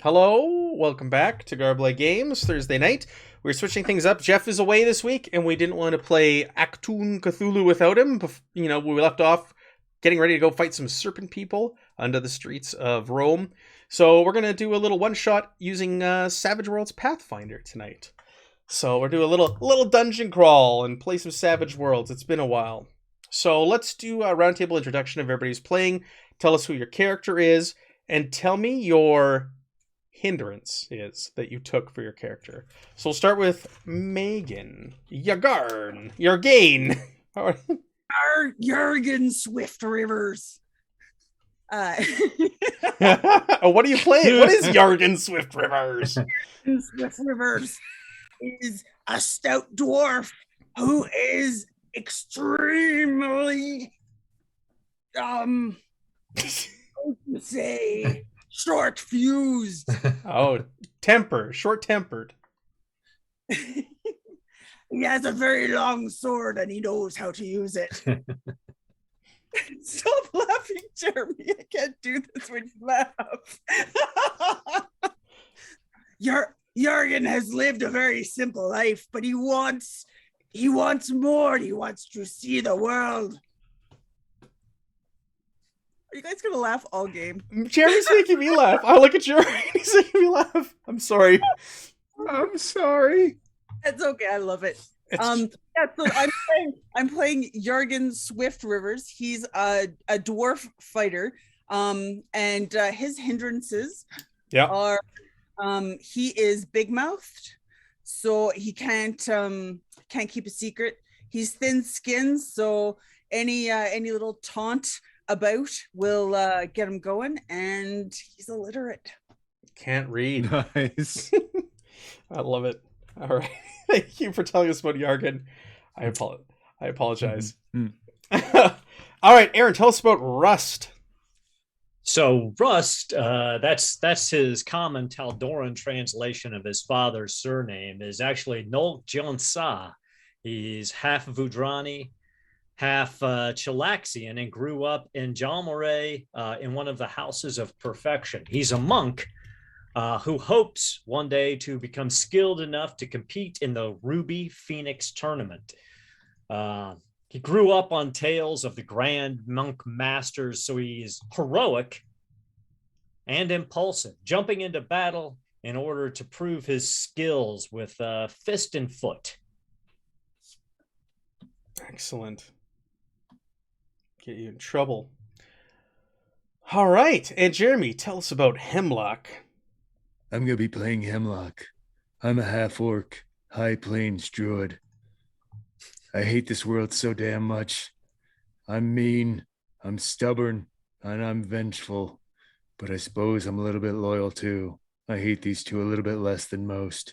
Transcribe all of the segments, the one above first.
Hello, welcome back to Garblay Games Thursday night. We're switching things up. Jeff is away this week, and we didn't want to play Actun Cthulhu without him. We left off getting ready to go fight some serpent people under the streets of Rome. So we're going to do a little one-shot using Savage Worlds Pathfinder tonight. So we're doing a little dungeon crawl and play some Savage Worlds. It's been a while. So let's do a roundtable introduction of everybody who's playing. Tell us who your character is, and tell me your hindrance is that you took for your character. So we'll start with Megan. Yargain. Jurgen Swift Rivers. What are you playing? What is Jurgen Swift Rivers? Swift Rivers is a stout dwarf who is extremely how to say short fused. Oh, short-tempered. He has a very long sword and he knows how to use it. Stop laughing, Jeremy. I can't do this when you laugh. Jurgen has lived a very simple life, but he wants more. He wants to see the world. Are you guys gonna laugh all game? Jeremy's making me laugh. I look at Jeremy. He's making me laugh. I'm sorry. I'm sorry. It's okay. I love it. So I'm playing Jurgen Swift Rivers. He's a dwarf fighter. And his hindrances are he is big mouthed, so he can't keep a secret. He's thin skinned, so any little taunt about will get him going, and he's illiterate. Can't read. Nice. I love it. All right. Thank you for telling us about Jurgen. I apologize. Mm-hmm. All right, Aaron, tell us about Rust. So Rust, that's his common Taldoran translation of his father's surname, is actually Nolk Jonsa. He's half Vudrani, half Chilaxian, and grew up in Jalmoray in one of the houses of perfection. He's a monk who hopes one day to become skilled enough to compete in the Ruby Phoenix tournament. He grew up on tales of the grand monk masters, so he's heroic and impulsive, jumping into battle in order to prove his skills with fist and foot. Excellent. Get you in trouble. All right, and Jeremy, tell us about Hemlock. I'm going to be playing Hemlock. I'm a half-orc, high plains druid. I hate this world so damn much. I'm mean, I'm stubborn, and I'm vengeful. But I suppose I'm a little bit loyal too. I hate these two a little bit less than most.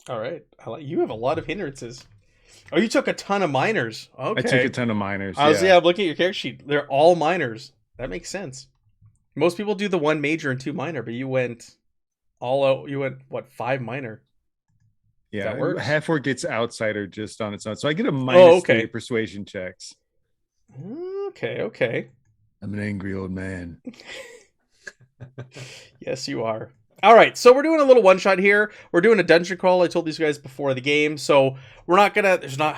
All right. You have a lot of hindrances. Oh, you took a ton of minors. Okay. I took a ton of minors. I'm looking at your character sheet. They're all minors. That makes sense. Most people do the one major and two minor, but you went all out. You went, 5 minor? Yeah, that works? half-orc gets outsider just on its own. So I get a minus 3 persuasion checks. Okay. I'm an angry old man. Yes, you are. All right, so we're doing a little one-shot here. We're doing a dungeon crawl. I told these guys before the game, so we're not gonna. There's not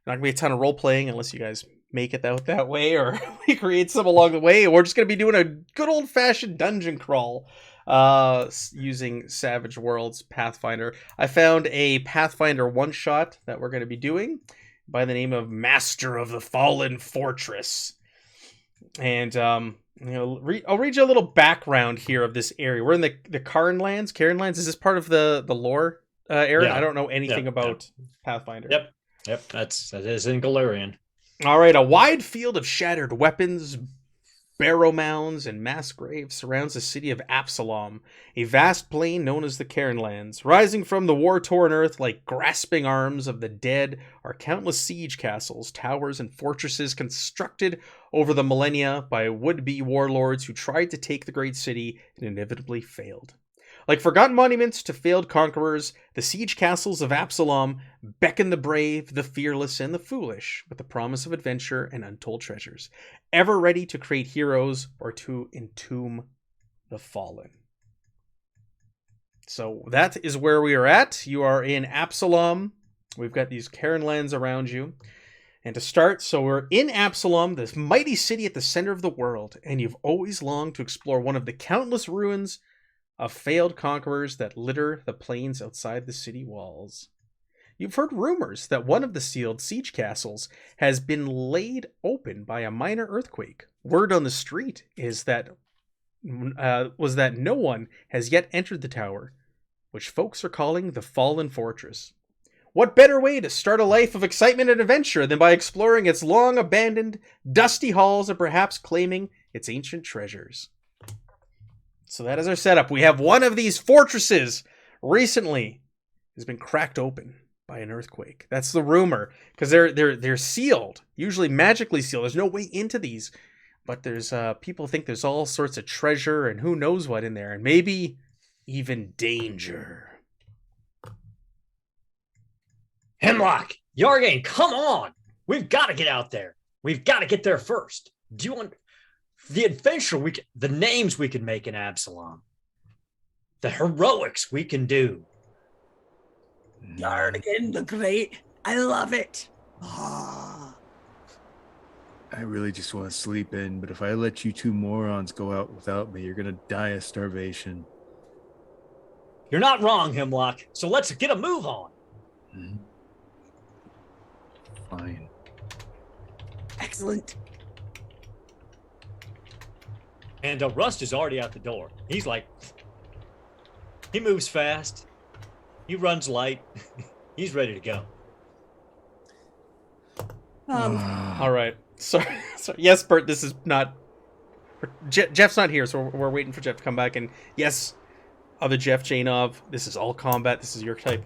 gonna be a ton of role playing unless you guys make it that way, or we create some along the way. We're just gonna be doing a good old-fashioned dungeon crawl, using Savage Worlds Pathfinder. I found a Pathfinder one-shot that we're gonna be doing by the name of Master of the Fallen Fortress, and I'll read you a little background here of this area. We're in the Cairn Lands. Cairn Lands, is this part of the lore, Aaron? Yeah. I don't know anything about Pathfinder. Yep. That is in Galarian. All right, a wide field of shattered weapons, barrow mounds, and mass graves surrounds the city of Absalom, a vast plain known as the Cairn Lands. Rising from the war-torn earth like grasping arms of the dead are countless siege castles, towers, and fortresses constructed over the millennia by would-be warlords who tried to take the great city and inevitably failed. Like forgotten monuments to failed conquerors, the siege castles of Absalom beckon the brave, the fearless, and the foolish with the promise of adventure and untold treasures, ever ready to create heroes or to entomb the fallen. So that is where we are at. You are in Absalom. We've got these Cairn lands around you. And to start, so we're in Absalom, this mighty city at the center of the world, and you've always longed to explore one of the countless ruins of failed conquerors that litter the plains outside the city walls. You've heard rumors that one of the sealed siege castles has been laid open by a minor earthquake. Word on the street is that no one has yet entered the tower, which folks are calling the Fallen Fortress. What better way to start a life of excitement and adventure than by exploring its long-abandoned, dusty halls and perhaps claiming its ancient treasures? So that is our setup. We have one of these fortresses recently has been cracked open by an earthquake. That's the rumor, because they're sealed, usually magically sealed. There's no way into these, but there's people think there's all sorts of treasure and who knows what in there, and maybe even danger. Hemlock, Yargane, come on! We've got to get out there. We've got to get there first. Do you want the adventure the names we can make in Absalom, the heroics we can do? Yargane the Great, I love it. Ah. I really just want to sleep in, but if I let you two morons go out without me, you're going to die of starvation. You're not wrong, Hemlock. So let's get a move on. Mm-hmm. Fine. Excellent. And Rust is already out the door. He's like, he moves fast. He runs light. He's ready to go. All right. Sorry. Yes, Bert, this is not... Jeff's not here, so we're waiting for Jeff to come back. And yes, other Jeff Janov, this is all combat. This is your type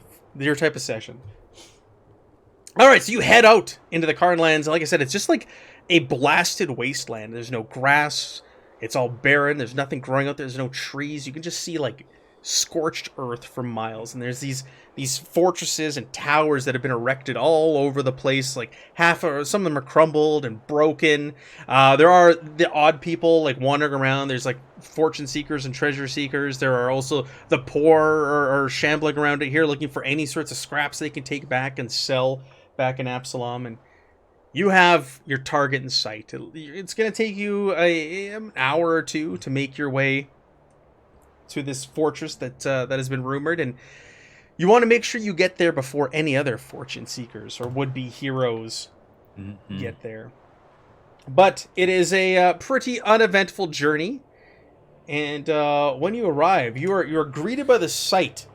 of session. All right, so you head out into the Cairn lands. And like I said, it's just like a blasted wasteland. There's no grass. It's all barren. There's nothing growing out there. There's no trees. You can just see like scorched earth for miles. And there's these fortresses and towers that have been erected all over the place. Like some of them are crumbled and broken. There are the odd people like wandering around. There's like fortune seekers and treasure seekers. There are also the poor are shambling around it here looking for any sorts of scraps they can take back and sell back in Absalom. And you have your target in sight. It's going to take you an hour or two to make your way to this fortress that has been rumored, and you want to make sure you get there before any other fortune seekers or would-be heroes get there. But it is a pretty uneventful journey, and when you arrive, you are greeted by the sight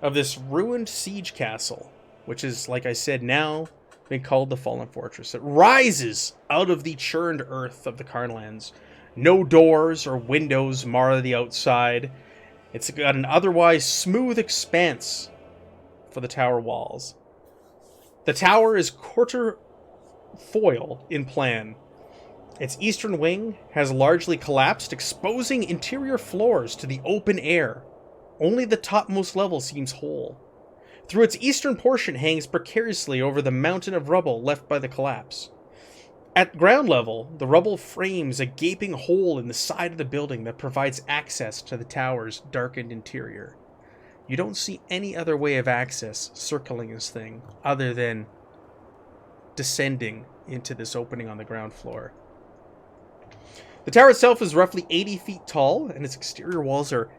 of this ruined siege castle, which is, like I said, now been called the Fallen Fortress. It rises out of the churned earth of the Cairnlands. No doors or windows mar the outside. It's got an otherwise smooth expanse for the tower walls. The tower is quarter foil in plan. Its eastern wing has largely collapsed, exposing interior floors to the open air. Only the topmost level seems whole. Through its eastern portion hangs precariously over the mountain of rubble left by the collapse. At ground level, the rubble frames a gaping hole in the side of the building that provides access to the tower's darkened interior. You don't see any other way of access circling this thing other than descending into this opening on the ground floor. The tower itself is roughly 80 feet tall, and its exterior walls are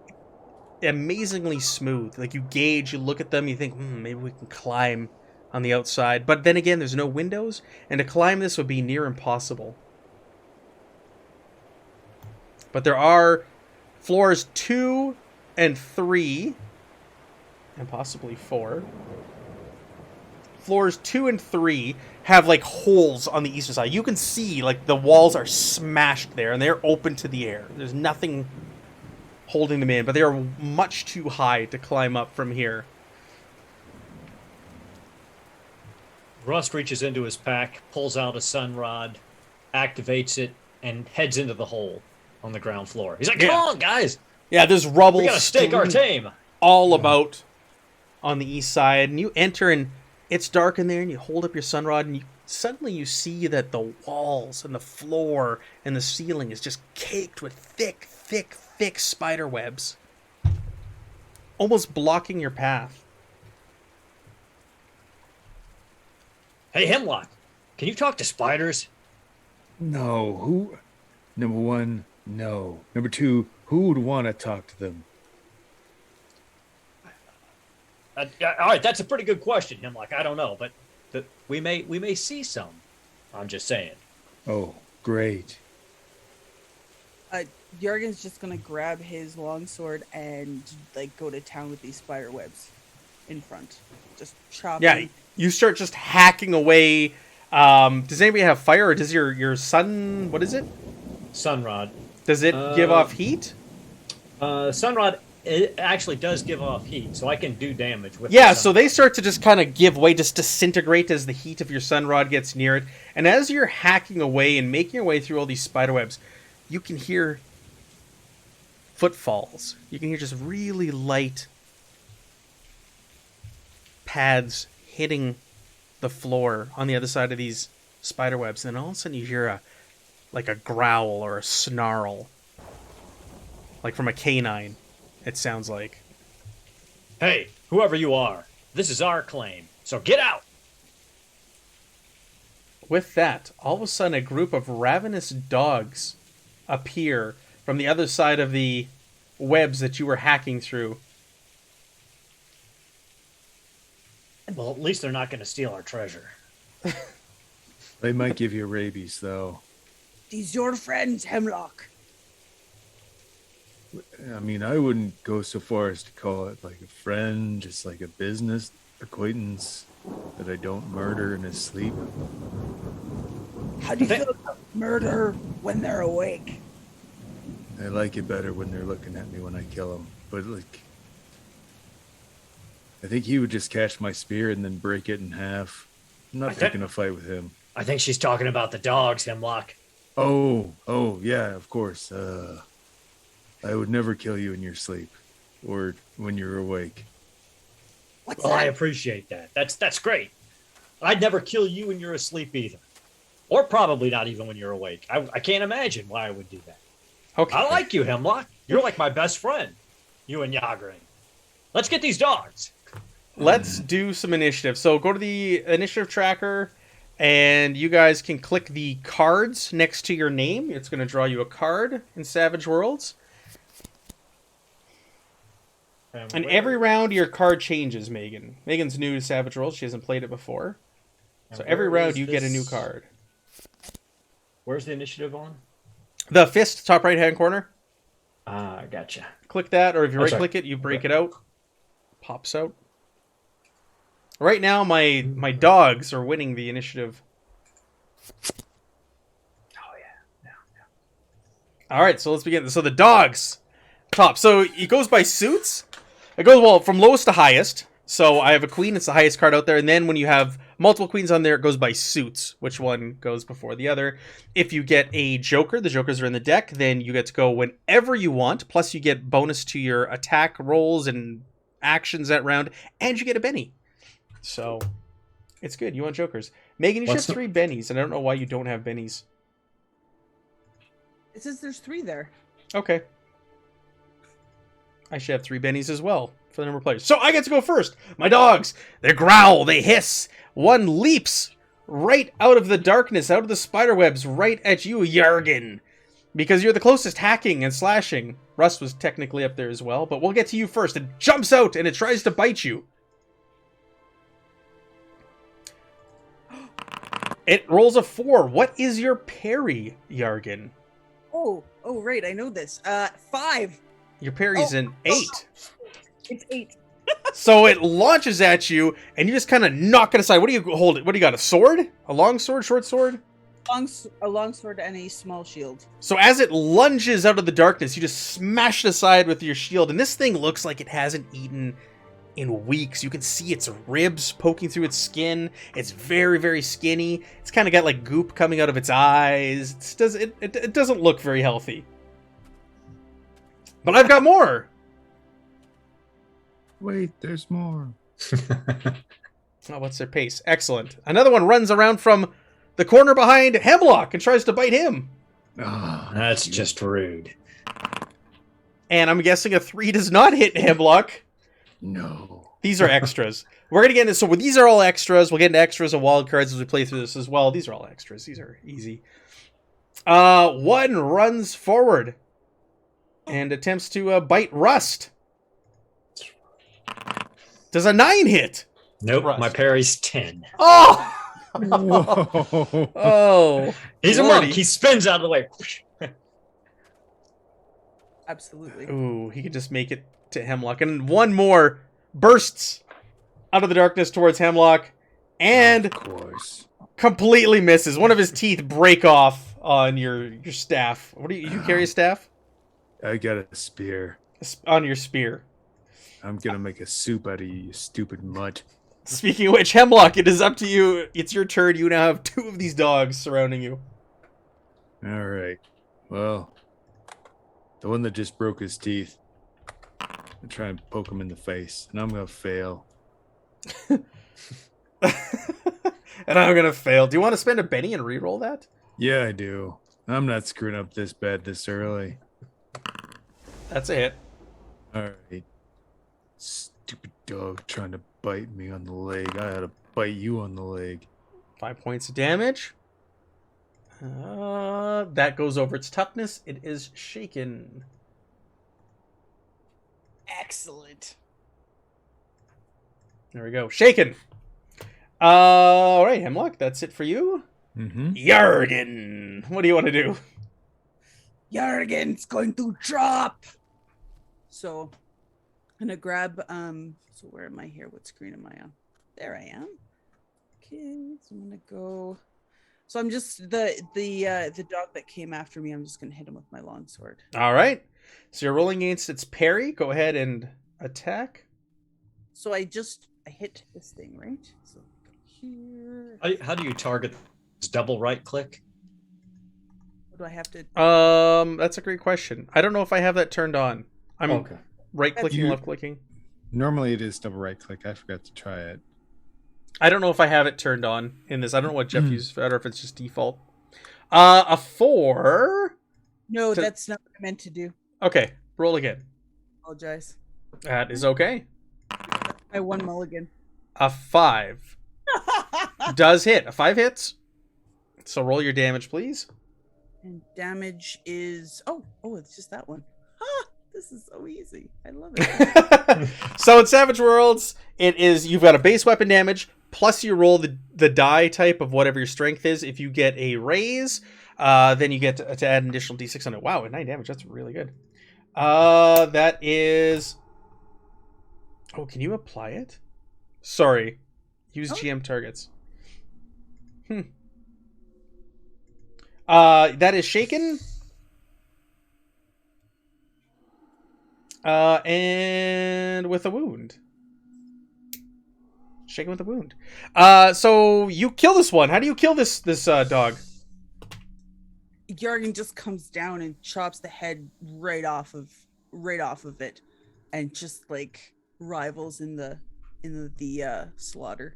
amazingly smooth. Like you look at them, you think, maybe we can climb on the outside. But then again, there's no windows, and to climb this would be near impossible. But there are floors 2 and 3, and possibly 4. Floors 2 and 3 have like holes on the eastern side. You can see like the walls are smashed there, and they're open to the air. There's nothing holding them in, but they are much too high to climb up from here. Rust reaches into his pack, pulls out a sun rod, activates it, and heads into the hole on the ground floor. He's like, come on, guys! Yeah, there's rubble. We gotta stake our tame. All about on the east side, and you enter, and it's dark in there, and you hold up your sunrod, and suddenly you see that the walls and the floor and the ceiling is just caked with thick, thick, thick spider webs, almost blocking your path. Hey, Hemlock, can you talk to spiders? No. Who? Number one, no. Number two, who would want to talk to them? All right, that's a pretty good question, Hemlock. I don't know, but we may see some. I'm just saying. Oh, great. Jurgen's just gonna grab his longsword and like go to town with these spider webs in front. Just chopping. Yeah, you start just hacking away. Does anybody have fire, or does your sun? What is it? Sunrod. Does it give off heat? Sunrod. It actually does give off heat, so I can do damage with. Yeah, so they start to just kind of give way, just disintegrate as the heat of your sunrod gets near it. And as you're hacking away and making your way through all these spider webs, you can hear footfalls. You can hear just really light pads hitting the floor on the other side of these spider webs. And then all of a sudden you hear a growl or a snarl, like from a canine. It sounds like. Hey, whoever you are, this is our claim, so get out! With that, all of a sudden a group of ravenous dogs appear from the other side of the webs that you were hacking through. Well, at least they're not going to steal our treasure. They might give you rabies, though. These your friends, Hemlock. I mean, I wouldn't go so far as to call it like a friend, just like a business acquaintance that I don't murder in his sleep. How do you feel about murder when they're awake? I like it better when they're looking at me when I kill them. But, like, I think he would just catch my spear and then break it in half. I'm not picking a fight with him. I think she's talking about the dogs, Hemlock. Oh, yeah, of course. I would never kill you in your sleep or when you're awake. What's Well, that? I appreciate that. That's great. I'd never kill you when you're asleep either. Or probably not even when you're awake. I can't imagine why I would do that. Okay. I like you, Hemlock. You're like my best friend. You and Yagrin. Let's get these dogs. Let's do some initiative. So go to the initiative tracker, and you guys can click the cards next to your name. It's going to draw you a card in Savage Worlds. And every round, your card changes, Megan. Megan's new to Savage Worlds. She hasn't played it before. So every round, you get a new card. Where's the initiative on? The fist, top right-hand corner. Gotcha. Click that, or if you Oh, right-click it, you break it out. Pops out. Right now, my dogs are winning the initiative. Oh, yeah. All right, so let's begin. So the dogs, top. So it goes by suits. It goes, well, from lowest to highest. So I have a queen. It's the highest card out there. And then when you have multiple queens on there, it goes by suits. Which one goes before the other. If you get a joker, the jokers are in the deck, then you get to go whenever you want. Plus you get bonus to your attack rolls and actions that round. And you get a Benny. So it's good. You want jokers. Megan, you should have 3 bennies. And I don't know why you don't have bennies. It says there's 3 there. Okay. I should have 3 bennies as well for the number of players. So I get to go first. My dogs, they growl, they hiss. One leaps right out of the darkness, out of the spider webs, right at you, Yargan. Because you're the closest hacking and slashing. Rust was technically up there as well, but we'll get to you first. It jumps out and it tries to bite you. It rolls a 4. What is your parry, Yargan? Oh, right. I know this. 5. Your parry's an 8. It's 8. So it launches at you, and you just kind of knock it aside. What do you hold it? What do you got? A sword? A long sword? Short sword? A long sword and a small shield. So as it lunges out of the darkness, you just smash it aside with your shield, and this thing looks like it hasn't eaten in weeks. You can see its ribs poking through its skin. It's very, very skinny. It's kind of got like goop coming out of its eyes. It doesn't look very healthy. But I've got more. Wait, there's more. Oh, what's their pace? Excellent. Another one runs around from the corner behind Hemlock and tries to bite him. Oh, That's just rude. And I'm guessing a 3 does not hit Hemlock. no. These are extras. We're going to get into... So these are all extras. We'll get into extras and wild cards as we play through this as well. These are all extras. These are easy. One runs forward and attempts to bite Rust. Does a 9 hit? Nope, Rust. my parry's 10. Oh! Whoa. Oh. He's a Lordy. monk. He spins out of the way. Absolutely. Ooh, he could just make it to Hemlock. And one more bursts out of the darkness towards Hemlock and Of course. completely misses. One of his teeth break off on your staff. What do you carry a staff? I got a spear. On your spear. I'm gonna make a soup out of you, you stupid mutt. Speaking of which, Hemlock, it is up to you. It's your turn. You now have 2 of these dogs surrounding you. All right. Well, the one that just broke his teeth. I'm trying to poke him in the face, and I'm gonna fail. And I'm going to fail. Do you want to spend a Benny and re-roll that? Yeah, I do. I'm not screwing up this bad this early. That's a hit. All right. Stupid dog trying to bite me on the leg. I ought to bite you on the leg. 5 points of damage. That goes over its toughness. It is shaken. Excellent. There we go. Shaken. All right, Hemlock, that's it for you. Mm-hmm. Yargan. What do you want to do? Yargen's going to drop. So I'm gonna grab so where am I here? What screen am I on? There I am. Okay, so I'm gonna go. So I'm just the dog that came after me, I'm just gonna hit him with my longsword. All right. So you're rolling against its parry. Go ahead and attack. So I hit this thing, right? So go here. How do you target this? Double right click? What do I have to That's a great question. I don't know if I have that turned on. I'm Okay. right clicking, You- left clicking. Normally it is double right click. I forgot to try it. I don't know if I have it turned on in this. I don't know what Jeff uses for that or if it's just default. A 4. No, to- that's not what I meant to do. Okay, roll again. Apologize. That is okay. I won mulligan. A 5 does hit. A 5 hits. So roll your damage, please. And damage is it's just that one. Ah, this is so easy. I love it. So in Savage Worlds, it is you've got a base weapon damage plus you roll the die type of whatever your strength is. If you get a raise, then you get to add an additional d6 on it. Wow, 9 damage. That's really good. That is. Oh, can you apply it? Sorry, use GM targets. That is shaken. And with a wound. Shaken with a wound. So you kill this one. How do you kill this dog? Yargen just comes down and chops the head right off of it, and just like rivals in the slaughter,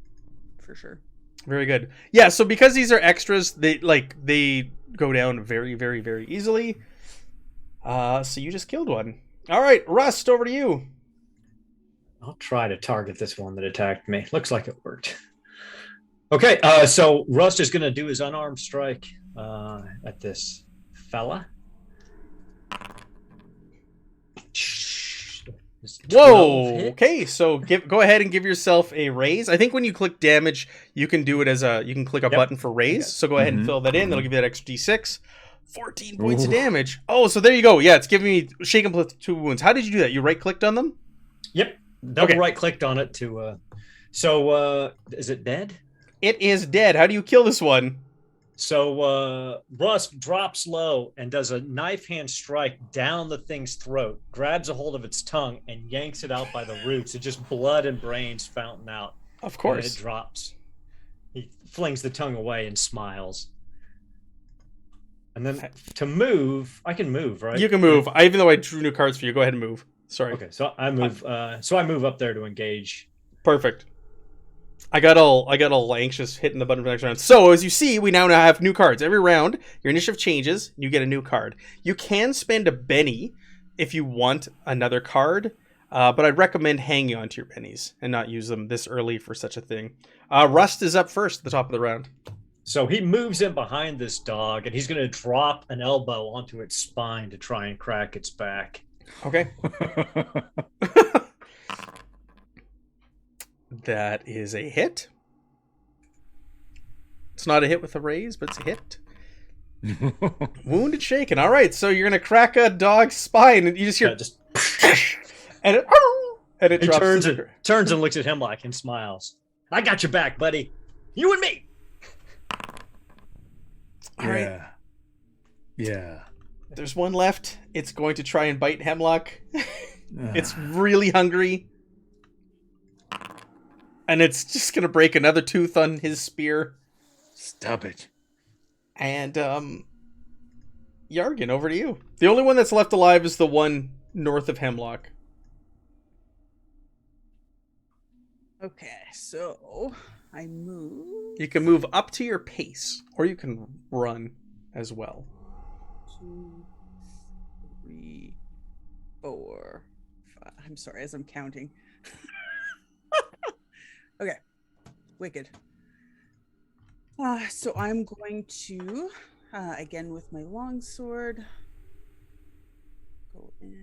for sure. Very good. Yeah, so because these are extras, they go down very, very, very easily. So you just killed one. All right, Rust, over to you. I'll try to target this one that attacked me. Looks like it worked. Okay, so Rust is going to do his unarmed strike at this fella. Whoa. Okay, so go ahead and give yourself a raise. I think when you click damage, you can do it as you can click a button for raise. So go ahead and fill that in. That'll give you that extra d6. 14 points of damage. Oh, so there you go. Yeah, it's giving me shaken plus 2 wounds. How did you do that? You right clicked on them? Yep. Double right clicked on it to so is it dead? It is dead. How do you kill this one? So Rust drops low and does a knife hand strike down the thing's throat, grabs a hold of its tongue and yanks it out by the roots. It just blood and brains fountain out. Of course. And it drops. He flings the tongue away and smiles. And then to move, I can move, right? You can move. Even though I drew new cards for you, go ahead and move. Sorry. Okay, so I move. So I move up there to engage. Perfect. I got all anxious hitting the button for the next round. So as you see, we now have new cards. Every round, your initiative changes, and you get a new card. You can spend a Benny if you want another card, but I'd recommend hanging on to your bennies and not use them this early for such a thing. Rust is up first at the top of the round. So he moves in behind this dog, and he's going to drop an elbow onto its spine to try and crack its back. Okay. That is a hit. It's not a hit with a raise, but it's a hit. Wounded shaken. All right, so you're going to crack a dog's spine, and you just hear... and it He drops turns and looks at Hemlock and smiles. I got your back, buddy. You and me. All right. Yeah. There's one left. It's going to try and bite Hemlock. It's really hungry. And it's just going to break another tooth on his spear. Stop it. And, Yargan, over to you. The only one that's left alive is the one north of Hemlock. Okay, so I move. You can move up to your pace, or you can run as well. 2, 3, 4, 5. I'm sorry, as I'm counting. Okay, wicked. So I'm going to, again with my longsword, go and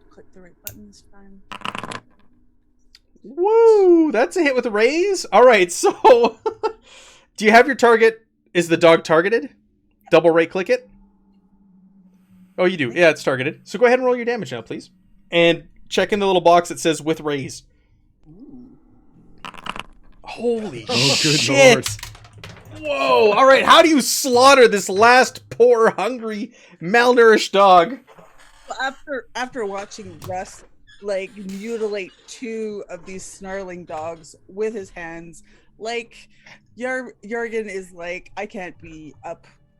click the right button this time. Woo! That's a hit with a raise. All right, so do you have your target? Is the dog targeted? Double right click it. Oh, you do. Yeah, it's targeted. So go ahead and roll your damage now, please. And check in the little box that says with raise. Holy good shit! Lord. Whoa! All right, how do you slaughter this last poor, hungry, malnourished dog? After watching Russ like mutilate 2 of these snarling dogs with his hands, like Jurgen is like, I can't be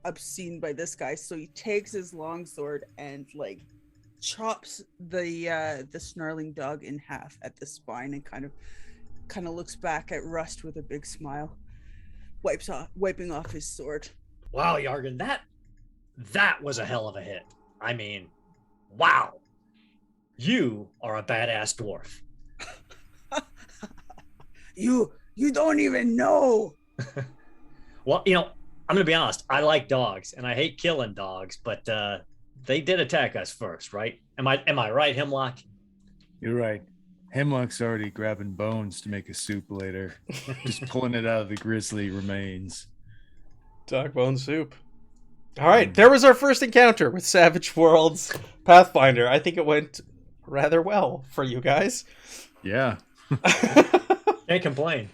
obscene by this guy, so he takes his longsword and like chops the snarling dog in half at the spine and kind of looks back at Rust with a big smile, wiping off his sword. Wow, Yargan, that was a hell of a hit. I mean, wow. You are a badass dwarf. You don't even know. Well, I'm going to be honest. I like dogs, and I hate killing dogs, but they did attack us first, right? Am I right, Hemlock? You're right. Hemlock's already grabbing bones to make a soup later. Just pulling it out of the grisly remains. Dog bone soup. All right, there was our first encounter with Savage Worlds Pathfinder. I think it went rather well for you guys. Yeah. Can't complain.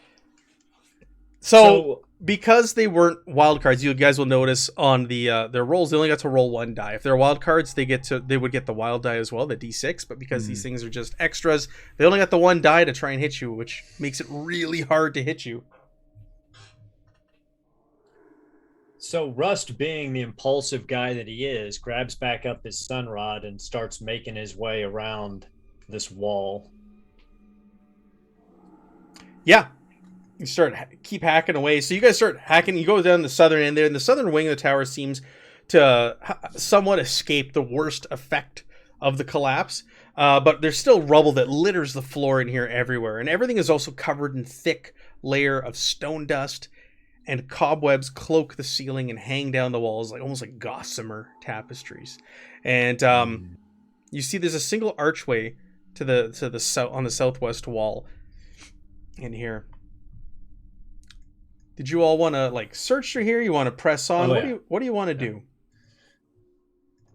So because they weren't wild cards, you guys will notice on the their rolls, they only got to roll 1 die. If they're wild cards, they would get the wild die as well, the D6. But because these things are just extras, they only got the 1 die to try and hit you, which makes it really hard to hit you. So Rust, being the impulsive guy that he is, grabs back up his sunrod and starts making his way around this wall. Yeah. You keep hacking away. So you guys start hacking. You go down the southern end there, and the southern wing of the tower seems to somewhat escape the worst effect of the collapse. But there's still rubble that litters the floor in here everywhere. And everything is also covered in thick layer of stone dust, and cobwebs cloak the ceiling and hang down the walls almost like gossamer tapestries. And you see there's a single archway to the south on the southwest wall in here. Did you all want to search through here? You want to press on? What do you want to do?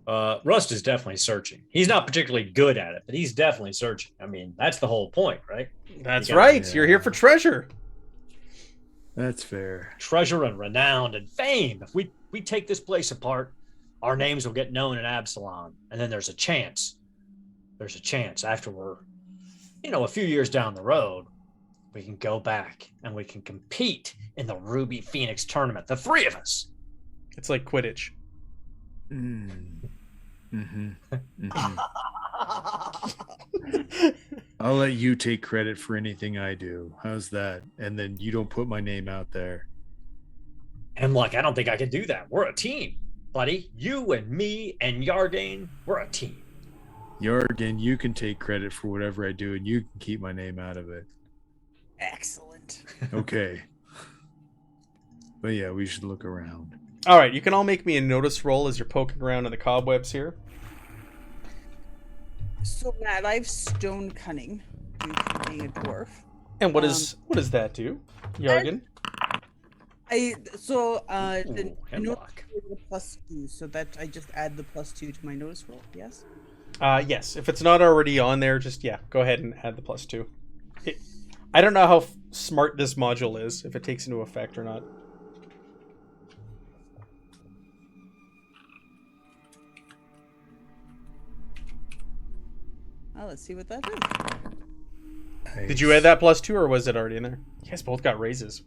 Rust is definitely searching. He's not particularly good at it, but he's definitely searching. I mean, that's the whole point, right? That's right. Yeah. You're here for treasure. That's fair. Treasure and renown and fame. If we take this place apart, our names will get known in Absalom. And then there's a chance after we're, a few years down the road, we can go back and we can compete in the Ruby Phoenix tournament. The 3 of us. It's like Quidditch. I'll let you take credit for anything I do. How's that? And then you don't put my name out there. Hemlock, I don't think I can do that. We're a team, buddy. You and me and Yardane, we're a team. Jorgen, you can take credit for whatever I do, and you can keep my name out of it. Excellent. Okay. But yeah, we should look around. All right, you can all make me a notice roll as you're poking around in the cobwebs here. So Matt, I have stone cunning due to being a dwarf. And what does that do, Jorgen? The Ooh, notice Hemlock. roll is a +2, so that I just add the +2 to my notice roll. Yes. Yes. If it's not already on there, just go ahead and add the +2. I don't know how smart this module is, if it takes into effect or not. Oh, let's see what that is. Nice. Did you add that +2, or was it already in there? You guys both got raises.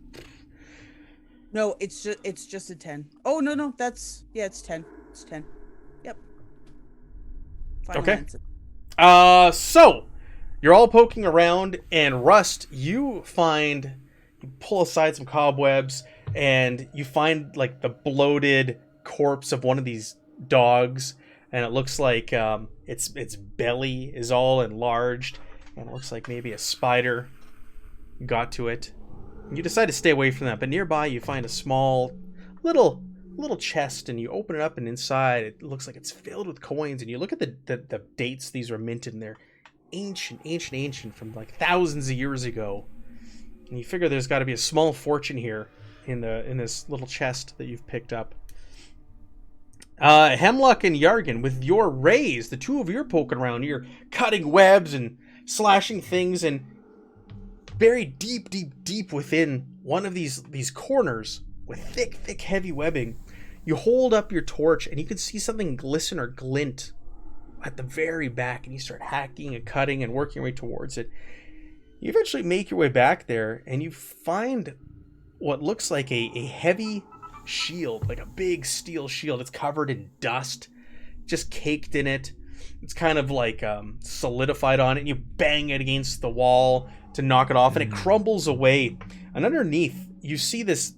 No, it's just a 10. Oh no, it's 10. It's 10. Yep. Final Okay. answer. So you're all poking around, and Rust, you pull aside some cobwebs, and you find like the bloated corpse of one of these dogs, and it looks like its belly is all enlarged, and it looks like maybe a spider got to it. You decide to stay away from that, but nearby you find a small little chest, and you open it up, and inside it looks like it's filled with coins, and you look at the dates these were minted, and they're ancient from like thousands of years ago, and you figure there's got to be a small fortune here in this little chest that you've picked up. Hemlock and Yargan, with your raise, the two of you are poking around. You're cutting webs and slashing things, and buried deep within one of these corners with thick heavy webbing, you hold up your torch, and you can see something glisten or glint at the very back, and you start hacking and cutting and working your way towards it. You eventually make your way back there, and you find what looks like a heavy shield, like a big steel shield. It's covered in dust, just caked in it. It's kind of like solidified on it, and you bang it against the wall to knock it off, and it crumbles away. And underneath, you see this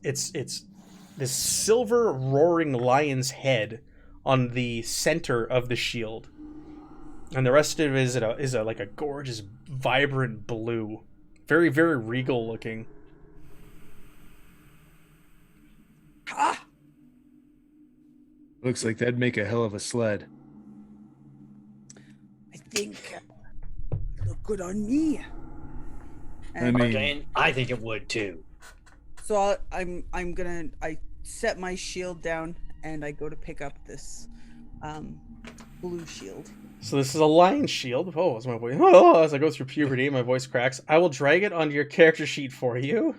this silver roaring lion's head on the center of the shield, and the rest of it is like a gorgeous, vibrant blue, very regal looking. Ah! Looks like that'd make a hell of a sled. I think look good on me. I mean, Yardane, I think it would too. So I set my shield down, and I go to pick up this blue shield. So this is a lion shield. Oh, as my voice, as I go through puberty, my voice cracks. I will drag it onto your character sheet for you.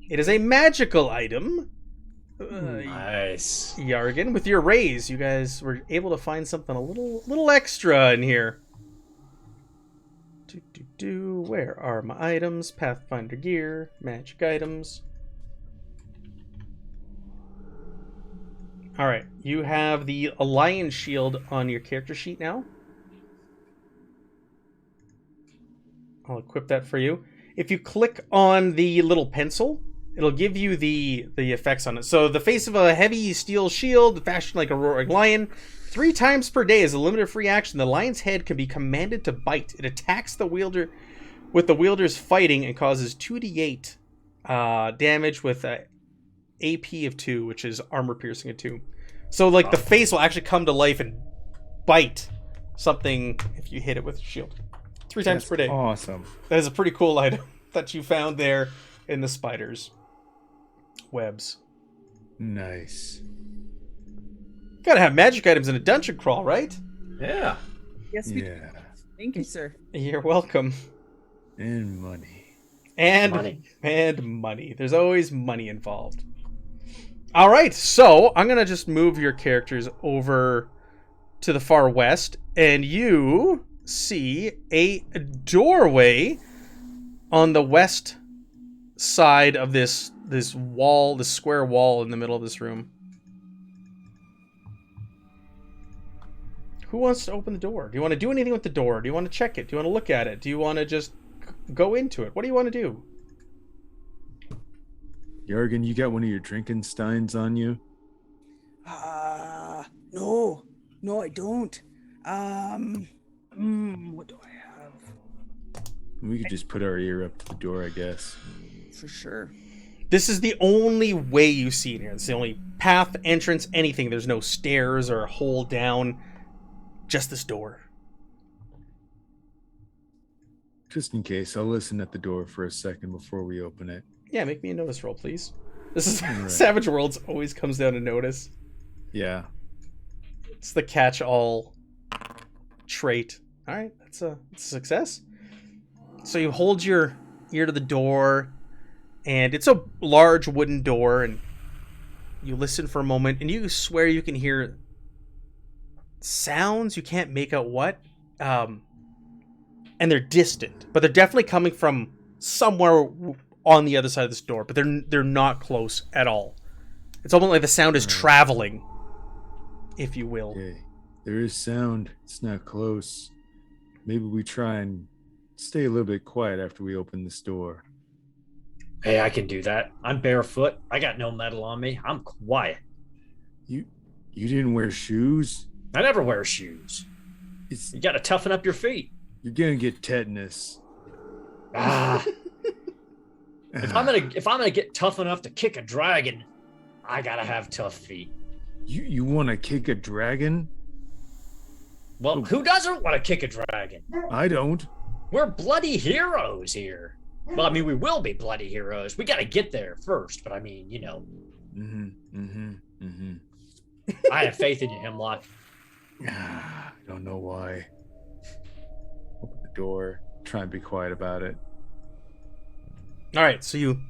It is a magical item. Nice. Yargan, with your raise, you guys were able to find something a little extra in here. Where are my items? Pathfinder gear, magic items. All right, you have the lion shield on your character sheet now. I'll equip that for you. If you click on the little pencil, it'll give you the effects on it. So the face of a heavy steel shield, fashioned like a roaring lion. 3 times per day as a limited free action, the lion's head can be commanded to bite. It attacks the wielder with the wielder's fighting and causes 2d8 damage with AP of 2, which is armor piercing of 2. So like the face will actually come to life and bite something if you hit it with a shield. 3 times per day. Awesome. That is a pretty cool item that you found there in the spider's webs. Nice. Gotta have magic items in a dungeon crawl, right? Yeah. Yes, we Yeah. Thank you, sir. You're welcome. And money. And Money. money. There's always money involved. All right, so I'm gonna just move your characters over to the far west, and you see a doorway on the west side of this wall, this square wall in the middle of this room. Who wants to open the door? Do you want to do anything with the door? Do you want to check it? Do you want to look at it? Do you want to just go into it? What do you want to do? Jorgen, you got one of your drinking steins on you? No, I don't. What do I have? We could just put our ear up to the door, I guess. For sure. This is the only way you see in here. It's the only path, entrance, anything. There's no stairs or a hole down. Just this door. Just in case, I'll listen at the door for a second before we open it. Yeah, make me a notice roll, please. This is Right. Savage Worlds always comes down to notice. Yeah. It's the catch-all trait. All right, that's a success. So you hold your ear to the door, and it's a large wooden door, and you listen for a moment, and you swear you can hear sounds. You can't make out what, and they're distant, but they're definitely coming from somewhere on the other side of this door. But they're not close at all. It's almost like the sound is traveling, if you will. Okay. There is sound. It's not close. Maybe we try and stay a little bit quiet after we open this door. Hey, I can do that. I'm barefoot. I got no metal on me. I'm quiet. You didn't wear shoes? I never wear shoes. You got to toughen up your feet. You're gonna get tetanus. Ah. If I'm gonna get tough enough to kick a dragon, I gotta have tough feet. You want to kick a dragon? Well, who doesn't want to kick a dragon? I don't. We're bloody heroes here. Well, I mean, we will be bloody heroes. We got to get there first, but I mean, you know. I have faith in you, Hemlock. I don't know why. Open the door. Try and be quiet about it. All right, so you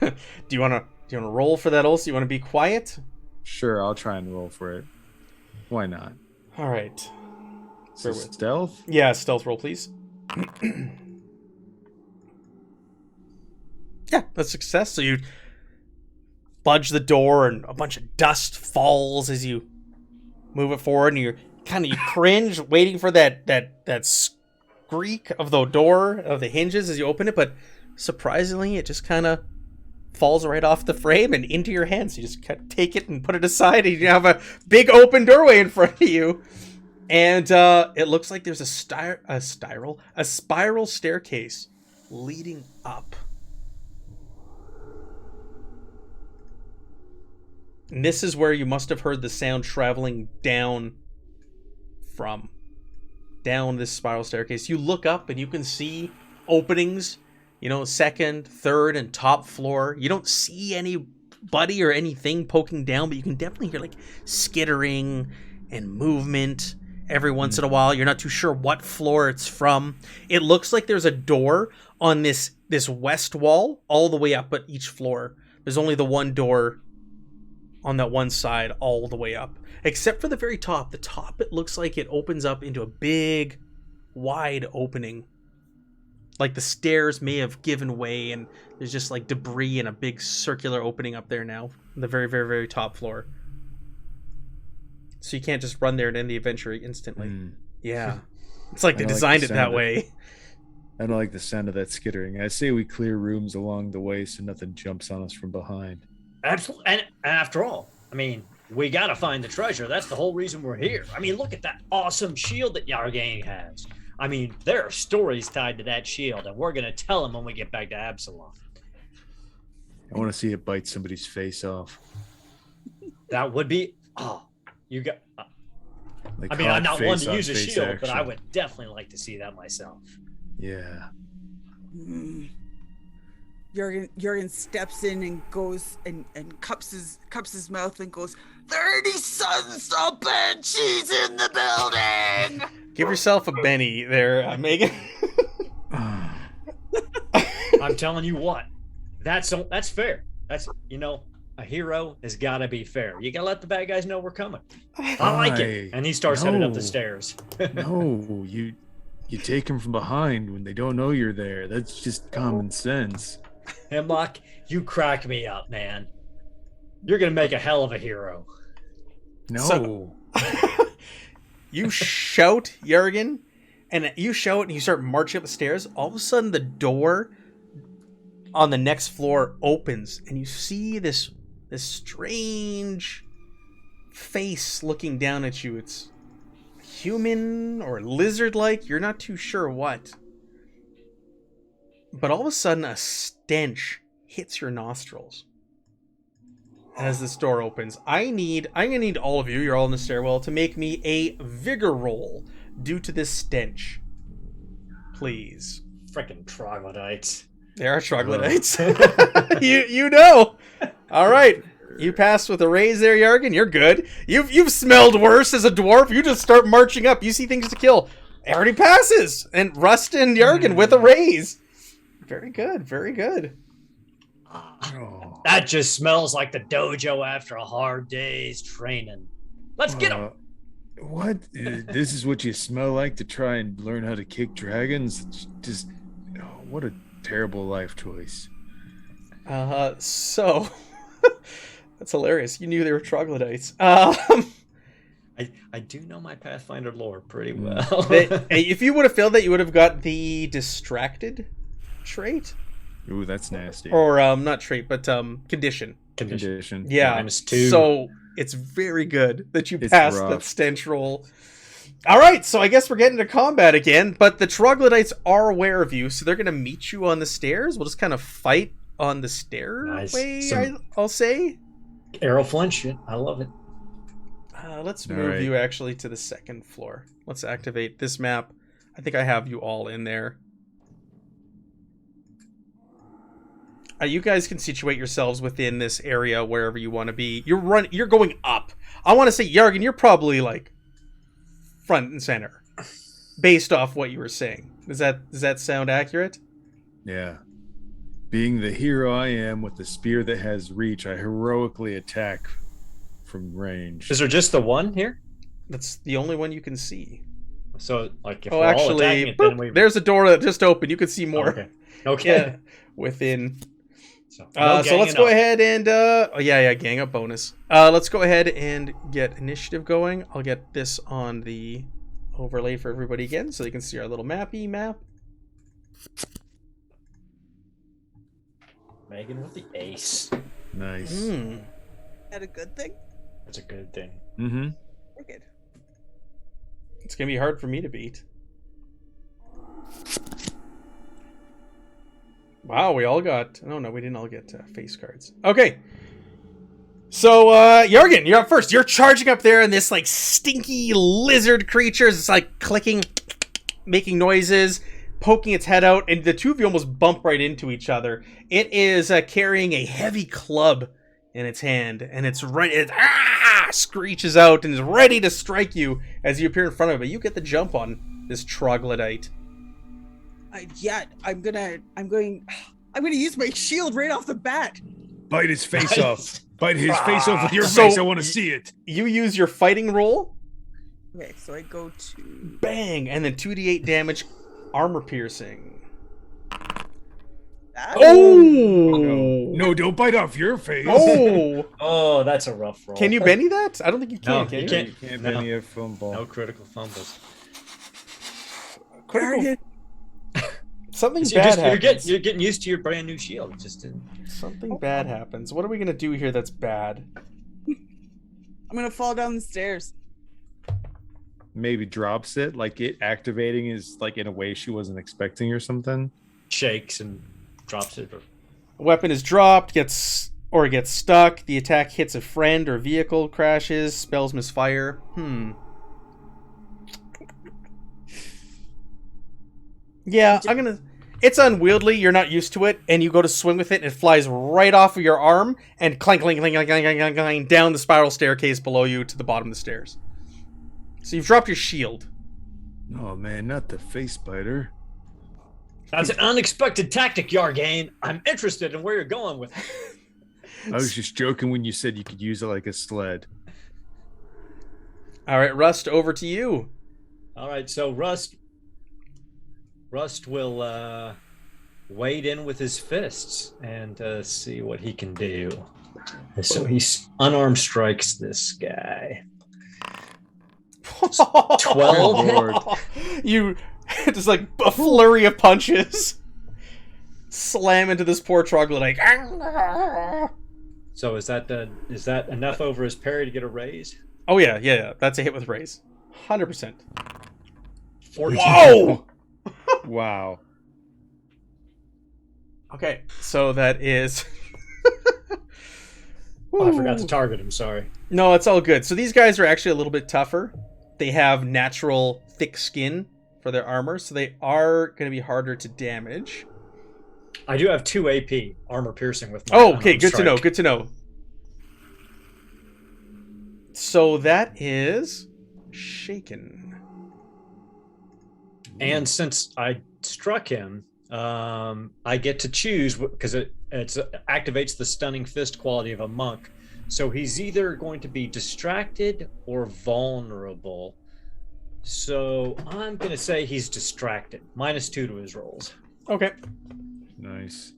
do you want to roll for that also? You want to be quiet? Sure, I'll try and roll for it. Why not? All right. So stealth? Yeah, stealth roll, please. Yeah, that's success. So you budge the door, and a bunch of dust falls as you move it forward, and you cringe, waiting for that squeak of the door, of the hinges as you open it, but surprisingly, it just kind of falls right off the frame and into your hands. You just take it and put it aside, and you have a big open doorway in front of you. And it looks like there's a spiral staircase leading up. And this is where you must have heard the sound traveling down this spiral staircase. You look up and you can see openings, second, third, and top floor. You don't see anybody or anything poking down, but you can definitely hear like skittering and movement every once in a while. You're not too sure what floor it's from. It looks like there's a door on this west wall all the way up at each floor. There's only the one door on that one side all the way up, except for the very top. The top, it looks like it opens up into a big, wide opening. Like the stairs may have given way, and there's just like debris and a big circular opening up there now, on the very, very, very top floor. So you can't just run there and end the adventure instantly. Yeah. It's like they designed it that way. I don't like the sound of that skittering. I say we clear rooms along the way so nothing jumps on us from behind. Absolutely. And after all, I mean, we got to find the treasure. That's the whole reason we're here. I mean, look at that awesome shield that Yargane has. I mean, there are stories tied to that shield, and we're going to tell them when we get back to Absalom. I want to see it bite somebody's face off. That would be... Oh, you got... Like I mean, I'm not one to use a face shield, action. but I would definitely like to see that myself. Yeah. Jorgen steps in and goes and cups his mouth and goes, 30 sons of banshees in the building. Give yourself a Benny there, Megan. I'm telling you what, that's fair. That's, a hero has got to be fair. You got to let the bad guys know we're coming. I like it. And he starts heading up the stairs. No, you take them from behind when they don't know you're there. That's just common sense. Hemlock, you crack me up, man. You're going to make a hell of a hero. No. You shout, Jurgen, and you shout and you start marching up the stairs. All of a sudden, the door on the next floor opens, and you see this strange face looking down at you. It's human or lizard-like. You're not too sure what. But all of a sudden, a stench hits your nostrils as this door opens. I'm gonna need all of you, you're all in the stairwell, to make me a vigor roll due to this stench. Please. Frickin' troglodytes. They are troglodytes. you know. All right. You passed with a raise there, Jurgen. You're good. You've smelled worse as a dwarf. You just start marching up. You see things to kill. Already passes. And Rust and Jurgen with a raise. Very good. Very good. That just smells like the dojo after a hard day's training. Let's get him. What? This is what you smell like to try and learn how to kick dragons? It's just, what a terrible life choice. So that's hilarious. You knew they were troglodytes. I do know my Pathfinder lore pretty well. If you would have failed that, you would have got the distracted trait. Ooh, that's nasty. Or not trait, but condition. Condition. Yeah. -2. So it's very good that you passed that stench roll. All right, so I guess we're getting to combat again, but the troglodytes are aware of you, so they're going to meet you on the stairs. We'll just kind of fight on the stairway, I'll say. Arrow flinch shit. I love it. Let's move you actually to the second floor. Let's activate this map. I think I have you all in there. You guys can situate yourselves within this area wherever you want to be. You're going up. I want to say, Jurgen, you're probably like front and center, based off what you were saying. Does that sound accurate? Yeah. Being the hero I am with the spear that has reach, I heroically attack from range. Is there just the one here? That's the only one you can see. So, like, if we're all attacking it, then there's a door that just opened. You can see more. Okay. Yeah, within. So let's go ahead and gang up bonus. Let's go ahead and get initiative going. I'll get this on the overlay for everybody again, so you can see our little map. Megan with the ace. Nice. Is that a good thing? That's a good thing. Mm-hmm. We're good. It's gonna be hard for me to beat. Wow, we all got... Oh, no, we didn't all get face cards. Okay. So, Jurgen, you're up first. You're charging up there, and this, like, stinky lizard creature is, like, clicking, making noises, poking its head out, and the two of you almost bump right into each other. It is carrying a heavy club in its hand, and it screeches out and is ready to strike you as you appear in front of it. But you get the jump on this troglodyte. I'm going to use my shield right off the bat. Bite his face off. Bite his face off with your face. I want to see it. You use your fighting roll. Okay, so I go to bang, and then 2d8 damage, armor piercing. No, don't bite off your face. Oh, that's a rough roll. Can you Benny that? I don't think you can. No, can you you? can't. Benny a fumble. No critical fumbles. Something bad happens. You're getting used to your brand new shield. Something bad happens. What are we gonna do here that's bad? I'm gonna fall down the stairs. Maybe drops it, like it activating is like in a way she wasn't expecting or something. Shakes and drops it. A weapon is dropped, gets stuck. The attack hits a friend or vehicle, crashes. Spells misfire. Yeah, it's unwieldy, you're not used to it, and you go to swing with it, and it flies right off of your arm, and clank, clank, clank, clank, clank, clank, clank, down the spiral staircase below you to the bottom of the stairs. So you've dropped your shield. Oh man, not the face biter. That's an unexpected tactic, Yargain. I'm interested in where you're going with it. I was just joking when you said you could use it like a sled. All right, Rust, over to you. All right, so Rust will wade in with his fists and see what he can do. So he unarmed strikes this guy. 12. You just like a flurry of punches slam into this poor troglodyte. So is that enough over his parry to get a raise? Oh yeah. That's a hit with raise. 100%. 14. Whoa! Wow. Okay, so that is. Oh, I forgot to target him. Sorry. No, it's all good. So these guys are actually a little bit tougher. They have natural thick skin for their armor, so they are going to be harder to damage. I do have 2 AP armor piercing with my. Oh, okay, good strike. to know. Good to know. So that is shaken. And since I struck him, I get to choose because it activates the stunning fist quality of a monk. So he's either going to be distracted or vulnerable. So I'm going to say he's distracted. -2 to his rolls. Okay. Nice.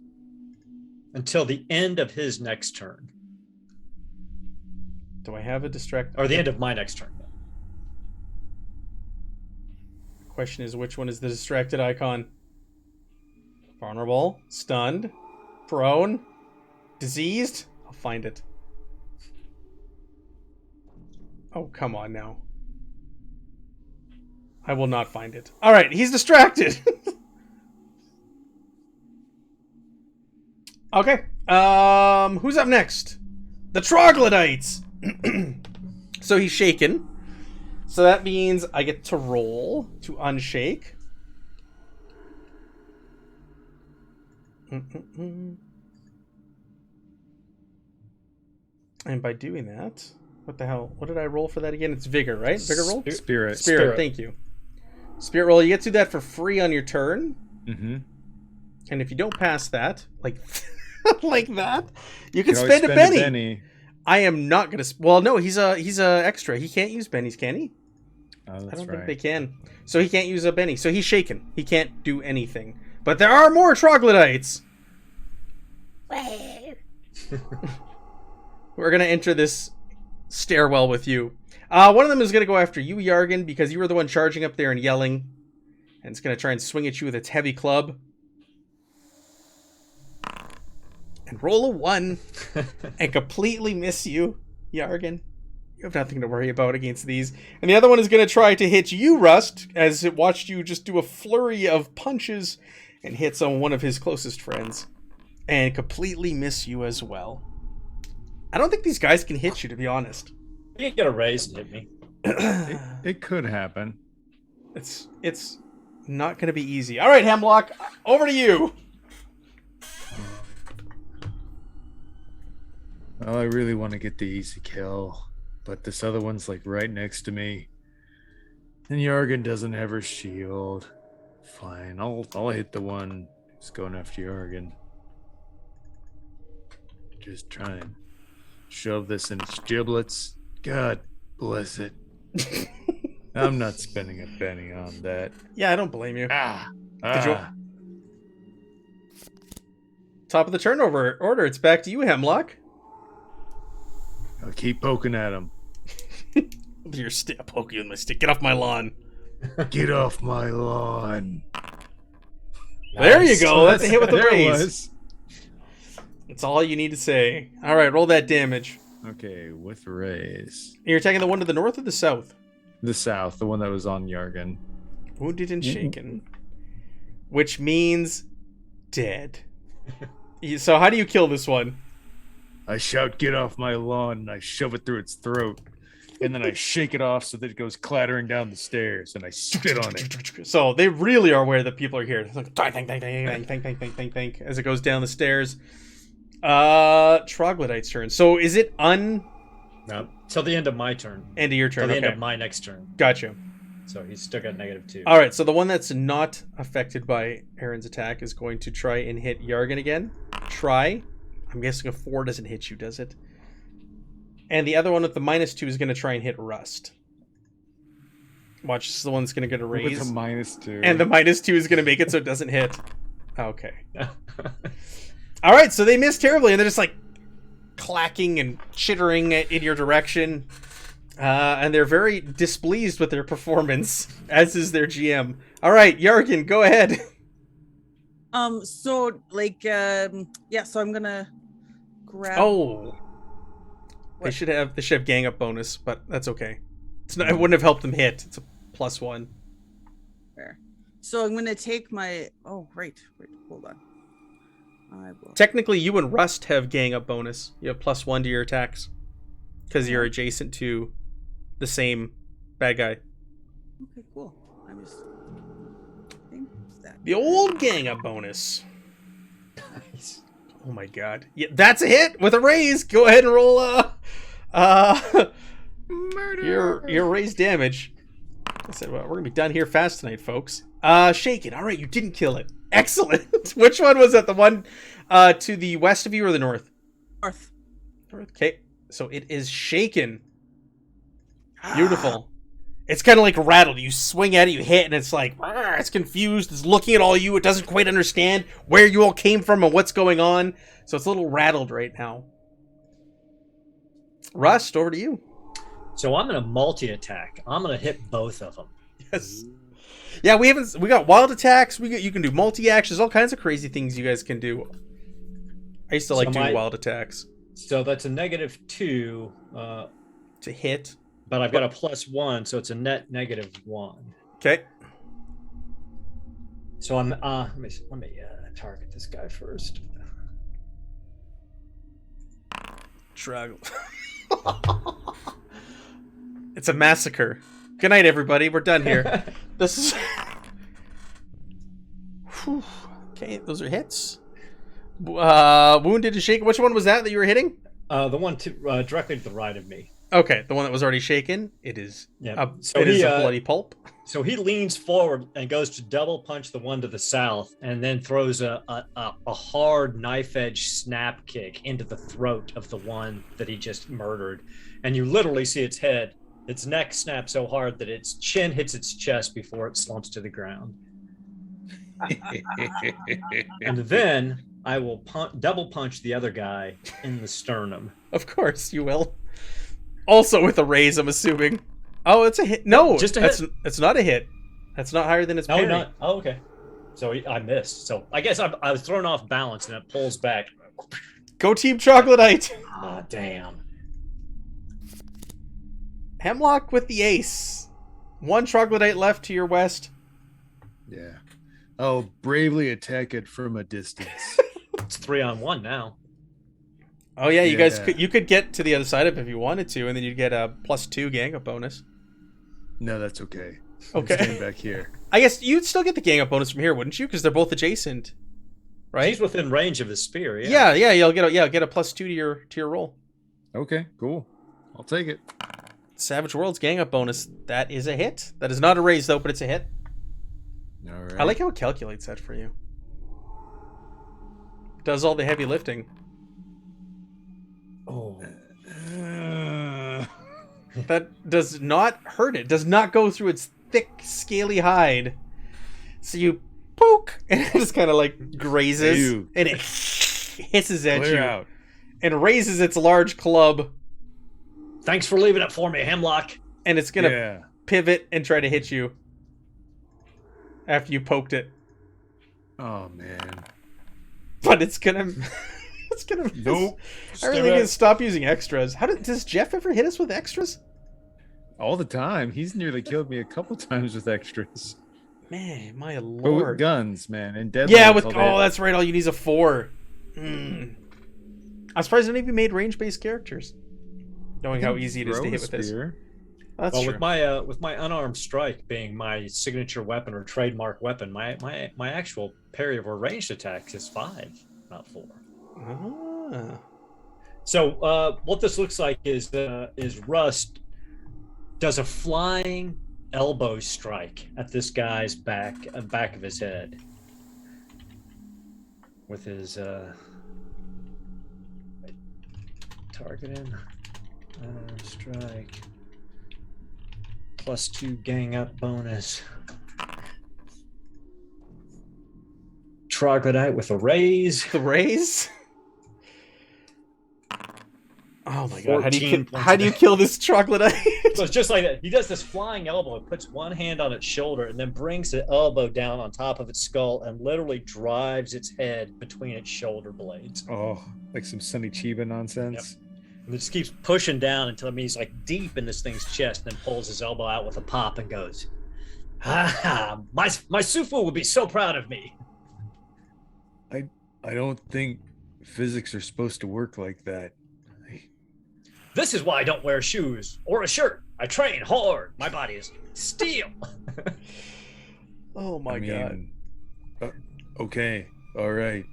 Until the end of his next turn. Do I have a distract? Or the end of my next turn. Question is, which one is the distracted icon? Vulnerable, stunned, prone, diseased? I'll find it. Oh, come on now. I will not find it. All right, he's distracted. Okay. Who's up next? The Troglodytes. So he's shaken. So that means I get to roll to unshake. And by doing that, what the hell? What did I roll for that again? It's vigor, right? Vigor roll? Spirit. Spirit, thank you. Spirit roll, you get to do that for free on your turn. Mm-hmm. And if you don't pass that, like like that, you can always spend a spend penny. I am not gonna. Well, no, he's a extra. He can't use bennies, can he? Oh, that's I don't right. think they can. So he can't use a benny. So he's shaken. He can't do anything. But there are more troglodytes. We're gonna enter this stairwell with you. One of them is gonna go after you, Yargan, because you were the one charging up there and yelling, and it's gonna try and swing at you with its heavy club. And roll a 1 and completely miss you, Yargan. You have nothing to worry about against these. And the other one is going to try to hit you, Rust, as it watched you just do a flurry of punches and hits on one of his closest friends. And completely miss you as well. I don't think these guys can hit you, to be honest. You can get a raise and hit me. It could happen. It's not going to be easy. All right, Hemlock, over to you. Well, I really want to get the easy kill, but this other one's like right next to me. And Yargan doesn't have her shield. Fine, I'll hit the one who's going after Yargan. Just try and shove this in its giblets. God bless it. I'm not spending a penny on that. Yeah, I don't blame you. Did you... Top of the turnover order. It's back to you, Hemlock. I'll keep poking at him. Your stick, I'll poke you with my stick. Get off my lawn. Get off my lawn. There you go. That's a hit with the There it raise. was. That's all you need to say. All right, roll that damage. Okay, with raise. You're attacking the one to the north or the south? The south, the one that was on Yargan. Wounded and shaken. Which means dead. So how do you kill this one? I shout, "Get off my lawn," and I shove it through its throat. And then I shake it off so that it goes clattering down the stairs, and I spit on it. So they really are aware that people are here. It's like, think, as it goes down the stairs. Troglodyte's turn. So is it No, till the end of my turn. end of your turn? Till the Okay. end of my next turn. Gotcha. So he's still got -2. All right, so the one that's not affected by Aaron's attack is going to try and hit Yargan again. Try. I'm guessing a 4 doesn't hit you, does it? And the other one with the -2 is going to try and hit Rust. Watch, this is the one that's going to get a raise. With a -2. And the -2 is going to make it so it doesn't hit. Okay. All right, so they miss terribly, and they're just like clacking and chittering in your direction. And they're very displeased with their performance, as is their GM. All right, Yargan, go ahead. So I'm gonna grab. Oh, they should have gang up bonus, but that's okay. It's not, it wouldn't have helped them hit. It's a +1. There. So I'm gonna take my. Oh, right. Hold on. I will. Technically, you and Rust have gang up bonus. You have +1 to your attacks because you're adjacent to the same bad guy. Okay, cool. I'm just. The old gang up bonus. Nice. Oh my god. Yeah, that's a hit with a raise. Go ahead and roll murder. Your raise damage. I said, well, we're gonna be done here fast tonight, folks. Shaken. All right, you didn't kill it. Excellent. Which one was that? The one to the west of you or the north? North. Okay, so it is shaken. Beautiful. It's kind of like rattled. You swing at it, you hit, and it's like, it's confused. It's looking at all you. It doesn't quite understand where you all came from and what's going on. So it's a little rattled right now. Rust, over to you. So I'm going to multi-attack. I'm going to hit both of them. Yes. Yeah, we got wild attacks. You can do multi-actions, all kinds of crazy things you guys can do. I used to like doing wild attacks. So that's a -2. To hit. But I've got a +1, so it's a net -1. Okay. So I'm let me target this guy first. Shrug. It's a massacre. Good night, everybody. We're done here. This is. Okay, those are hits. Wounded and shaken. Which one was that you were hitting? The one directly to the right of me. Okay, the one that was already shaken. It is. Yeah. It is a bloody pulp. So he leans forward and goes to double punch the one to the south, and then throws a hard knife edge snap kick into the throat of the one that he just murdered, and you literally see its head. Its neck snaps so hard that its chin hits its chest before it slumps to the ground. And then I will double punch the other guy in the sternum. Of course you will. Also with a raise, I'm assuming. Oh, it's a hit. No, just a hit. It's not a hit. That's not higher than its parry. No, not. Oh, okay. So I missed. So I guess I was thrown off balance and it pulls back. Go Team Troglodyte. Ah, damn. Hemlock with the ace. One Troglodyte left to your west. Yeah. I'll bravely attack it from a distance. It's 3-on-1 now. Oh yeah, you guys could get to the other side of it if you wanted to, and then you'd get a +2 gang up bonus. No, that's okay. Okay. I'm staying back here. I guess you'd still get the gang up bonus from here, wouldn't you? Because they're both adjacent, right? He's within range of his spear. Yeah. Yeah. You'll get a +2 to your roll. Okay, cool. I'll take it. Savage Worlds gang up bonus. That is a hit. That is not a raise though, but it's a hit. All right. I like how it calculates that for you. Does all the heavy lifting. Oh. That does not hurt it. Does not go through its thick, scaly hide. So you poke, and it just kind of like grazes, and it hisses at you, out. and raises its large club. Thanks for leaving it for me, Hemlock. And it's gonna pivot and try to hit you after you poked it. Oh man! But it's gonna. It's gonna. Nope. I really need to stop using extras. Does Jeff ever hit us with extras? All the time. He's nearly killed me a couple times with extras. Man, my But with lord. guns, man, and dead. Yeah, that's right. All you need is a 4. I'm surprised none of you made range-based characters, knowing how easy it is to hit with this. That's true. With my unarmed strike being my signature weapon or trademark weapon, my actual parry or ranged attacks is 5, not 4. Ah. So what this looks like is Rust does a flying elbow strike at this guy's back of his head with his targeting strike +2 gang up bonus. Troglodyte with a raise. The raise? Oh Oh my god! 14 points How do you kill this troglodyte? So it's just like that. He does this flying elbow, puts one hand on its shoulder, and then brings the elbow down on top of its skull and literally drives its head between its shoulder blades. Oh, like some Sonny Chiba nonsense. Yep. And it just keeps pushing down until he's like deep in this thing's chest, and then pulls his elbow out with a pop and goes, "Ha! My Sufu would be so proud of me." I don't think physics are supposed to work like that. This is why I don't wear shoes or a shirt. I train hard. My body is steel. Oh my god. Okay, all right.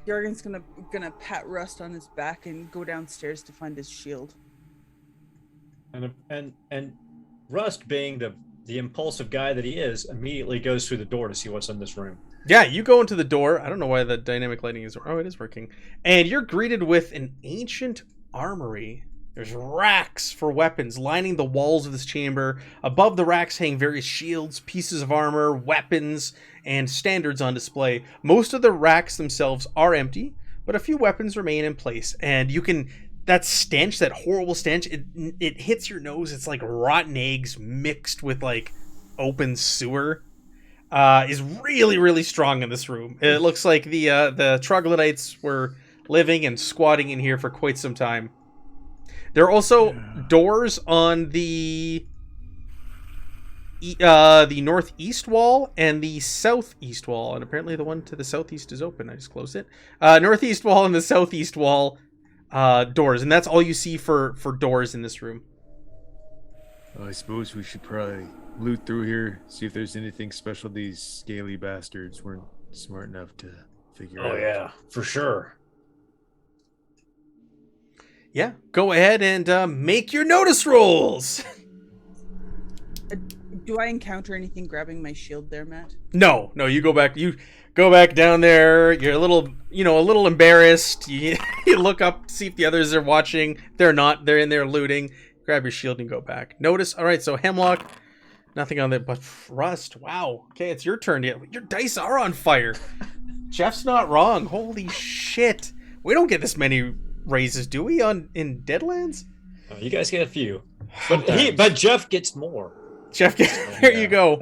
Jorgen's gonna pat Rust on his back and go downstairs to find his shield. And Rust, being the impulsive guy that he is, immediately goes through the door to see what's in this room. Yeah, you go into the door. I don't know why the dynamic lighting is... Oh, it is working. And you're greeted with an ancient armory. There's racks for weapons lining the walls of this chamber. Above the racks hang various shields, pieces of armor, weapons, and standards on display. Most of the racks themselves are empty, but a few weapons remain in place. And you can... That stench, that horrible stench, it hits your nose. It's like rotten eggs mixed with like open sewer. Is really, really strong in this room. It looks like the Troglodytes were living and squatting in here for quite some time. There are also doors on the northeast wall and the southeast wall, and apparently the one to the southeast is open. I just closed it. Northeast wall and the southeast wall doors, and that's all you see for doors in this room. Well, I suppose we should probably loot through here, see if there's anything special these scaly bastards weren't smart enough to figure out. Oh yeah, for sure. Yeah, go ahead and make your notice rolls. Do I encounter anything grabbing my shield there, Matt? No, you go back. You go back down there. You're a little embarrassed. You look up to see if the others are watching. They're not. They're in there looting. Grab your shield and go back. Notice. All right, so Hemlock, nothing on that, but Rust. Wow. Okay, it's your turn. Your dice are on fire. Jeff's not wrong. Holy shit. We don't get this many raises, do we, in Deadlands? Oh, you guys get a few, but Jeff gets more. Here you go.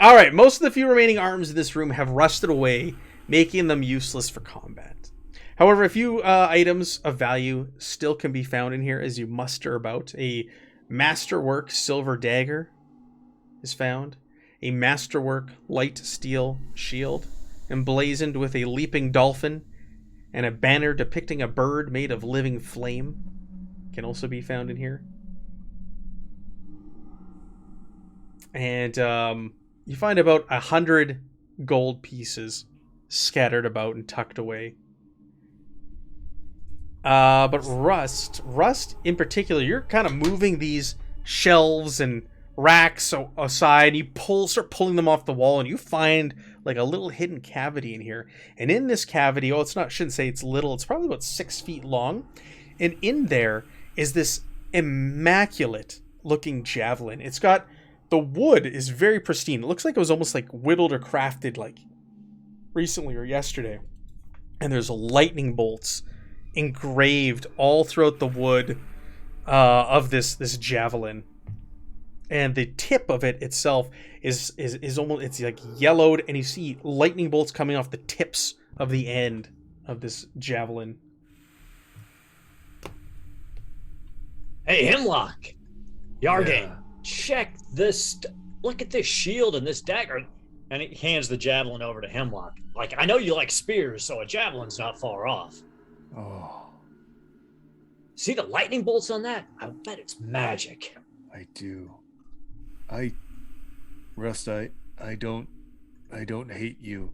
All right, most of the few remaining arms in this room have rusted away, making them useless for combat. However, a few items of value still can be found in here as you muster about. A masterwork silver dagger is found. A masterwork light steel shield, emblazoned with a leaping dolphin, and a banner depicting a bird made of living flame can also be found in here. And you find about 100 gold pieces scattered about and tucked away. But Rust in particular, you're kind of moving these shelves and racks aside. You start pulling them off the wall, and you find like a little hidden cavity in here. And in this cavity, shouldn't say it's little, it's probably about 6 feet long. And in there is this immaculate looking javelin. It's got, the wood is very pristine. It looks like it was almost like whittled or crafted like recently or yesterday. And there's lightning bolts engraved all throughout the wood of this javelin. And the tip of it itself is almost, it's like yellowed, and you see lightning bolts coming off the tips of the end of this javelin. Hey, Hemlock, Yargane, Yeah. check this. Look at this shield and this dagger. And he hands the javelin over to Hemlock. Like, I know you like spears, so a javelin's not far off. Oh, See the lightning bolts on that? I bet it's magic. I do. Rust, I don't hate you.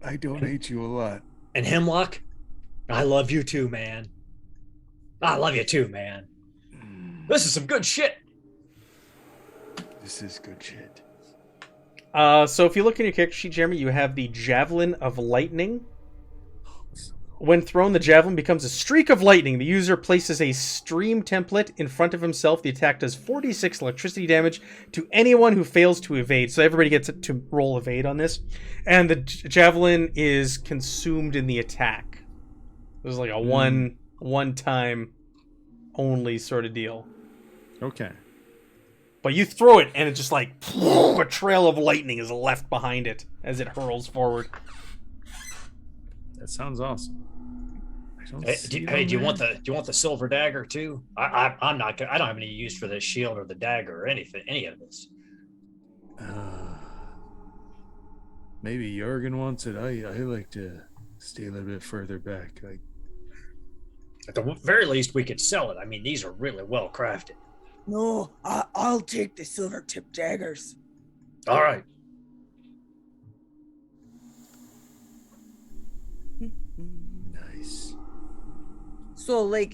I don't hate you a lot. And Hemlock, I love you too, man. I love you too, man. This is some good shit. This is good shit. So if you look in your character sheet, Jeremy, you have the Javelin of Lightning. When thrown, the javelin becomes a streak of lightning. The user places a stream template in front of himself. The attack does 46 electricity damage to anyone who fails to evade. So everybody gets to roll evade on this. And the javelin is consumed in the attack. was like a one time only sort of deal. Okay. But you throw it, and it just like a trail of lightning is left behind it as it hurls forward. That sounds awesome. Do you want the silver dagger too? I'm not. I don't have any use for this shield or the dagger or anything, any of this. Maybe Jorgen wants it. I like to stay a little bit further back. At the very least, we could sell it. I mean, these are really well crafted. No, I'll take the silver tip daggers. All right. Nice. So like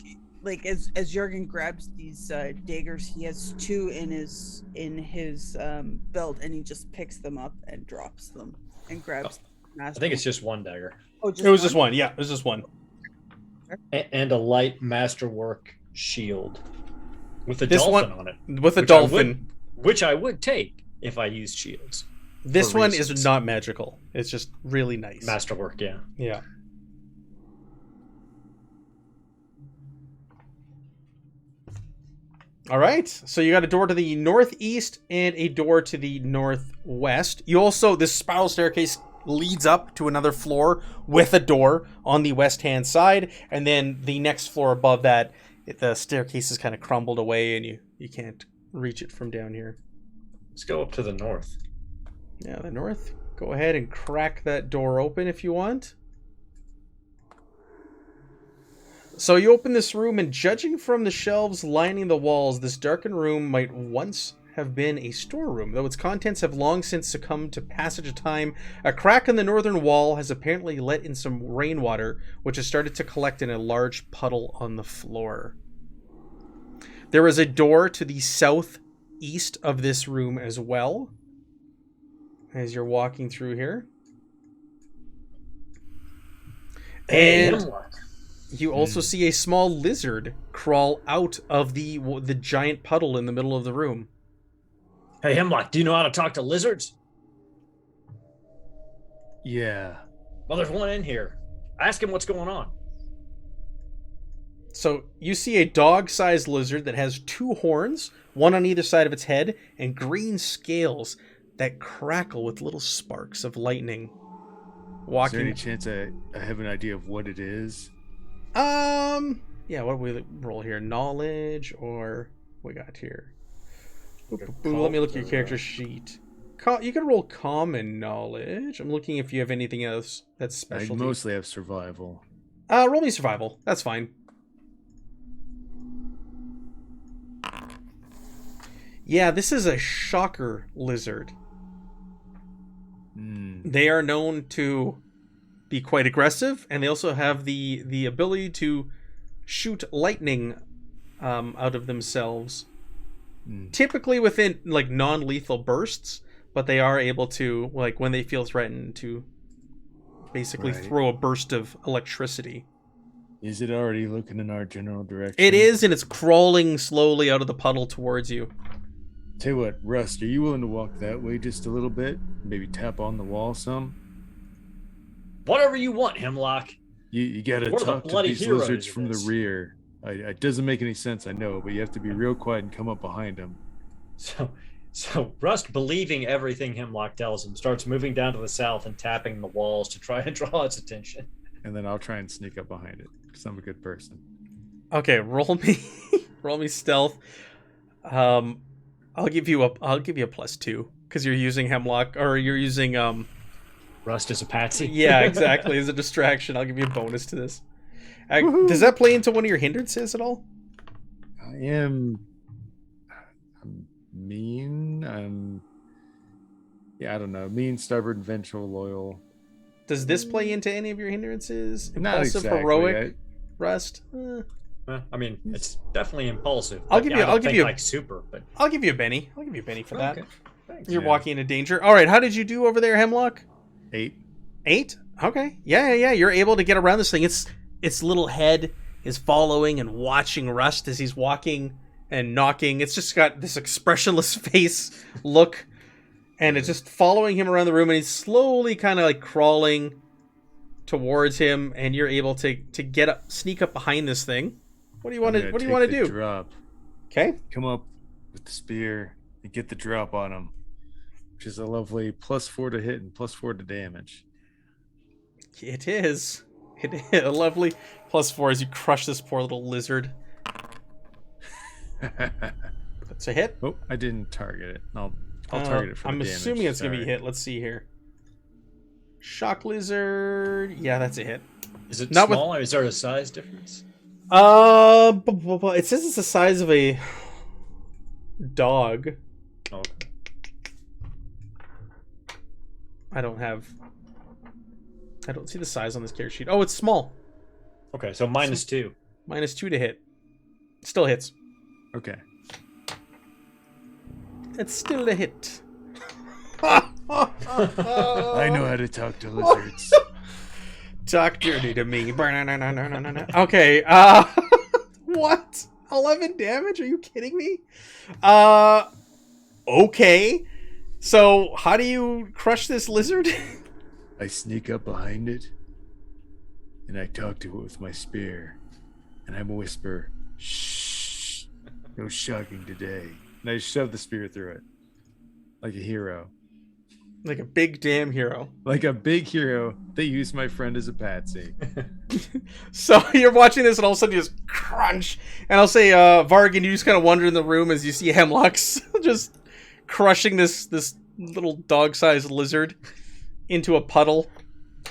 as Jorgen grabs these daggers, he has two in his belt, and he just picks them up and drops them and grabs. I think it's just one dagger. Oh, It was just one. Yeah, it was just one. And a light masterwork shield with a This dolphin one- on it. With a Which dolphin. Which I would take if I used shields. This for one reasons. is not magical. It's just really nice. Masterwork, yeah. Yeah. All right. So you got a door to the northeast and a door to the northwest. You also, this spiral staircase leads up to another floor with a door on the west-hand side. And then the next floor above that, the staircase is kind of crumbled away and you can't reach it from down here. Let's go up to the north. Yeah, the north. Go ahead and crack that door open if you want. So you open this room, and judging from the shelves lining the walls, this darkened room might once have been a storeroom, though its contents have long since succumbed to passage of time. A crack in the northern wall has apparently let in some rainwater, which has started to collect in a large puddle on the floor. There is a door to the southeast of this room as well, as you're walking through here. And you also see a small lizard crawl out of the giant puddle in the middle of the room. Hey, Hemlock, do you know how to talk to lizards? Yeah. Well, there's one in here. Ask him what's going on. So you see a dog-sized lizard that has two horns, one on either side of its head, and green scales that crackle with little sparks of lightning. Is there any chance I have an idea of what it is? Yeah, what do we roll here? Knowledge, or what we got here? Let me look at your character sheet. You can roll common knowledge. I'm looking if you have anything else that's special. I mostly have survival. Roll me survival. That's fine. Yeah, this is a shocker lizard. They are known to be quite aggressive, and they also have the ability to shoot lightning out of themselves. Typically within like non-lethal bursts, but they are able to, like when they feel threatened, to basically throw a burst of electricity. Is it already looking in our general direction? It is, and it's crawling slowly out of the puddle towards you. Tell you what, Rust, are you willing to walk that way just a little bit? Maybe tap on the wall some? Whatever you want, Hemlock. You gotta We're the talk to bloody these heroes lizards of from the this. rear. It doesn't make any sense, I know, but you have to be real quiet and come up behind them. So Rust, believing everything Hemlock tells him, starts moving down to the south and tapping the walls to try and draw its attention. And then I'll try and sneak up behind it, because I'm a good person. Okay, roll me stealth. I'll give you a +2 because you're using Hemlock, or you're using Rust is a patsy. Yeah, exactly. As a distraction, I'll give you a bonus to this. Does that play into one of your hindrances at all? I'm mean. I don't know. Mean, stubborn, vengeful, loyal. Does this play into any of your hindrances? Not Impulsive, exactly. heroic, Rust? I mean, it's definitely impulsive. I'll but give I you- don't I'll give think you a- like super, but I'll give you a Benny. I'll give you a Benny for that. Okay. Thanks. You're Yeah. walking into danger. All right, how did you do over there, Hemlock? 8. 8? Okay. Yeah. You're able to get around this thing. Its little head is following and watching Rust as he's walking and knocking. It's just got this expressionless face look, and it's just following him around the room, and he's slowly kind of like crawling towards him, and you're able to sneak up behind this thing. What do you want to do? Drop. Okay. Come up with the spear and get the drop on him, which is a lovely +4 to hit and +4 to damage. It is. It is a lovely +4 as you crush this poor little lizard. That's a hit. Oh, I didn't target it. I'll target it for the damage. I'm assuming it's going to be a hit. Let's see here. Shock lizard. Yeah, that's a hit. Is it small or is there a size difference? It says it's the size of a dog. Okay. I don't see the size on this character sheet. Oh, it's small. Okay, so -2. -2 to hit. Still hits. Okay. It's still a hit. I know how to talk to lizards. Talk dirty to me. Okay, what? 11 damage? Are you kidding me? Okay. So, how do you crush this lizard? I sneak up behind it, and I talk to it with my spear, and I whisper, "Shh, no shocking today." And I shove the spear through it, like a hero. Like a big damn hero. Like a big hero. They use my friend as a patsy. So you're watching this, and all of a sudden you just crunch. And I'll say, Vargan, you just kind of wander in the room as you see Hemlock's just crushing this little dog-sized lizard into a puddle.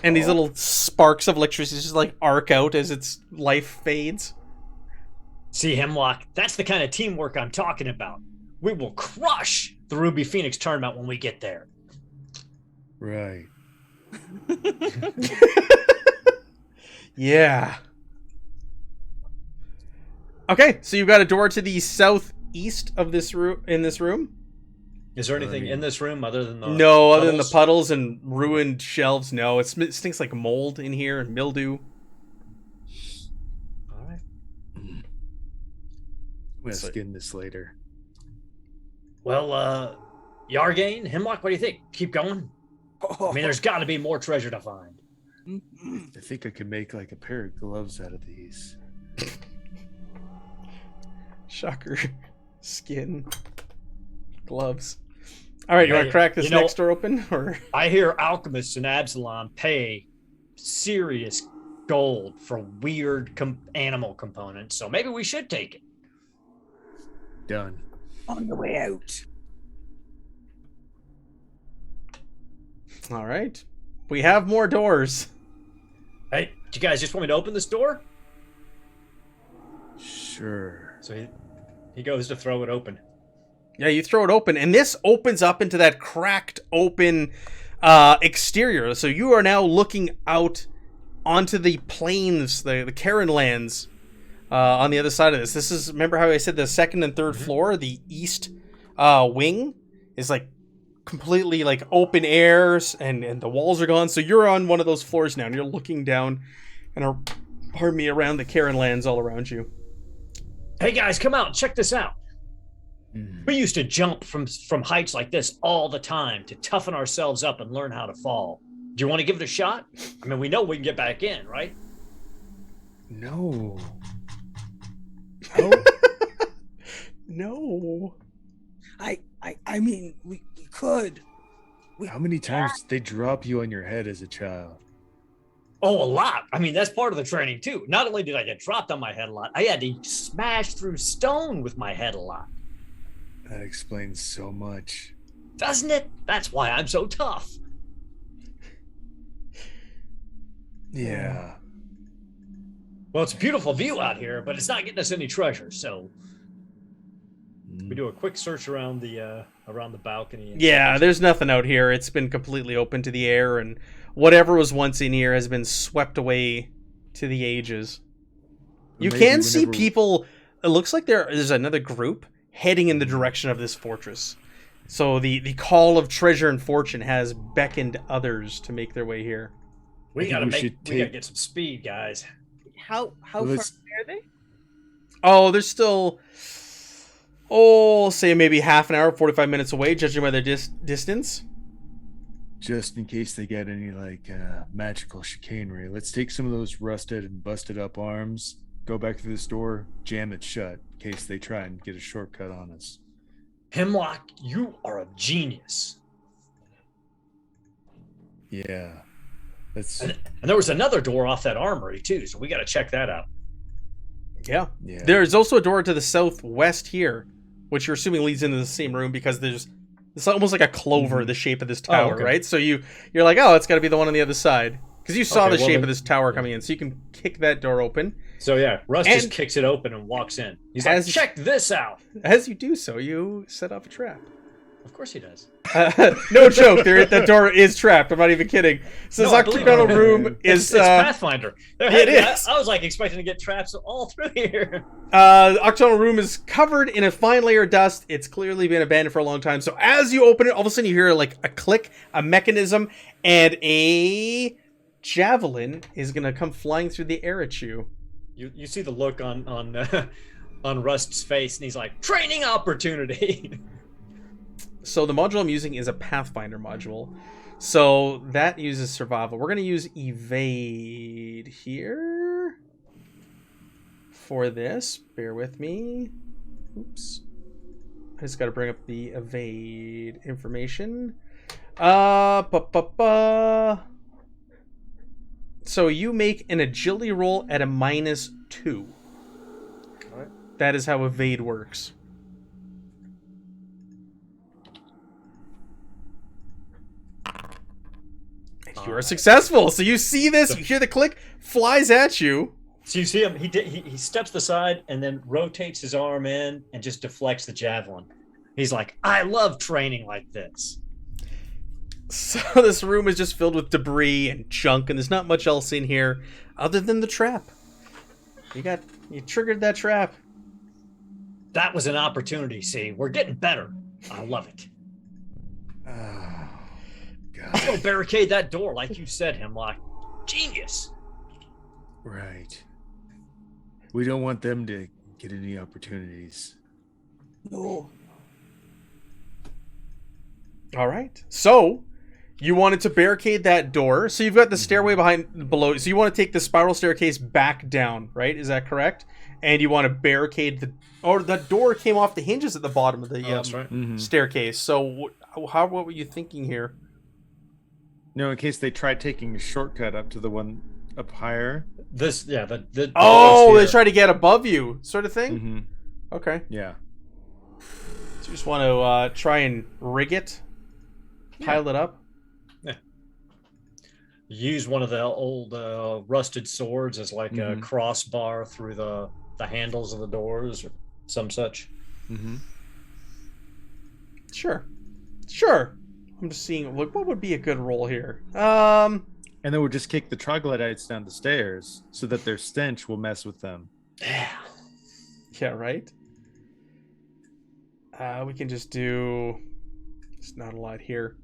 And these little sparks of electricity just like arc out as its life fades. See, Hemlock, that's the kind of teamwork I'm talking about. We will crush the Ruby Phoenix tournament when we get there. Right. Yeah. Okay, so you've got a door to the southeast of this room. In this room, is there anything in this room other than the other than the puddles and ruined shelves? No, it stinks like mold in here and mildew. All right. I'm gonna skin this later. Well, Yargane, Hemlock, what do you think? Keep going? I mean, there's got to be more treasure to find. I think I could make like a pair of gloves out of these. Shocker. Skin. Gloves. All right, you want to crack this next door open? Or I hear alchemists in Absalom pay serious gold for weird animal components, so maybe we should take it. Done. On the way out. All right. We have more doors. Hey, do you guys just want me to open this door? Sure. So he goes to throw it open. Yeah, you throw it open, and this opens up into that cracked open exterior. So you are now looking out onto the plains, the Karen lands on the other side of this. This is, remember how I said the second and third floor, the east wing is like completely like open airs, and the walls are gone. So you're on one of those floors now, and you're looking down and around the Karen lands all around you. Hey guys, come out, check this out. We used to jump from heights like this all the time to toughen ourselves up and learn how to fall. Do you want to give it a shot? I mean, we know we can get back in, right? No. No. I mean, we could. How many times did they drop you on your head as a child? Oh, a lot. I mean, that's part of the training too. Not only did I get dropped on my head a lot, I had to smash through stone with my head a lot. That explains so much. Doesn't it? That's why I'm so tough. Yeah. Well, it's a beautiful view out here, but it's not getting us any treasure, so we do a quick search around the balcony. Yeah, there's nothing out here. It's been completely open to the air, and whatever was once in here has been swept away to the ages. You can see people. It looks like there's another group heading in the direction of this fortress. So the call of treasure and fortune has beckoned others to make their way here. We gotta get some speed, guys. How far away are they? Oh, they're still, say maybe half an hour, 45 minutes away, judging by their distance. just in case they get any magical chicanery, let's take some of those rusted and busted up arms, go back to this door, jam it shut in case they try and get a shortcut on us. Hemlock, you are a genius. Yeah. That's And there was another door off that armory too, so we got to check that out. Yeah. yeah. There's also a door to the southwest here, which you're assuming leads into the same room because it's almost like a clover, the shape of this tower, okay. right? So you're like, oh, it's got to be the one on the other side. Because you saw Okay, the well shape then- of this tower coming in, so you can kick that door open. So yeah, Russ And- just kicks it open and walks in. He's like, As- check this out. As you do so, you set off a trap. Of course he does. No joke, that door is trapped. I'm not even kidding. So No, this I believe octagonal it. room It's is... Pathfinder. it is. I was like expecting to get traps all through here. The octagonal room is covered in a fine layer of dust. It's clearly been abandoned for a long time. So as you open it, all of a sudden you hear like a click, a mechanism, and a javelin is going to come flying through the air at you. You see the look on on Rust's face, and he's like, training opportunity. So the module I'm using is a Pathfinder module. So that uses survival. We're going to use evade here for this. Bear with me. Oops. I just got to bring up the evade information. So you make an agility roll at a -2. Alright. That is how evade works. You are successful. So you see this, you hear the click, flies at you. So you see him. He steps aside and then rotates his arm in and just deflects the javelin. He's like, I love training like this. So this room is just filled with debris and junk, and there's not much else in here other than the trap. You triggered that trap. That was an opportunity. See, we're getting better. I love it. Oh, Go God. barricade that door, like you said, Hemlock. Genius. Right. We don't want them to get any opportunities. No. All right. So you wanted to barricade that door. So you've got the stairway below. So you want to take the spiral staircase back down, right? Is that correct? And you want to barricade the door came off the hinges at the bottom of the That's right. Mm-hmm. staircase. So what were you thinking here? No, in case they tried taking a shortcut up to the one up higher. This, yeah, the Oh, doors they here. try to get above you, sort of thing? Mm-hmm. Okay. Yeah. So you just want to try and rig it? Pile it up? Use one of the old rusted swords as like a Mhm. crossbar through the handles of the doors or some such. Mm-hmm. Sure. I'm just seeing, look, what would be a good roll here? And then we'll just kick the troglodytes down the stairs so that their stench will mess with them. Yeah. Yeah, right? We can just do... There's not a lot here.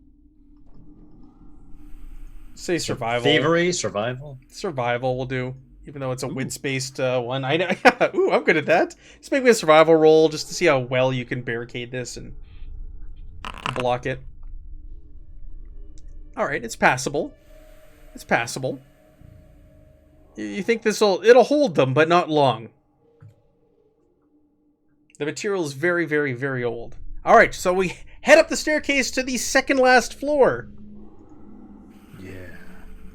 Say survival. Thievery, survival. Survival will do, even though it's a wits-based one. I know. Ooh, I'm good at that. Just make me a survival roll just to see how well you can barricade this and block it. All right, it's passable. It's passable. You think it'll hold them, but not long. The material is very, very, very old. All right, so we head up the staircase to the second last floor.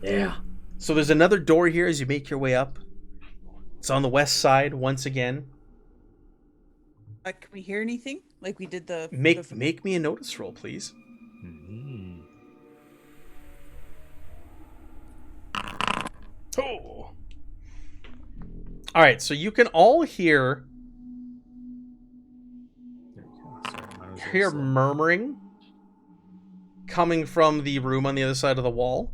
Yeah. So there's another door here as you make your way up. It's on the west side once again. Can we hear anything? Like we did the Make me a notice roll, please. Mm-hmm. Oh. All right, so you can all hear murmuring coming from the room on the other side of the wall.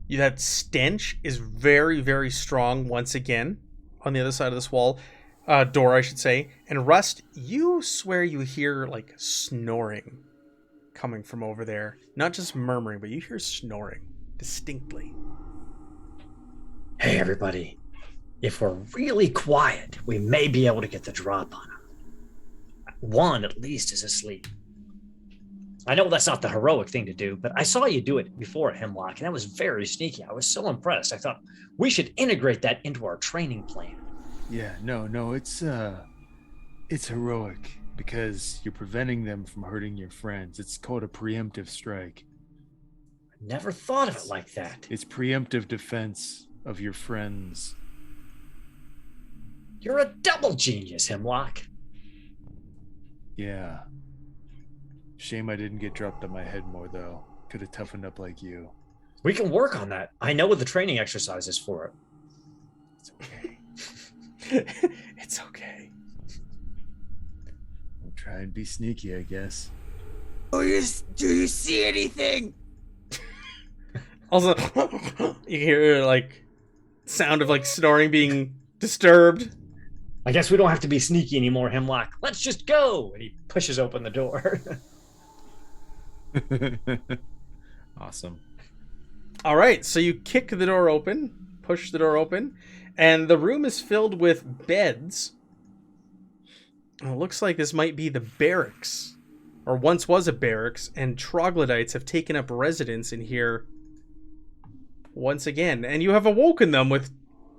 That stench is very, very strong once again on the other side of this wall. Door, I should say. And Rust, you swear you hear, like, snoring coming from over there. Not just murmuring, but you hear snoring distinctly. Hey, everybody. If we're really quiet, we may be able to get the drop on him. One, at least, is asleep. I know that's not the heroic thing to do, but I saw you do it before at Hemlock, and that was very sneaky. I was so impressed. I thought we should integrate that into our training plan. Yeah, no, it's heroic because you're preventing them from hurting your friends. It's called a preemptive strike. I never thought of it like that. It's preemptive defense of your friends. You're a double genius, Hemlock. Yeah. Shame I didn't get dropped on my head more, though. Could have toughened up like you. We can work on that. I know what the training exercise is for it. It's okay. It's okay. We'll try and be sneaky, I guess. Do you see anything? Also, you hear like sound of like snoring being disturbed. I guess we don't have to be sneaky anymore, Hemlock. Let's just go. And he pushes open the door. Awesome. All right, so you kick the door open, push the door open, and the room is filled with beds. It looks like this might be the barracks, or once was a barracks, and troglodytes have taken up residence in here once again. And you have awoken them with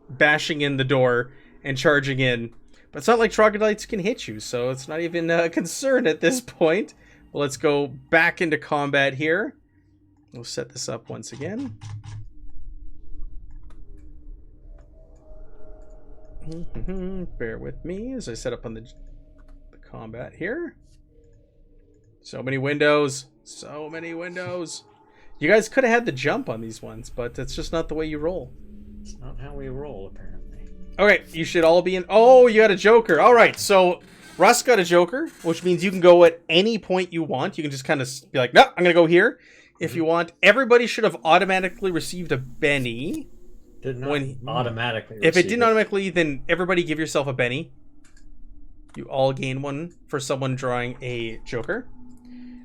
bashing in the door and charging in. But it's not like troglodytes can hit you, so it's not even a concern at this point. Well, let's go back into combat here. We'll set this up once again. Bear with me as I set up on the combat here. So many windows. So many windows. You guys could have had the jump on these ones, but that's just not the way you roll. It's not how we roll, apparently. Okay, you should all be in... Oh, you got a Joker. All right, so Russ got a Joker, which means you can go at any point you want. You can just kind of be like, no, I'm going to go here. If you want, everybody should have automatically received a Benny. Did not automatically If it receive didn't automatically, then everybody give yourself a Benny. You all gain one for someone drawing a Joker.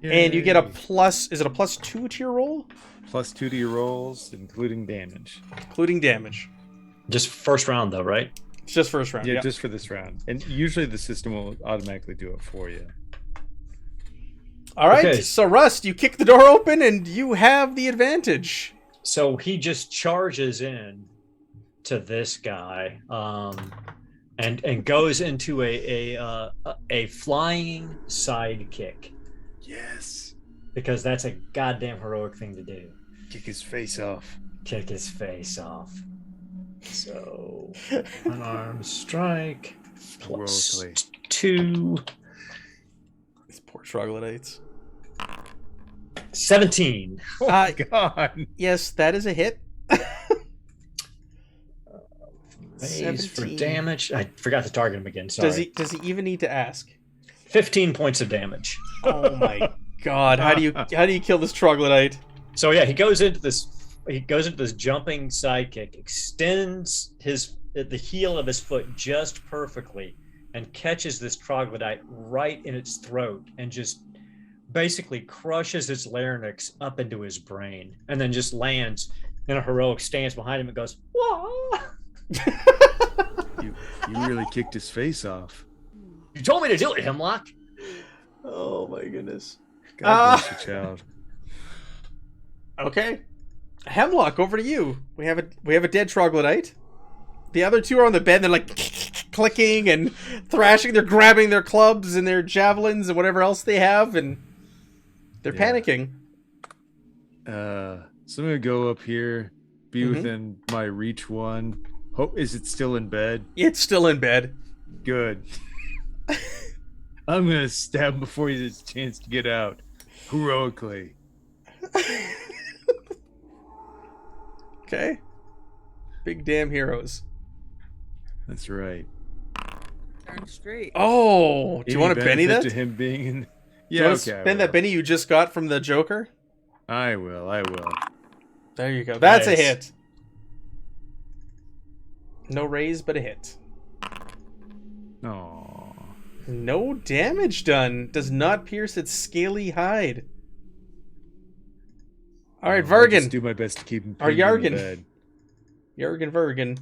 Yay. And you get a plus... Is it a +2 to your roll? +2 to your rolls, including damage. Including damage. Just first round, though, right? It's just first round. Yeah, just for this round. And usually the system will automatically do it for you. All right, okay. So Rust, you kick the door open and you have the advantage. So he just charges in to this guy, and goes into a flying sidekick. Yes. Because that's a goddamn heroic thing to do. Kick his face off. Kick his face off. So unarmed strike +2. These poor troglodytes. 17. Oh my god. Yes, that is a hit. Raise for damage. I forgot to target him again. Sorry. Does he even need to ask? 15 points of damage. Oh my god! How do you kill this troglodyte? So yeah, he goes into this jumping sidekick, extends the heel of his foot just perfectly, and catches this troglodyte right in its throat, and just basically crushes its larynx up into his brain, and then just lands in a heroic stance behind him and goes, "Whoa!" You really kicked his face off. You told me to do it, Hemlock. Oh my goodness. God bless you, child. Okay. Hemlock, over to you. We have a dead troglodyte. The other two are on the bed. They're like clicking and thrashing. They're grabbing their clubs and their javelins and whatever else they have, and they're panicking. So I'm gonna go up here, be within my reach one. Is it still in bed? It's still in bed. Good. I'm gonna stab him before he has a chance to get out. Heroically. Okay. Big damn heroes. That's right. Darn straight. Oh, do you want to Benny that? To him being in... Yeah, okay. Spend that Benny you just got from the Joker? I will. There you go. That's nice. A hit. No raise, but a hit. Aww. No damage done. Does not pierce its scaly hide. All right, Vergen. I'll just do my best to keep him Or pinned in the Yargan. bed. Yargan Vergen.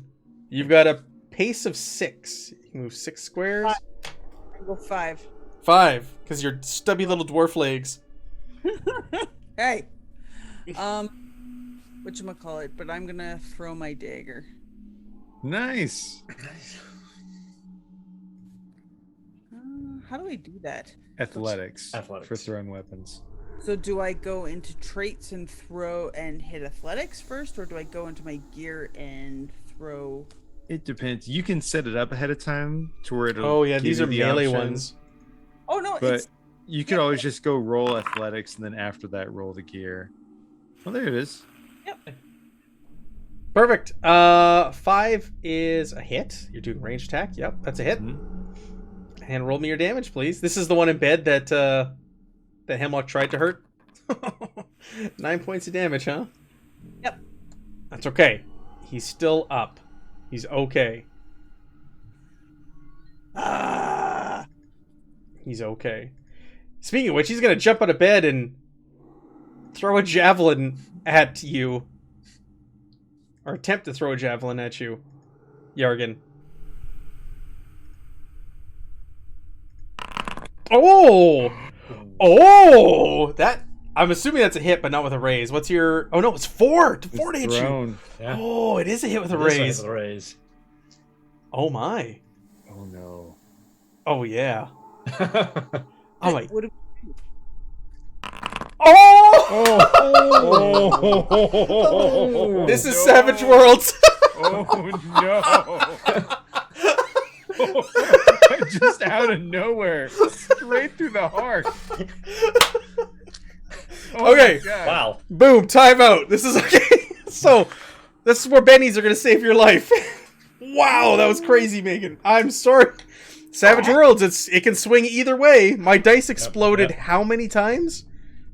You've got a pace of 6. You can move 6 squares. I go 5. 5, because your stubby little dwarf legs. Hey. Whatchamacallit, but I'm gonna throw my dagger. Nice. How do I do that? Athletics. Athletics. For throwing weapons. So do I go into traits and throw and hit athletics first, or do I go into my gear and throw? It depends. You can set it up ahead of time to where it'll. Oh yeah, give these you are the melee option, ones. Oh no, But it's you could always just go roll athletics and then after that roll the gear. Well, there it is. Perfect. 5 is a hit. You're doing range attack. Yep, that's a hit. And roll me your damage, please. This is the one in bed that that Hemlock tried to hurt. 9 points of damage, huh? Yep. That's okay. He's still up. He's okay. He's okay. Speaking of which, he's gonna jump out of bed and throw a javelin at you. Or attempt to throw a javelin at you, Yargan. Oh! Oh! That... I'm assuming that's a hit, but not with a raise. What's your... Oh, no, it's 4! 4 to hit you! Thrown. Yeah. Oh, it is a hit with a It is a hit raise. with a raise. Oh, my. Oh no. Oh, yeah. Oh, my... What do- Oh! Oh! This is no. Savage Worlds! Oh no! Just out of nowhere, straight through the heart. Oh Okay. my God. Wow. Boom, timeout. This is okay. So, this is where bennies are going to save your life. Wow, that was crazy, Megan. I'm sorry. Savage Worlds, it can swing either way. My dice exploded yep. how many times?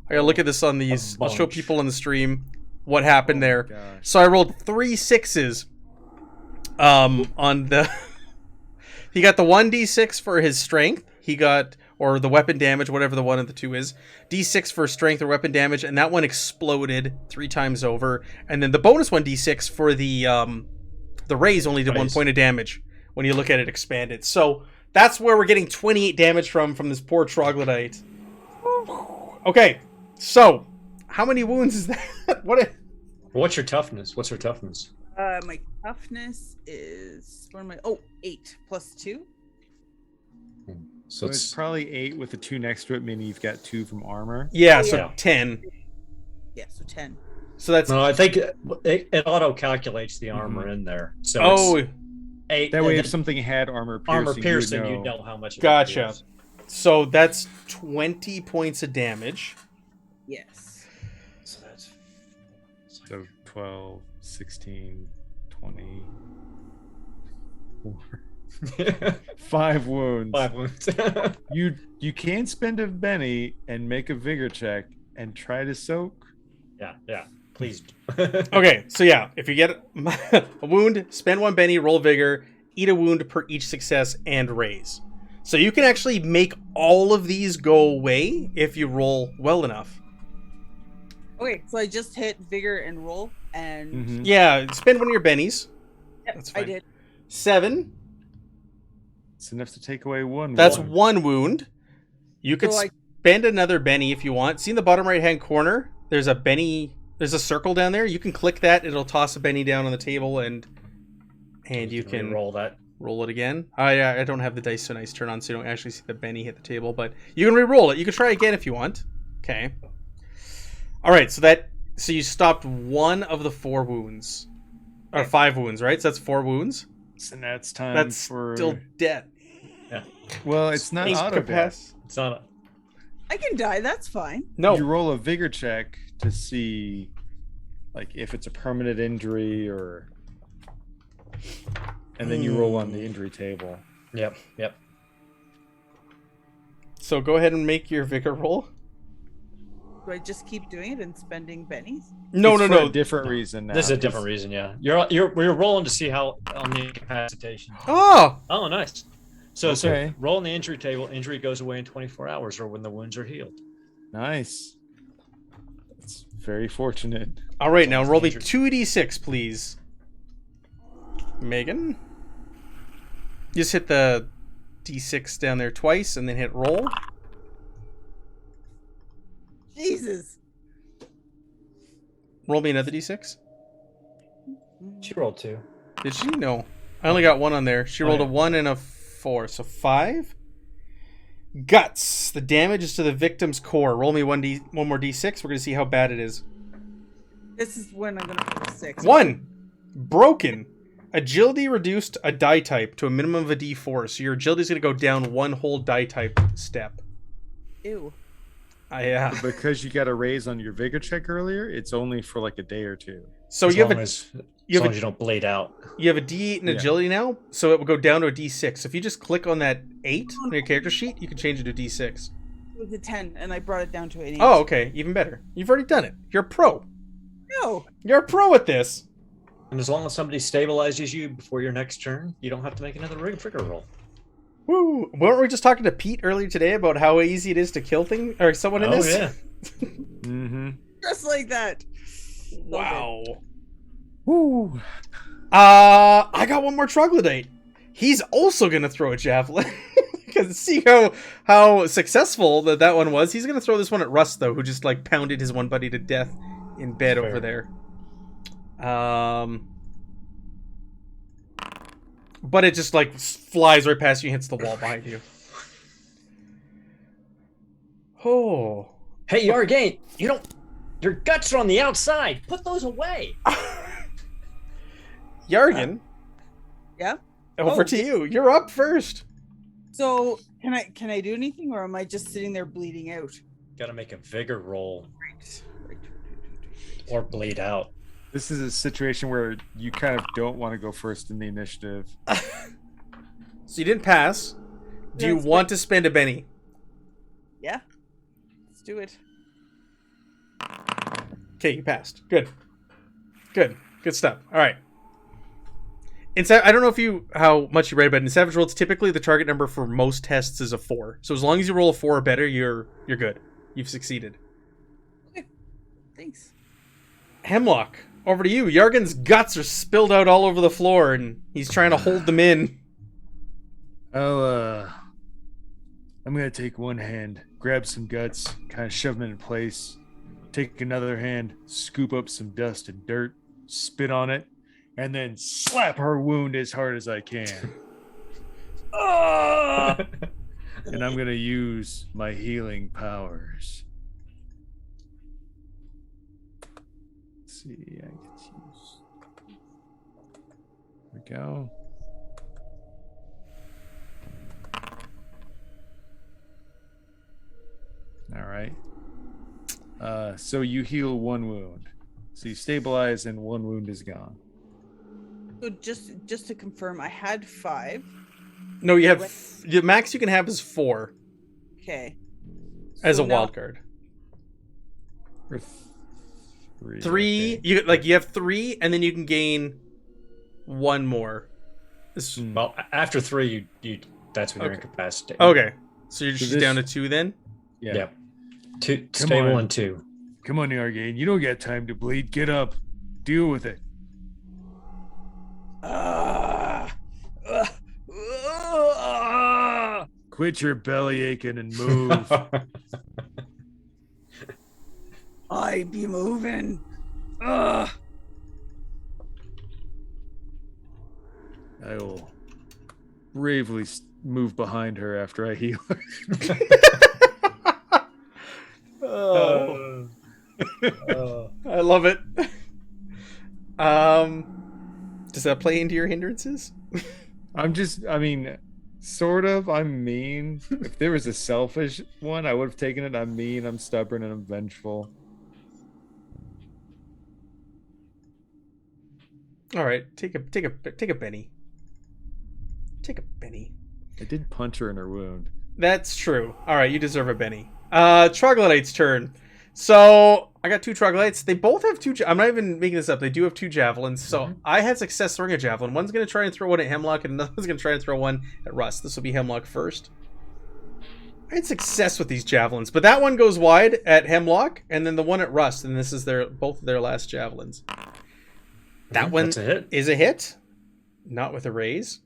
I gotta look at this on these. I'll show bunch. people on the stream what happened there. Gosh. So I rolled 3 6s. On the... He got the 1d6 for his strength. He got... Or the weapon damage, whatever the one of the two is. D6 for strength or weapon damage, and that one exploded 3 times over. And then the bonus 1d6 for the raise only did 1 point of damage when you look at it expanded. So that's where we're getting 28 damage from this poor troglodyte. Okay, so how many wounds is that? What's your toughness? What's your toughness? my toughness is... What am I... Oh, 8 plus 2. So it's it's probably 8 with the 2 next to it, meaning you've got 2 from armor. Yeah, so Yeah. 10. Yeah, so 10. So that's... no. I think it auto calculates the armor in there. So Oh, it's 8. That way, and if then something had armor piercing, you know how much. It Gotcha. is. so that's 20 points of damage. Yes. So that's So 12, 16, 20. 5 wounds. 5 wounds. You can spend a Benny and make a vigor check and try to soak. yeah. Please. Okay, so yeah, if you get a wound, spend 1 Benny, roll vigor, eat a wound per each success, and raise. So you can actually make all of these go away if you roll well enough. Okay, so I just hit vigor and roll, and Mhm. Yeah, spend 1 of your bennies. yep, That's I fine. did. 7, It's enough to take away 1. that's wound. 1 wound. You could So I- spend another Benny if you want. See in the bottom right-hand corner? There's a Benny... There's a circle down there. You can click that. It'll toss a Benny down on the table, and you can roll that. roll it again. I don't have the dice so nice turn on, so you don't actually see the Benny hit the table, but you can re-roll it. You can try again if you want. Okay. All right. So you stopped 1 of the 4 wounds, or Okay. 5 wounds, right? So that's 4 wounds. And that's time That's for... still dead. Well, it's not auto death. It's not. I can die. That's fine. No. You roll a vigor check to see, like, if it's a permanent injury or... And then you roll on the injury table. Yep. So go ahead and make your vigor roll. Do I just keep doing it and spending bennies? No, It's no, for no. a different reason now. This is a different reason. Yeah. We're rolling to see how on the incapacitation. Oh, Oh, nice. So Okay. roll on the injury table. Injury goes away in 24 hours, or when the wounds are healed. Nice. That's very fortunate. all right. Now roll me Injured. 2d6, please. Megan. Just hit the d6 down there twice, and then hit roll. Jeez. Jesus. Roll me another d6. She rolled 2. Did she? No. I only got 1 on there. She rolled a Okay. 1 and a 4, so 5. Guts. The damage is to the victim's core. Roll me one more d6. We're going to see how bad it is. This is when I'm gonna put a 6. 1. Broken. Agility reduced a die type to a minimum of a d4, so your agility is going to go down 1 whole die type step. Ew. Yeah. Because you got a raise on your vigor check earlier, it's only for like a day or 2. So As you have long a as you have you don't bleed out. you have a d8 in Yeah. agility now, so it will go down to a d6. So if you just click on that 8 on your character sheet, you can change it to d6. It was a 10, and I brought it down to an 8. Oh, okay, even better. You've already done it. You're a pro. No. You're a pro at this. And as long as somebody stabilizes you before your next turn, you don't have to make another vigor roll. Woo! Weren't we just talking to Pete earlier today about how easy it is to kill someone in Oh this? yeah. Mm-hmm. Just like that. Wow. Woo. I got one more troglodyte. He's also gonna throw a javelin. Because see how successful that one was. He's gonna throw this one at Rust though, who just like pounded his one buddy to death in bed Fair. over there. But it just like flies right past you, and hits the wall behind you. Oh. Hey, Yargate, your guts are on the outside. Put those away. Yargan, Yeah. over Oh. to you. You're up first. So can I do anything, or am I just sitting there bleeding out? Got to make a vigor roll Right. or bleed out. This is a situation where you kind of don't want to go first in the initiative. So you didn't pass. Do you Yes, want to spend a Benny? Yeah. Let's do it. Okay, you passed. Good stuff. All right. I don't know how much you read, but in Savage Worlds, typically the target number for most tests is a 4. So as long as you roll a 4 or better, you're good. You've succeeded. Thanks. Hemlock, over to you. Yargan's guts are spilled out all over the floor, and he's trying to hold them in. I'm gonna take one hand, grab some guts, kind of shove them in place. Take another hand, scoop up some dust and dirt, spit on it, and then slap her wound as hard as I can. And I'm gonna use my healing powers. Let's see, I get to use. There we go. All right. So you heal 1 wound. So you stabilize and 1 wound is gone. So just to confirm, I had 5. No, you have the max you can have is 4 Okay. as So a now- wild card. Or 3. 3. okay. You have 3, and then you can gain 1 more. This- Well, after 3, you that's when you're Okay. incapacitated. Okay, so you're So just this- down to 2 then. Yeah. Yep. 2 Come stable on. and 2. Come on, Argane. You don't got time to bleed. Get up. Deal with it. Quit your belly aching and move. I be moving. Ugh. I will bravely move behind her after I heal her. Oh, I love it. Does that play into your hindrances? Sort of. I'm mean. If there was a selfish one, I would have taken it. I'm mean, I'm stubborn, and I'm vengeful. All right, take a Benny. Take a Benny. I did punch her in her wound. That's true. All right, you deserve a Benny. Troglodyte's turn. So I got 2 Troglodytes. They both have 2. I'm not even making this up. They do have 2 javelins. So I had success throwing a javelin. One's going to try and throw one at Hemlock, and another one's going to try and throw one at Rust. This will be Hemlock first. I had success with these javelins, but that one goes wide at Hemlock, and then the one at Rust, and this is both of their last javelins. That one That's a hit. is a hit, not with a raise.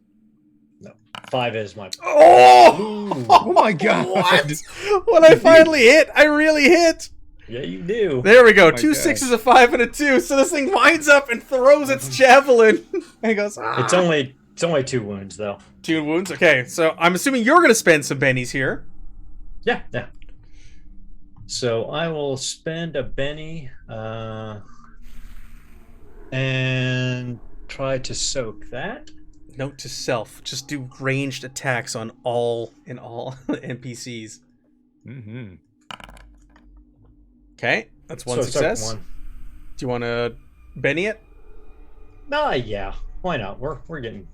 5 is my. Oh! Oh my god! What? When I finally hit, I really hit. Yeah, you do. There we go. Oh my Two gosh. 6s, a 5, and a 2. So this thing winds up and throws its javelin. And it goes, ah. It's only 2 wounds though. 2 wounds. Okay, so I'm assuming you're going to spend some bennies here. Yeah. So I will spend a Benny and try to soak that. Note to self: just do ranged attacks on all NPCs. Mm-hmm. Okay, that's one So success. soak one. Do you want to Benny it? Yeah. Why not? We're getting.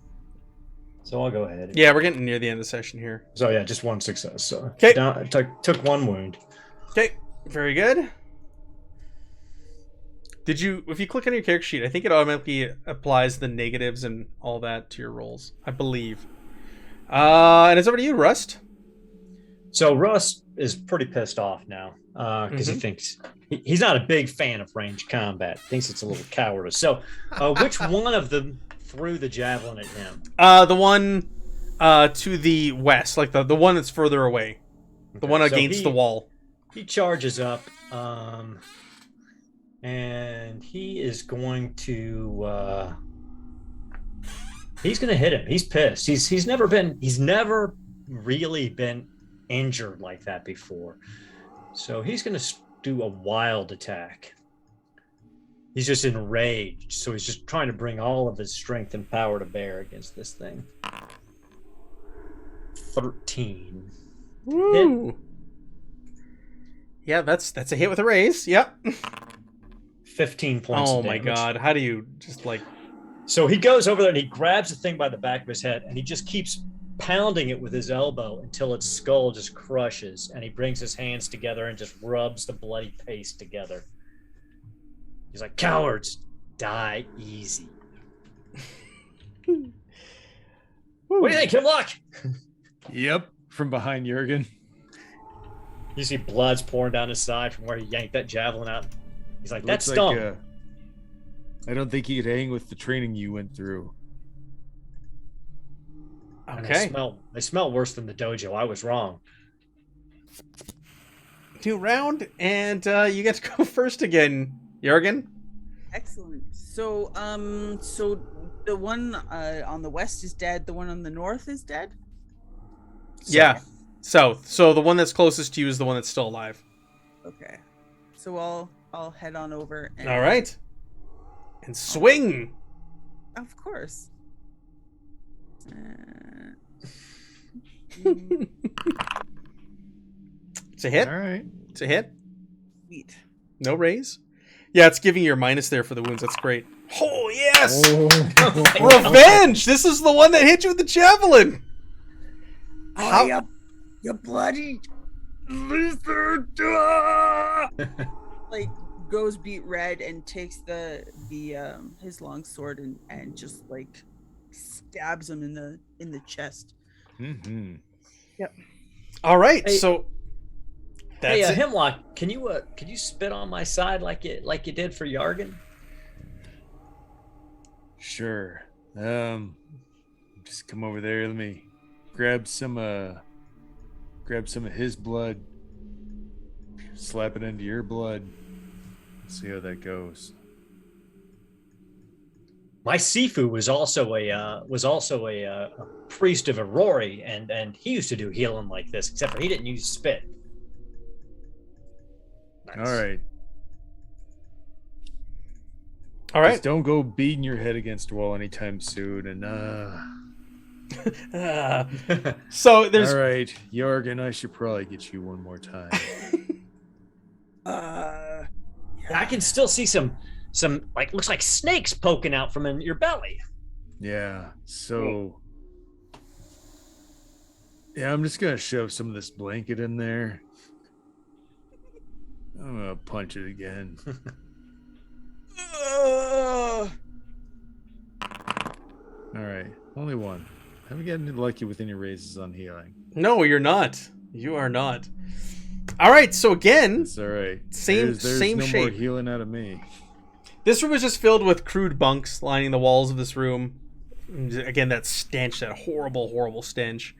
So I'll go ahead. Yeah, we're getting near the end of the session here. So yeah, just one success. So 'Kay. Took 1 wound. Okay, very good. Did you, if you click on your character sheet, I think it automatically applies the negatives and all that to your rolls, I believe. And it's over to you, Rust. So Russ is pretty pissed off now because he thinks he's not a big fan of ranged combat. Thinks it's a little cowardice. So which one of them threw the javelin at him? The one to the west, like the one that's further away. The one So against the wall. He charges up, and he is going to he's going to hit him. He's pissed. He's never really been injured like that before. So he's going to do a wild attack. He's just enraged, so he's just trying to bring all of his strength and power to bear against this thing. 13. Woo. Hit. Yeah, that's a hit with a raise. Yep. 15 points of Oh my damage. god, how do you just like... So he goes over there and he grabs the thing by the back of his head and he just keeps pounding it with his elbow until its skull just crushes, and he brings his hands together and just rubs the bloody paste together. He's like, cowards, die easy. What do you think, Hemlock? Yep. From behind Jurgen. You see blood's pouring down his side from where he yanked that javelin out. He's like, that's Looks dumb. I don't think he could hang with the training you went through. And Okay. They smell worse than the dojo. I was wrong. New round, and you get to go first again, Jurgen. Excellent. So so the one on the west is dead. The one on the north is dead. Yeah, south. So the one that's closest to you is the one that's still alive. Okay. So I'll head on over. And, All right. And swing. Of course. It's a hit. All right. It's a hit. Sweet. No raise. Yeah, it's giving you your minus there for the wounds. That's great. Oh, yes! Revenge! This is the one that hit you with the javelin! How- You bloody lizard! Like goes beat red and takes the his long sword and just like stabs him in the chest. Mm-hmm. Yep. All right, Hey- so that's Hey, it. Hemlock, can you spit on my side like you did for Yargan? Sure. Just come over there. Let me grab some of his blood. Slap it into your blood. See how that goes. My Sifu was also a priest of Aurori, and he used to do healing like this, except for he didn't use spit. Nice. All right. All right. Just don't go beating your head against a wall anytime soon. And So there's all right, Jorgen, I should probably get you one more time. I can still see some like looks like snakes poking out from in your belly. Yeah. So. Yeah, I'm just gonna shove some of this blanket in there. I'm gonna punch it again. All right, only one. Haven't gotten lucky with any raises on healing. No, you're not. You are not. All right, so again, It's all right. Same- There's same no shape. more healing out of me. this room is just filled with crude bunks lining the walls of this room. Again, that stench, that horrible, horrible stench.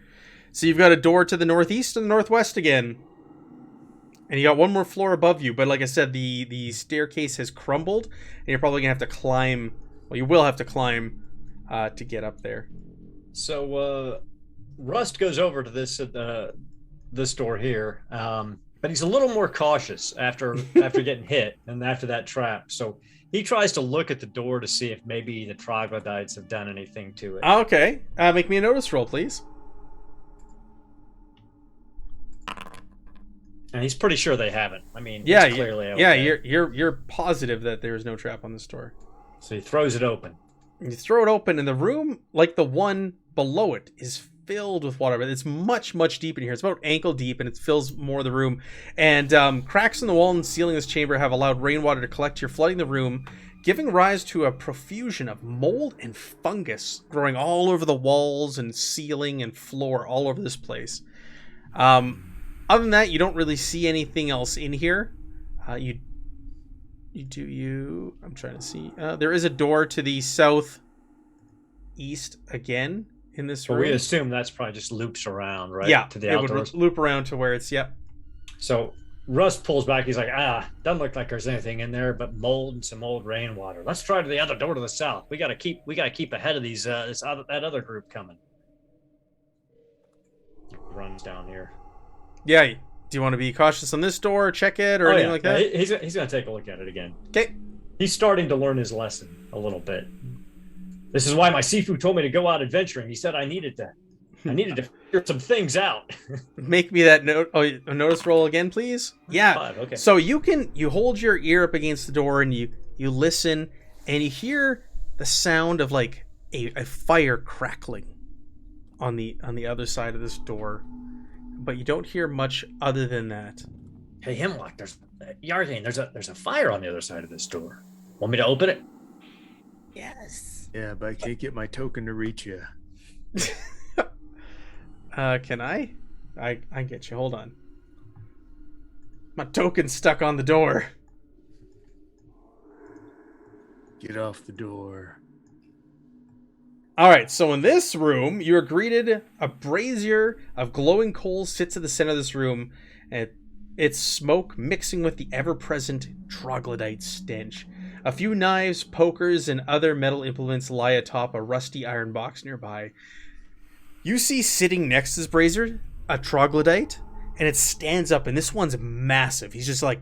So you've got a door to the northeast and the northwest again. And you got one more floor above you, but like I said, the staircase has crumbled, and you're probably gonna have to climb. Well, you will have to climb to get up there. So Rust goes over to this door here, but he's a little more cautious after getting hit and after that trap. So he tries to look at the door to see if maybe the Troglodytes have done anything to it. Okay, make me a notice roll, please. And he's pretty sure they haven't. I mean, Yeah, it's clearly okay. yeah, you're positive that there is no trap on this door. So he throws it open. You throw it open, and the room, like the one below it, is filled with water. But it's much, much deep in here. It's about ankle deep, and it fills more of the room. And cracks in the wall and ceiling of this chamber have allowed rainwater to collect here, flooding the room, giving rise to a profusion of mold and fungus growing all over the walls and ceiling and floor all over this place. Other than that, you don't really see anything else in here. I'm trying to see. There is a door to the southeast again in this room. But we assume that's probably just loops around, right? Yeah, to the it outdoors. would loop around to where it's, yep. So Rust pulls back. He's like, doesn't look like there's anything in there but mold and some old rainwater. Let's try to the other door to the south. We gotta keep ahead of these that other group coming. Runs down here. Yeah. Do you want to be cautious on this door, check it, or anything like that? Yeah, he's gonna take a look at it again. Okay. He's starting to learn his lesson a little bit. This is why my Sifu told me to go out adventuring. He said I needed to figure some things out. Make me that a notice roll again, please. Yeah. 5, okay. So you hold your ear up against the door and you listen, and you hear the sound of like a fire crackling on the other side of this door, but you don't hear much other than that. Hey Hemlock, there's a fire on the other side of this door. Want me to open it? Yes. Yeah, but I can't get my token to reach you. Can I? I get you. Hold on. My token's stuck on the door. Get off the door. All right, so in this room, you are greeted. A brazier of glowing coals sits at the center of this room, and its smoke mixing with the ever-present troglodyte stench. A few knives, pokers, and other metal implements lie atop a rusty iron box nearby. You see sitting next to this brazier a troglodyte, and it stands up, and this one's massive. He's just like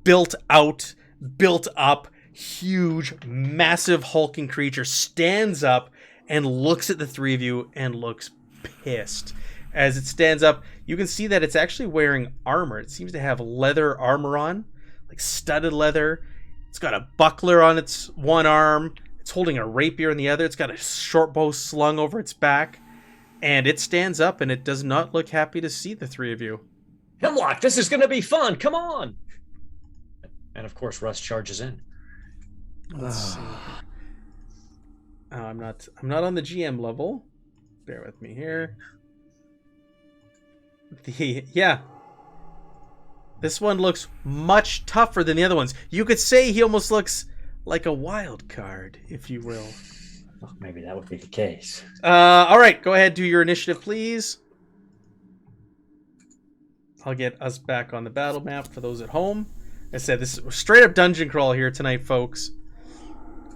built up, huge, massive hulking creature, stands up and looks at the three of you and looks pissed. As it stands up, you can see that it's actually wearing armor. It seems to have leather armor on, like studded leather. It's got a buckler on its one arm. It's holding a rapier in the other. It's got a short bow slung over its back. And it stands up, and it does not look happy to see the three of you. Hemlock, this is going to be fun. Come on. And of course, Russ charges in. Let's see. I'm not on the GM level. Bear with me here. This one looks much tougher than the other ones. You could say he almost looks like a wild card, if you will. Well, maybe that would be the case. All right, go ahead, do your initiative, please. I'll get us back on the battle map for those at home. I said this is straight up dungeon crawl here tonight, folks.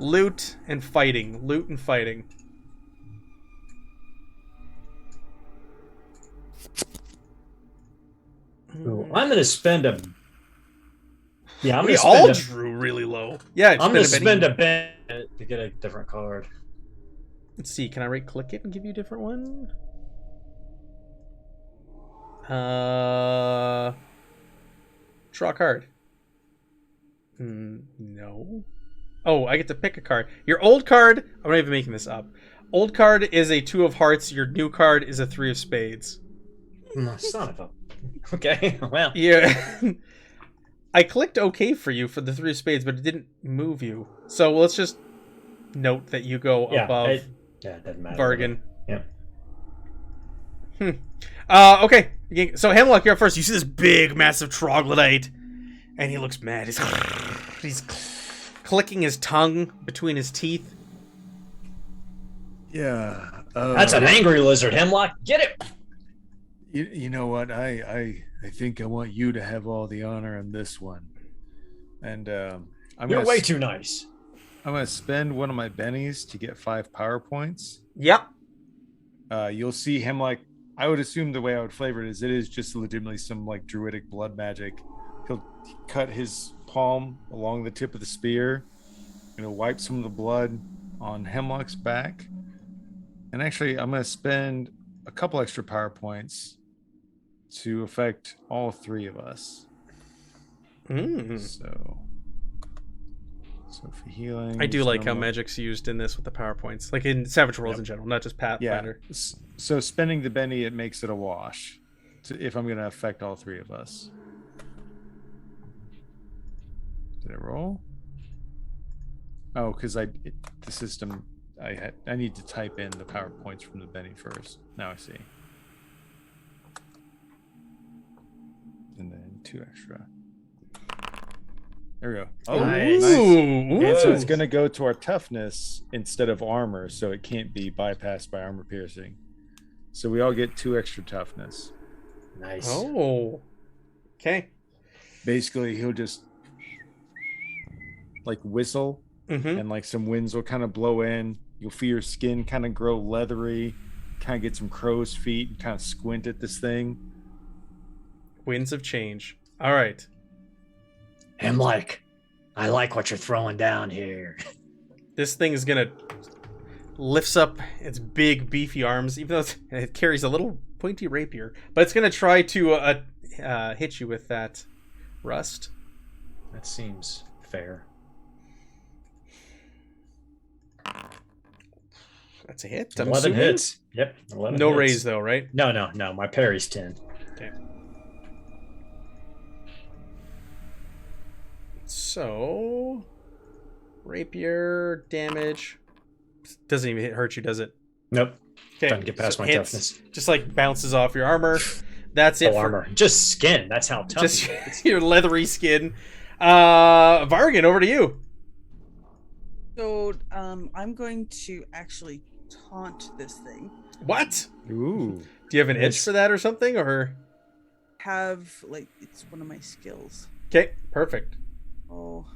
Loot and fighting. Loot and fighting. Ooh, I'm going to spend a... Yeah, I'm We going all to spend drew really low. Yeah, I'm going to spend a bit to get a different card. Let's see, can I right click it and give you a different one? Draw a card. No. Oh, I get to pick a card. Your old card, I'm not even making this up. Old card is a 2 of hearts. Your new card is a 3 of spades. Son of a... Okay, well. Yeah. I clicked OK for you for the 3 of spades, but it didn't move you. So let's just note that you go above it doesn't matter. Vargan. Yeah. Okay. So Hemlock, you're up first. You see this big, massive troglodyte, and he looks mad. He's clicking his tongue between his teeth. Yeah. That's an angry lizard, Hemlock. Get it! You know what? I I think I want you to have all the honor in this one. And You're way too nice. I'm going to spend one of my bennies to get 5 power points. Yep. You'll see him like, I would assume the way I would flavor it is just legitimately some like druidic blood magic. He'll cut his palm along the tip of the spear, and he'll wipe some of the blood on Hemlock's back. And actually, I'm going to spend a couple extra power points to affect all 3 of us. So for healing, I do like how magic's used in this with the PowerPoints, like in Savage Worlds in general, not just Pathfinder. Yeah. So spending the Benny, it makes it a wash if I'm going to affect all 3 of us. Did it roll? Oh, because the system, I need to type in the PowerPoints from the Benny first. Now I see. And then 2 extra. There we go. Oh, nice. Ooh. And so it's going to go to our toughness instead of armor, so it can't be bypassed by armor piercing. So we all get 2 extra toughness. Nice. Oh. Okay. Basically, he'll just like whistle, and like some winds will kind of blow in. You'll feel your skin kind of grow leathery, kind of get some crow's feet, and kind of squint at this thing. Winds of change. All right. Hemlock, I like what you're throwing down here. This thing is gonna lifts up its big beefy arms, even though it carries a little pointy rapier, but it's gonna try to hit you with that rust. That seems fair. That's a hit. 11 hits. Yep. 11 no hits. raise though, right? No. My parry's 10. Okay. So, rapier damage doesn't even hurt you, does it? Nope. Okay. Trying to get past my toughness. Just like bounces off your armor. That's it. For armor. Just skin. That's how tough. Just your leathery skin. Vargan, over to you. So I'm going to actually taunt this thing. What? Ooh. Do you have an itch for that or something, or have it's one of my skills. Okay, perfect. Oh,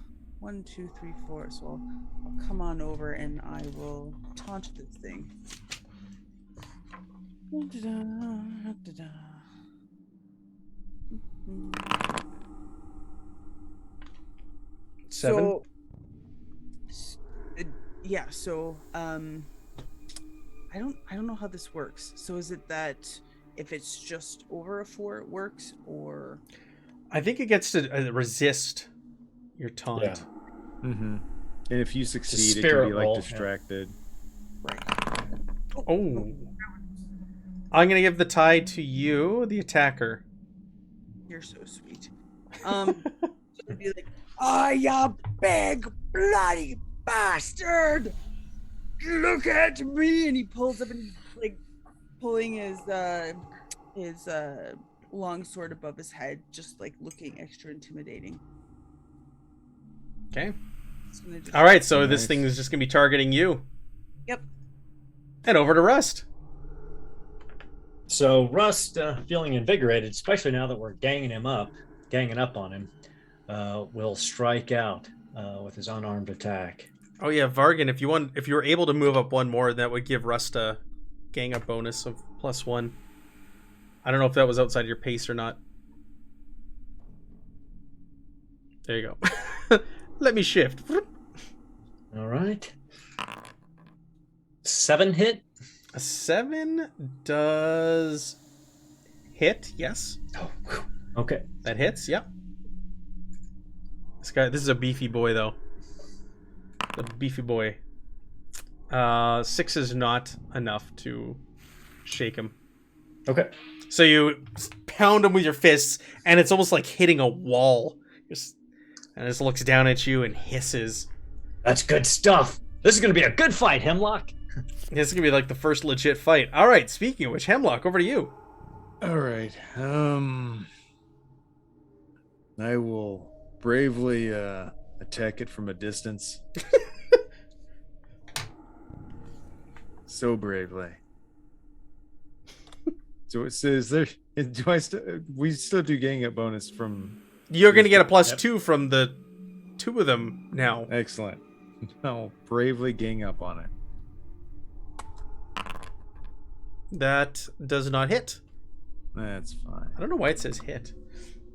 1, 2, 3, 4. So I'll come on over and I will taunt this thing. Seven. So, yeah. So I don't know how this works. So is it that if it's just over a 4 it works, or I think it gets to resist your taunt. Yeah. Mm-hmm. And if you succeed, it spirit can be like roll, distracted. right? Oh. I'm gonna give the tie to you, the attacker. You're so sweet. So it'd be like, "Oh, you big bloody bastard! Look at me!" And he pulls up and he's like pulling his long sword above his head, just like looking extra intimidating. Okay. All right, so this thing is just gonna be targeting you. Yep. And over to Rust. So Rust, feeling invigorated, especially now that we're ganging up on him, will strike out with his unarmed attack. Oh yeah, Vargan, if you were able to move up one more, that would give Rust a gang up bonus of +1. I don't know if that was outside your pace or not. There you go. Let me shift. All right. 7 hit. A 7 does hit, yes. Oh, okay. That hits, yep. This is a beefy boy, though. The beefy boy. 6 is not enough to shake him. Okay. So you pound him with your fists, and it's almost like hitting a wall. And it looks down at you and hisses. That's good stuff. This is going to be a good fight, Hemlock. This is going to be like the first legit fight. All right, speaking of which, Hemlock, over to you. All right. I will bravely attack it from a distance. So bravely. So it says Do I we still do gang up bonus from... You're going to get a Yep. +2 from the 2 of them now. Excellent. No, bravely gang up on it. That does not hit. That's fine. I don't know why it says hit.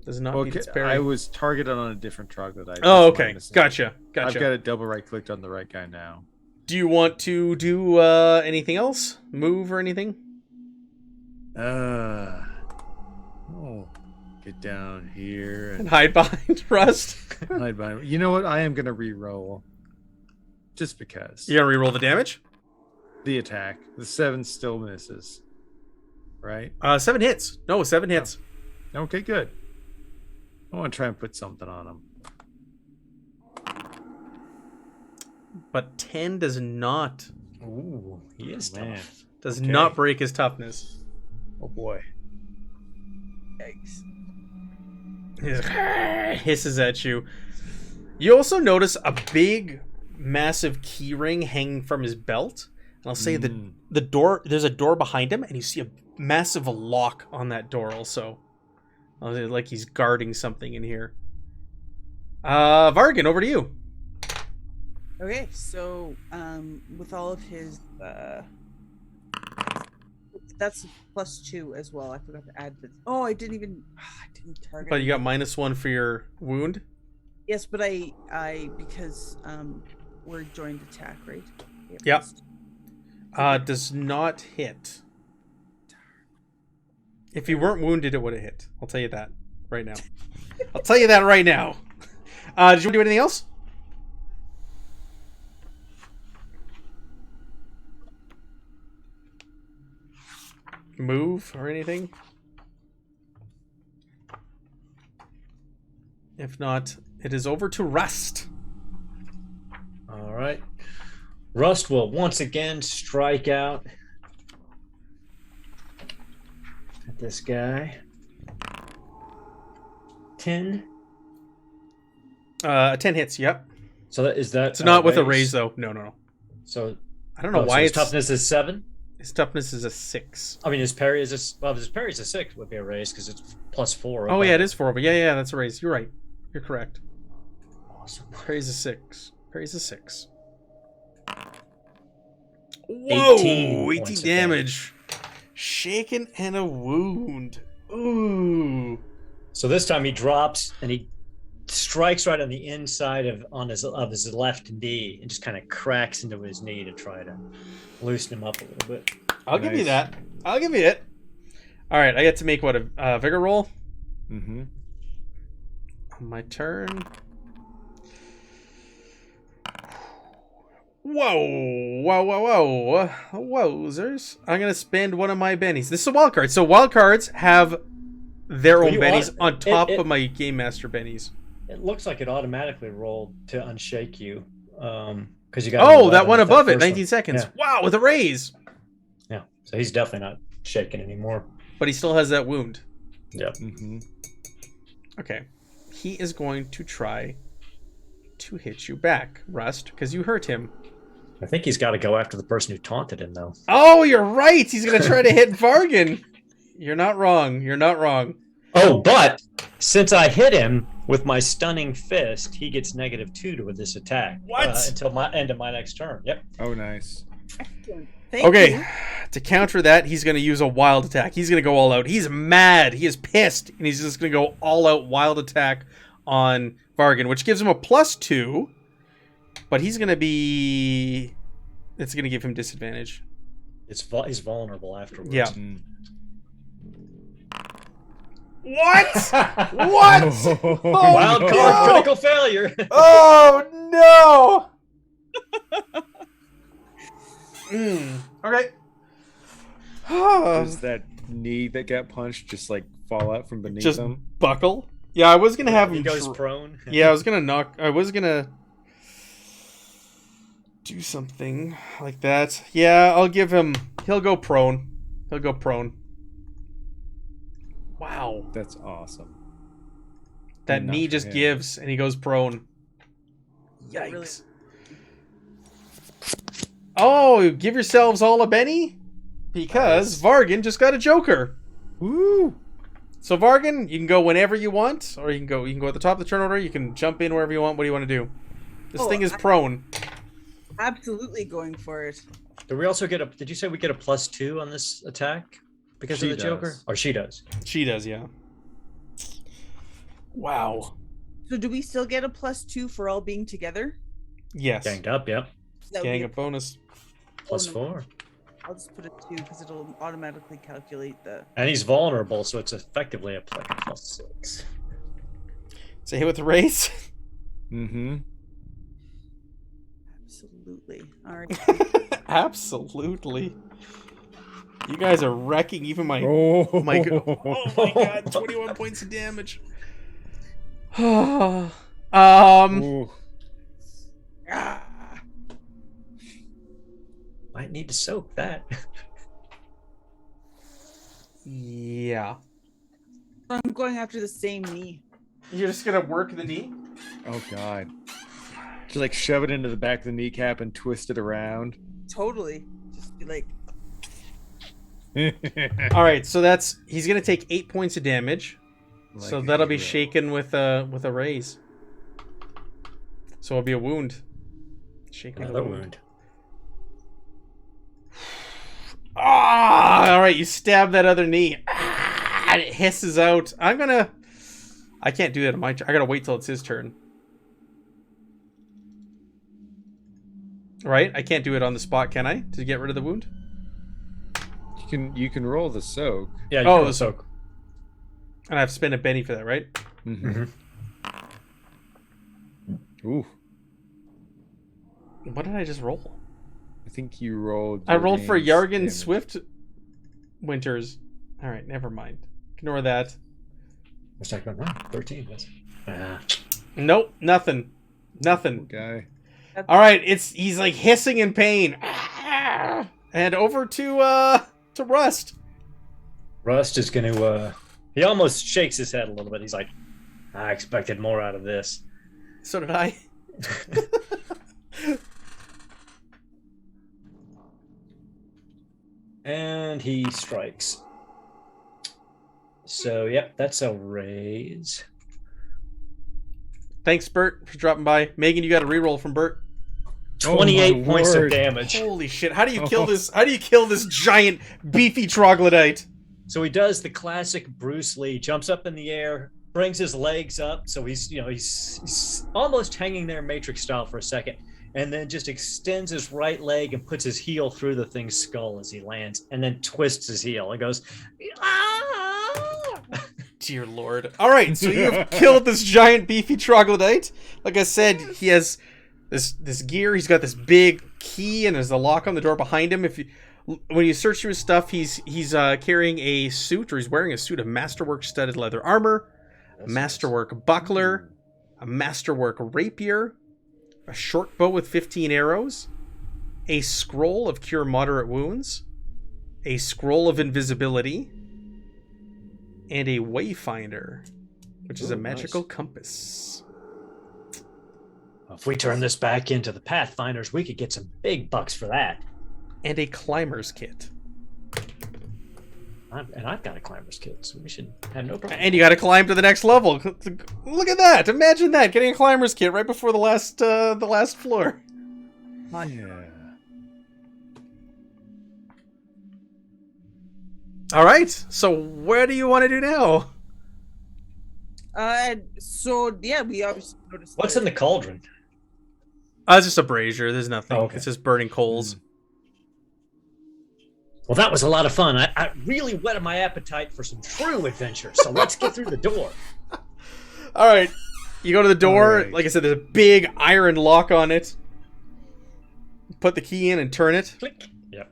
Does not need Okay, its parry. I was targeted on a different troglodyte. Oh, That's my okay. mistake. Gotcha. I've got it double right-clicked on the right guy now. Do you want to do anything else? Move or anything? Oh, get down here And and hide behind Rust? hide behind. You know what? I am gonna re-roll, just because. You're going to reroll the damage? The attack. The 7 still misses. Right? 7 hits. No, 7 hits. Okay, good. I want to try and put something on him. But 10 does not Ooh, he is Man. tough. does Okay. not break his toughness. Oh boy. Yikes. He hisses at you. You also notice a big, massive key ring hanging from his belt. And I'll say the door. There's a door behind him, and you see a massive lock on that door. Also, like he's guarding something in here. Vargan, over to you. Okay, so with all of his that's +2 as well. I forgot to add this. Oh, I didn't target. But you got -1 for your wound. Yes, but I because we're joined attack, right? Yep. Does not hit. If you weren't wounded, it would have hit. I'll tell you that right now. I'll tell you that right now. Did you want to do anything else? Move or anything? If not, it is over to Rust. All right. Rust will once again strike out at this guy. 10. 10 hits, yep. So that is that. It's not with a raise, though. No. So I don't know why so his it's... toughness is 7. His toughness is a 6. I mean, his parry is his parry is a 6 would be a raise because it's +4. Oh, yeah, it is 4. But yeah, that's a raise. You're right. You're correct. Awesome. Parry's a 6. Parry's a 6. Whoa! 18 18 points of damage. Shaken and a wound. Ooh. So this time he drops and he strikes right on the inside of his left knee and just kind of cracks into his knee to try to loosen him up a little bit. I'll give you Nice. that. I'll give you it. All right, I get to make what a vigor roll Mm-hmm. on my turn. Whoa. Wowzers. I'm going to spend one of my bennies. This is a wild card. So wild cards have their own You bennies want- on top it- of my Game Master bennies. It looks like it automatically rolled to unshake you because you got. an Oh, 11 that one with above it, first 19 one. seconds. Yeah. Wow, with a raise. Yeah, so he's definitely not shaking anymore. But he still has that wound. Yeah. Mm-hmm. Okay. He is going to try to hit you back, Rust, because you hurt him. I think he's got to go after the person who taunted him, though. Oh, you're right. He's going to try to hit Vargan. You're not wrong. You're not wrong. Oh, but since I hit him with my stunning fist, he gets -2 to this attack. What? Until my end of my next turn. Yep. Oh, nice. Excellent. Thank Okay, you. to counter that, he's going to use a wild attack. He's going to go all out. He's mad. He is pissed. And he's just going to go all out wild attack on Vargan, which gives him a +2. But he's going to be... It's going to give him disadvantage. He's vulnerable afterwards. Yeah. Mm. What? What? Oh, Wild no. card, no. critical failure. Oh, no! Okay. Does that knee that got punched just like fall out from beneath Just him? buckle. Yeah, I was going to have He him... goes prone. Yeah, I was gonna do something like that. Yeah, I'll give him... He'll go prone. Wow. That's awesome. That Enough knee for just him. gives, and he goes prone. That really- Yikes. Oh, give yourselves all a Benny? Because Vargan just got a Joker. Woo! So Vargan, you can go whenever you want, or you can go at the top of the turn order. You can jump in wherever you want. What do you want to do? This thing is prone. Absolutely going for it. Do we also get a? Did you say we get a +2 on this attack because of the Joker? Or she does? She does, yeah. Wow. So do we still get a +2 for all being together? Yes. Ganged up, yep. That would Gang be up bonus. +4. I'll just put a 2 because it'll automatically calculate the. And he's vulnerable, so it's effectively a +6. It's a hit with the race. Mm-hmm. Absolutely. All right. Absolutely. You guys are wrecking even my Oh my god, 21 points of damage. Ooh. Might need to soak that. Yeah. I'm going after the same knee. You're just gonna work the knee? Oh god. Just like shove it into the back of the kneecap and twist it around. Totally. Just be like, Alright, so he's gonna take 8 points of damage. So Like a that'll be hero. shaken with a raise. So it'll be a wound. Shaken with a Another wound. wound. Ah! Alright, you stab that other knee. Ah, and it hisses out. I can't do that on my turn. I gotta wait till it's his turn. Right? I can't do it on the spot, can I? To get rid of the wound? You can roll the soak. Yeah, Oh, the the soak. And I have to spend a penny for that, right? Mm-hmm. Ooh. What did I just roll? I think you rolled. I rolled for Jorgen's Yargan damage. Swift Winters. Alright, never mind. Ignore that. What's that going wrong? 13. Nope, nothing. Nothing. Guy. Alright, he's like hissing in pain. Ah! And over to Rust. Rust is going to. He almost shakes his head a little bit. He's like, I expected more out of this. So did I. And he strikes. So, yep, that's a raise. Thanks, Bert, for dropping by. Megan, you got a reroll from Bert. 28 points of word. damage. Holy shit! How do you kill this? How do you kill this giant, beefy troglodyte? So he does the classic Bruce Lee, jumps up in the air, brings his legs up, so he's almost hanging there Matrix style for a second, and then just extends his right leg and puts his heel through the thing's skull as he lands, and then twists his heel and goes, ah! Dear Lord! All right, so you've killed this giant, beefy troglodyte. Like I said, he has this gear. He's got this big key, and there's a lock on the door behind him. When you search through his stuff, he's carrying a suit, or he's wearing a suit of masterwork studded leather armor, a masterwork buckler, a masterwork rapier, a short bow with 15 arrows, a scroll of cure moderate wounds, a scroll of invisibility, and a wayfinder, which is a magical compass. If we turn this back into the Pathfinders, we could get some big bucks for that. And a climber's kit. And I've got a climber's kit, so we should have no problem. And you got to climb to the next level. Look at that! Imagine that, getting a climber's kit right before the last floor. Yeah. All right. So what do you want to do now? So yeah, we obviously noticed. What's in the cauldron? It's just a brazier. There's nothing. Oh, okay. It's just burning coals. Well, that was a lot of fun. I really whetted my appetite for some true adventure. So let's get through the door. All right. You go to the door. All right. Like I said, there's a big iron lock on it. Put the key in and turn it. Click. Yep.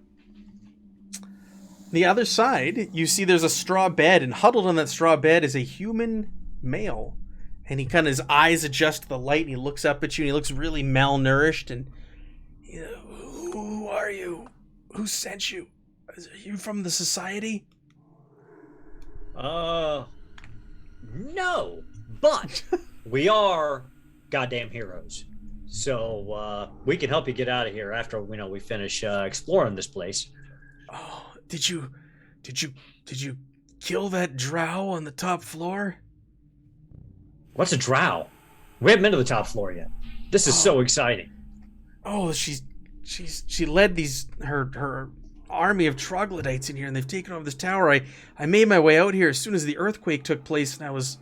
The other side, you see there's a straw bed, and huddled on that straw bed is a human male. And he kind of, his eyes adjust to the light, and he looks up at you, and he looks really malnourished. And, you know, who are you? Who sent you? Are you from the society? No, but we are goddamn heroes. So we can help you get out of here after we finish exploring this place. Oh, did you kill that drow on the top floor? What's a drow? We haven't been to the top floor yet. This is so exciting. Oh, she led her army of troglodytes in here, and they've taken over this tower. I made my way out here as soon as the earthquake took place, and I was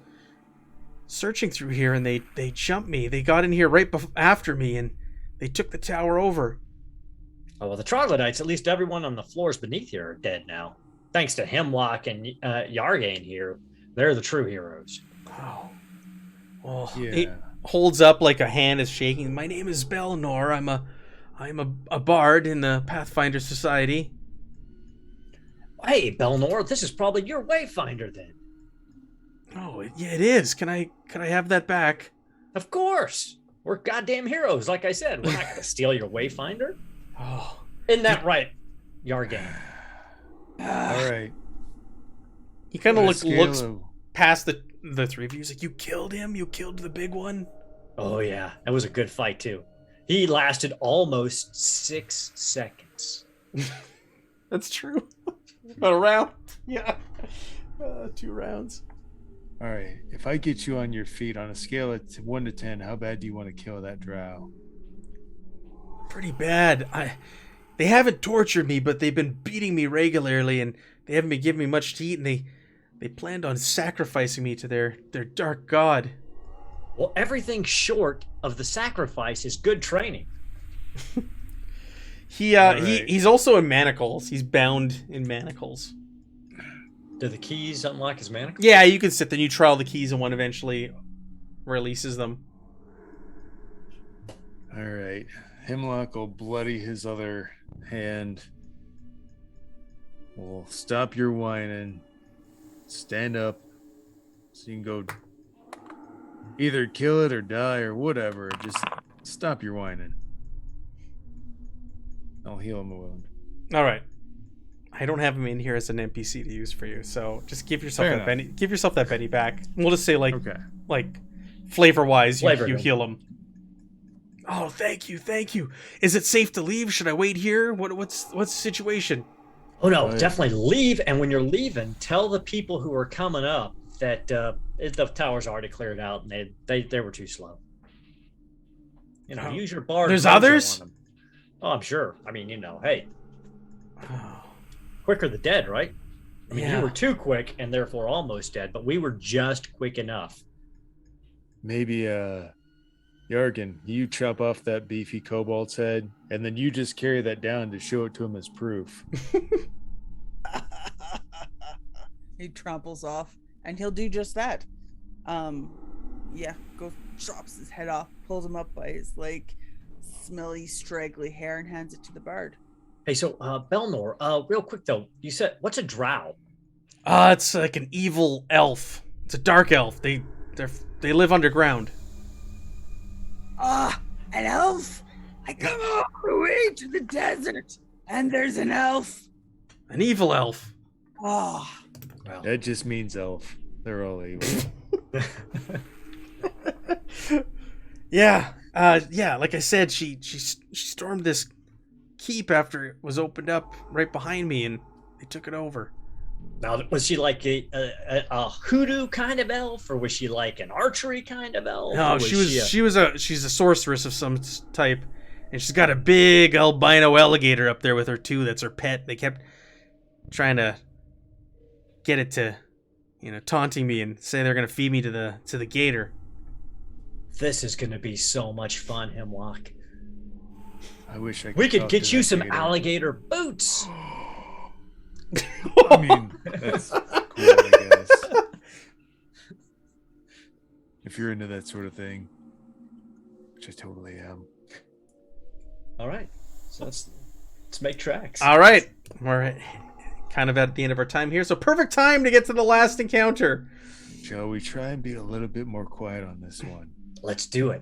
searching through here, and they jumped me. They got in here right after me, and they took the tower over. Oh, well, the troglodytes, at least everyone on the floors beneath here are dead now. Thanks to Hemlock and Yargain here. They're the true heroes. Oh. Well, Yeah. it holds up like a hand is shaking. My name is Belnor. I'm a bard in the Pathfinder Society. Hey, Belnor, this is probably your Wayfinder then. Oh, yeah, it is. Can I have that back? Of course. We're goddamn heroes, like I said. We're not going to steal your Wayfinder. Oh. Isn't that right, Yargain? All right. He kind of On a looks scale of- past the three of you. He's like, you killed him? You killed the big one? Oh, yeah. That was a good fight, too. He lasted almost 6 seconds. That's true. About a round. Yeah. 2 rounds. All right. If I get you on your feet on a scale of 1 to 10, how bad do you want to kill that drow? Pretty bad. They haven't tortured me, but they've been beating me regularly, and they haven't been giving me much to eat, and they planned on sacrificing me to their dark god. Well, everything short of the sacrifice is good training. He's also in manacles. He's bound in manacles. Do the keys unlock his manacles? Yeah, you can sit there and you trial the keys, and one eventually releases them. All right. Hemlock will bloody his other hand. We'll stop your whining. Stand up so you can go either kill it or die or whatever. Just stop your whining. I'll heal him a wound. All right. I don't have him in here as an NPC to use for you, so just give yourself Fair that enough. Benny. Give yourself that Benny back. We'll just say Okay. like flavor-wise, Flavor you him. heal him. Oh, thank you. Is it safe to leave? Should I wait here? What's the situation? Oh, no, Right. definitely leave. And when you're leaving, tell the people who are coming up that the tower's already cleared out and they were too slow. You know, Oh. use your bard. There's mojo others? on them. Oh, I'm sure. I mean, hey, quicker the dead, right? I mean, Yeah. you were too quick and therefore almost dead, but we were just quick enough. Maybe, Yargan, you chop off that beefy kobold's head, and then you just carry that down to show it to him as proof. He tramples off, and he'll do just that. Yeah, chops his head off, pulls him up by his smelly, straggly hair, and hands it to the bard. Hey, so Belnor, real quick though, you said what's a drow? It's like an evil elf. It's a dark elf. They live underground. An elf? I come all the way to the desert, and there's an elf. An evil elf. Oh, Well, That just means elf. They're all evil. Yeah. Like I said, she stormed this keep after it was opened up right behind me, and they took it over. now was she like a hoodoo kind of elf, or was she like an archery kind of elf? No, or she's a sorceress of some type, and she's got a big albino alligator up there with her too. That's her pet. They kept trying to get it to, taunting me and say they're gonna feed me to the gator. This is going to be so much fun, Hemlock. I wish I could. We could talk get to you that some gator. alligator boots. I mean, that's cool, I guess. If you're into that sort of thing, which I totally am. All right, so let's make tracks. All right, we're kind of at the end of our time here, so perfect time to get to the last encounter. Shall we try and be a little bit more quiet on this one? Let's do it.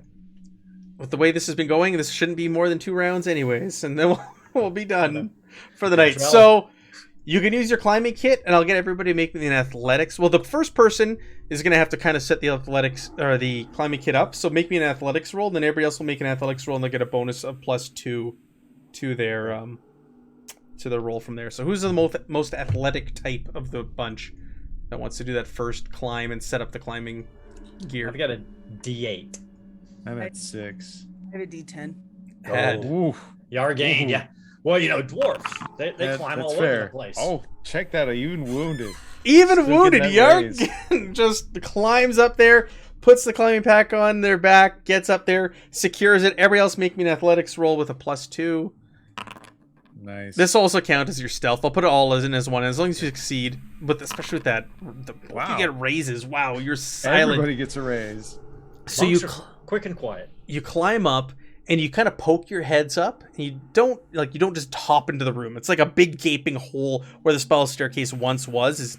With the way this has been going, this shouldn't be more than 2 rounds anyways, and then we'll be done for the night. So you can use your climbing kit, and I'll get everybody to make me an athletics. Well, the first person is going to have to kind of set the athletics or the climbing kit up. So make me an athletics roll, and then everybody else will make an athletics roll, and they'll get a bonus of +2 to their roll from there. So who's the most athletic type of the bunch? that wants to do that first climb and set up the climbing gear? I've got a D8. I'm at 6. I have a D10. Head. Ooh, Yargain, Ooh. yeah. Well, dwarves, they climb that's all fair. over the place. Oh, check that! I even wounded. Even Still wounded, getting that Yarg just climbs up there, puts the climbing pack on their back, gets up there, secures it. Everybody else make me an athletics roll with a +2. Nice. This also counts as your stealth. I'll put it all as one, as long as you succeed. But especially with that, Wow. you get raises. Wow, you're silent. Everybody gets a raise. So Monks you are quick and quiet. you climb up and you kind of poke your heads up. And you don't just hop into the room. It's like a big gaping hole where the spell staircase once was.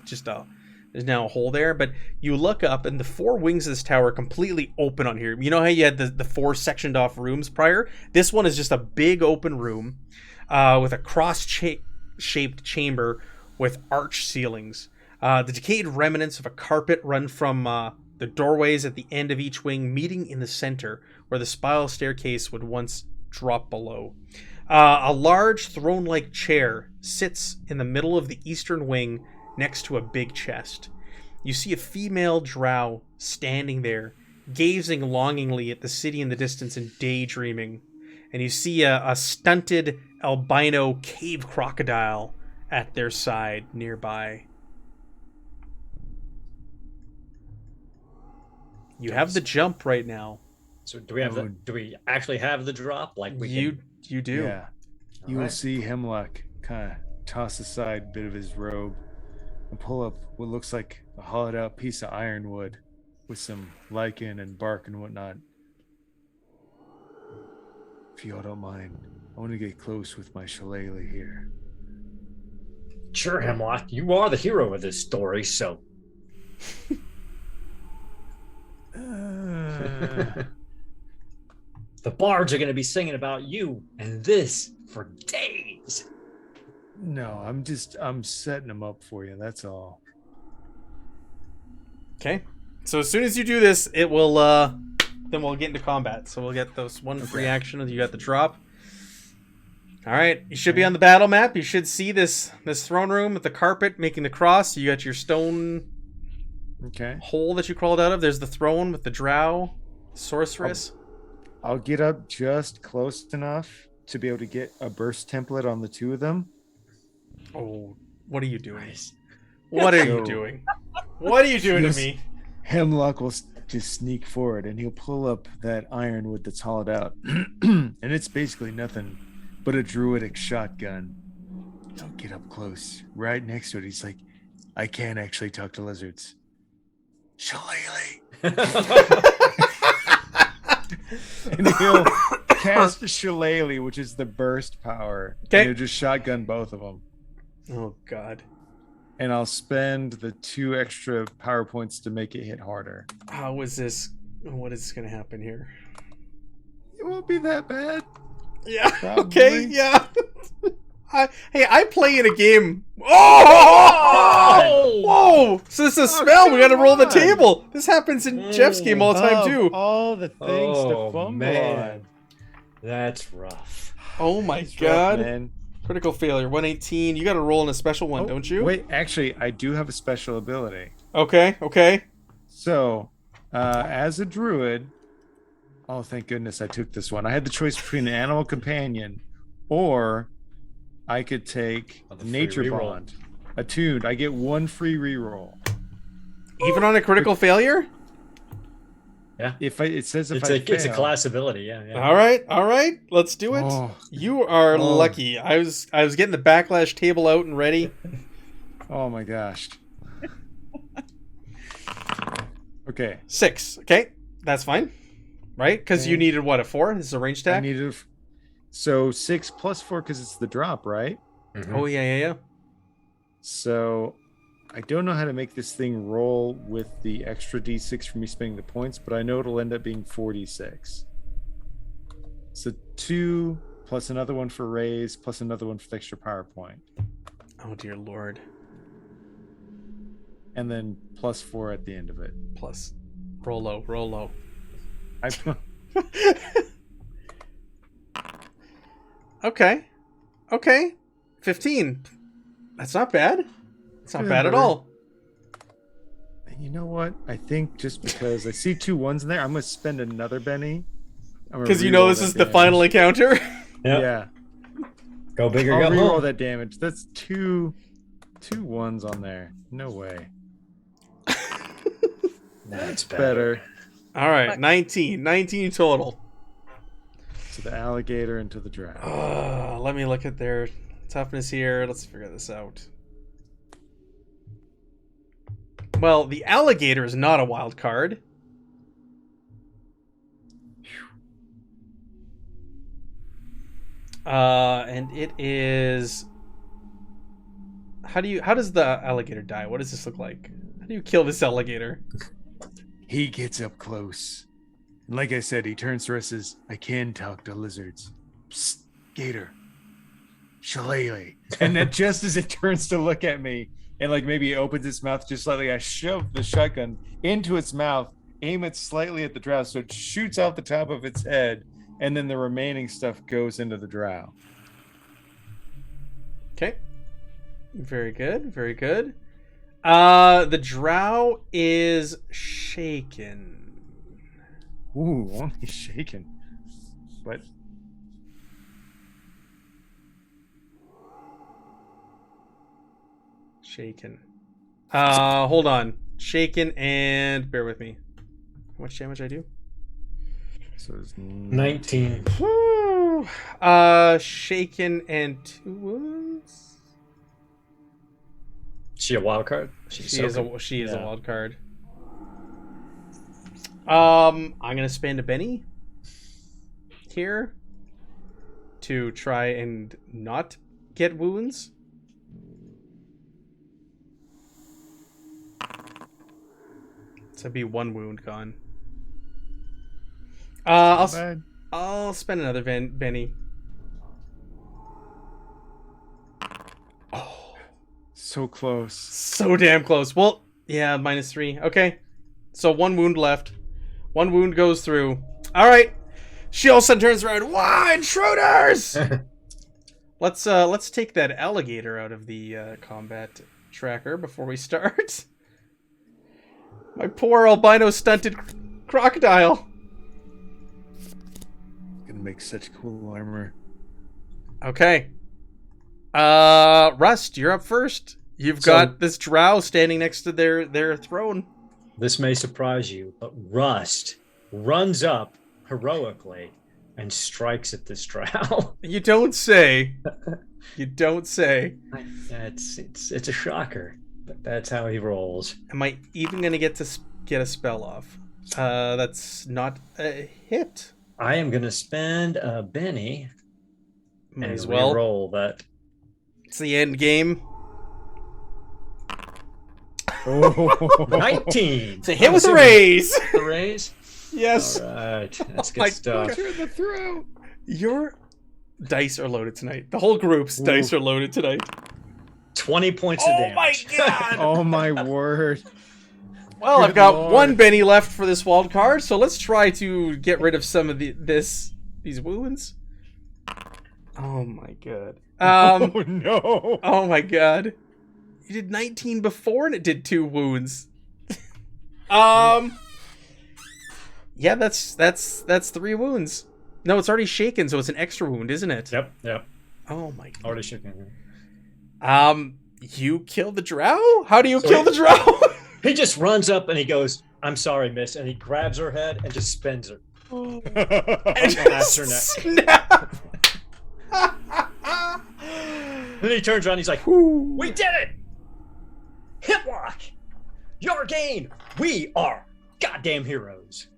There's now a hole there. But you look up and the 4 wings of this tower are completely open on here. You know how you had the 4 sectioned off rooms prior? This one is just a big open room with a cross-shaped chamber with arch ceilings. The decayed remnants of a carpet run from the doorways at the end of each wing, meeting in the center, where the spiral staircase would once drop below. A large throne-like chair sits in the middle of the eastern wing next to a big chest. You see a female drow standing there, gazing longingly at the city in the distance and daydreaming. And you see a stunted albino cave crocodile at their side nearby. You have the jump right now. So do we actually have the drop? Like You do. Yeah. You will Alright. see Hemlock kind of toss aside a bit of his robe and pull up what looks like a hollowed out piece of ironwood with some lichen and bark and whatnot. If y'all don't mind, I want to get close with my shillelagh here. Sure, Hemlock, you are the hero of this story, so the bards are going to be singing about you and this for days. No, I'm setting them up for you. That's all. Okay. So as soon as you do this, it will then we'll get into combat. So we'll get those one free action. You got the drop. All right. You should be on the battle map. You should see this throne room with the carpet making the cross. You got your stone hole that you crawled out of. There's the throne with the drow sorceress. I'll get up just close enough to be able to get a burst template on the 2 of them. Oh, what are you doing? What are you doing? What are you doing to me? Hemlock will just sneak forward and he'll pull up that ironwood that's hollowed out. And it's basically nothing but a druidic shotgun. He'll get up close, right next to it. He's like, I can't actually talk to lizards. Shillelagh. And he'll cast Shillelagh, which is the burst power. Okay. And he'll just shotgun both of them. Oh, God. And I'll spend the 2 extra power points to make it hit harder. How is this? What is going to happen here? It won't be that bad. Yeah. Probably. Okay. Yeah. I play in a game. Oh! Whoa! So this is a spell. We got to roll the table. This happens in Jeff's game all the time too. All the things to fumble man. on. That's rough. Oh my It's God! rough, man. Critical failure. 118. You got to roll in a special one, don't you? Wait, actually, I do have a special ability. Okay. Okay. So, as a druid, oh, thank goodness I took this one. I had the choice between an animal companion or I could take Oh, the free Nature reroll. Bond. Attuned. I get 1 free reroll. Even on a critical failure. Yeah. It says if It's a class ability, yeah. All right. All right. Let's do it. Oh. You are lucky. I was getting the backlash table out and ready. Oh my gosh. Okay. 6. Okay. That's fine. Right? Because you Okay. needed what, a 4? This is a range I attack? needed so 6 plus 4 because it's the drop, right? Mhm. Oh, yeah. So I don't know how to make this thing roll with the extra d6 for me spending the points, but I know it'll end up being 46. So 2 plus another one for raise plus another one for the extra power point, Oh, dear Lord. and then plus 4 at the end of it. Plus. Roll low. I Okay. 15. That's not bad. It's not Yeah, bad at better. all. You know what? I think just because I see 2 1s in there, I'm gonna spend another Benny. Because you know this is the final encounter. Yeah. Go big or I'll go reroll home. that damage. That's two 1s on there. No way. That's Better. All right, 19 total. To the alligator and to the drow. Let me look at their toughness here. Let's figure this out. Well, the alligator is not a wild card. And it is. How does the alligator die? What does this look like? How do you kill this alligator? He gets up close. And like I said, he turns to us and says, I can talk to lizards. Psst, gator. Shillelagh. And then just as it turns to look at me, and like maybe it opens its mouth just slightly, I shove the shotgun into its mouth, aim it slightly at the drow, so it shoots out the top of its head, and then the remaining stuff goes into the drow. Okay. Very good, very good. The drow is shaken. Ooh, only shaken. But shaken. Hold on. Shaken and bear with me. How much damage I do? so it's 19. Woo. Shaken and 2 wounds. She a wild card? She is a wild card. I'm gonna spend a Benny here to try and not get wounds. So it'd be 1 wound gone. I'll spend another Benny. Oh, so close. so damn close. Well, yeah, -3. Okay, so 1 wound left. 1 wound goes through. All right. She all of a sudden turns around. Why, intruders? Let's take that alligator out of the combat tracker before we start. My poor albino stunted crocodile. Gonna make such cool armor. Okay. Rust, you're up first. You've got this drow standing next to their throne. This may surprise you, but Rust runs up heroically and strikes at this drow. You don't say. You don't say. It's a shocker, but that's how he rolls. Am I even gonna get a spell off? That's not a hit. I am gonna spend a Benny Might and as well. roll that. It's the end game. Oh. 19. It's a hit with a raise. The raise. Yes. All right, that's my good stuff. The throw. Your dice are loaded tonight. The whole group's dice are loaded tonight. 20 points of damage. my god! Oh my word. Well, Good I've got lord. 1 Benny left for this wild card, so let's try to get rid of some of these wounds. Oh my god. Oh no. Oh my god. You did 19 before and it did 2 wounds. Yeah, that's 3 wounds. No, it's already shaken, so it's an extra wound, isn't it? Yep. Oh my god. Already shaking. You kill the drow? How do you kill the drow? He just runs up and he goes, "I'm sorry, miss," and he grabs her head and just spins her. And Snaps her neck. snap. Then he turns around. He's like, Whew. "We did it! Hiplock, your gain. We are goddamn heroes."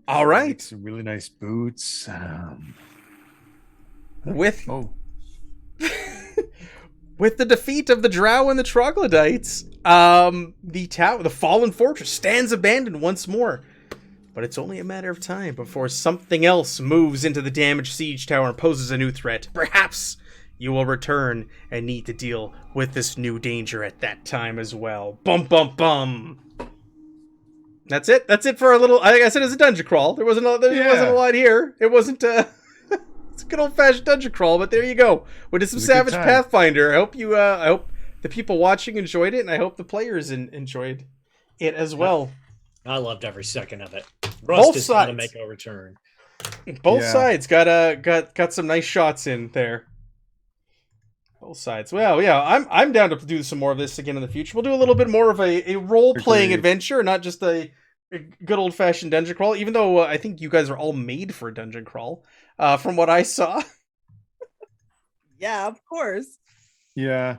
All right. Some really nice boots. With Oh. with the defeat of the drow and the troglodytes, the fallen fortress stands abandoned once more. But it's only a matter of time before something else moves into the damaged siege tower and poses a new threat. Perhaps you will return and need to deal with this new danger at that time as well. Bum bum bum. That's it. That's it for a little. I said it was a dungeon crawl. There wasn't a lot here. It wasn't. It's a good old fashioned dungeon crawl. But there you go. With some was a good Savage time. Pathfinder. I hope the people watching enjoyed it, and I hope the players enjoyed it as well. I loved every second of it. Rust is going to make a return. Both sides got some nice shots in there. Both sides. Well, yeah, I'm down to do some more of this again in the future. We'll do a little bit more of a role-playing adventure, not just a good old-fashioned dungeon crawl, even though I think you guys are all made for a dungeon crawl, from what I saw. Yeah, of course. Yeah.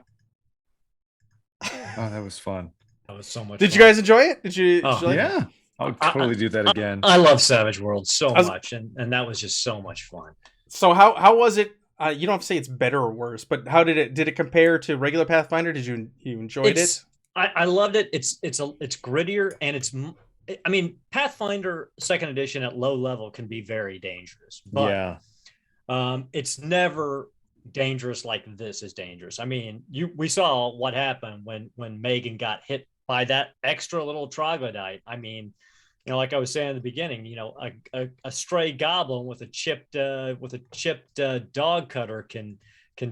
Oh, that was fun. That was so much Did fun. you guys enjoy it? Did you like yeah. I'll totally do that again. I love Savage Worlds so much, and that was just so much fun. So how was it? You don't have to say it's better or worse, but how did it compare to regular Pathfinder? Did you enjoyed it? I loved it. It's grittier, and I mean, Pathfinder 2nd edition at low level can be very dangerous, but it's never dangerous like this is dangerous. I mean, we saw what happened when Megan got hit by that extra little troglodyte. I mean, like I was saying at the beginning, a stray goblin with a chipped dog cutter can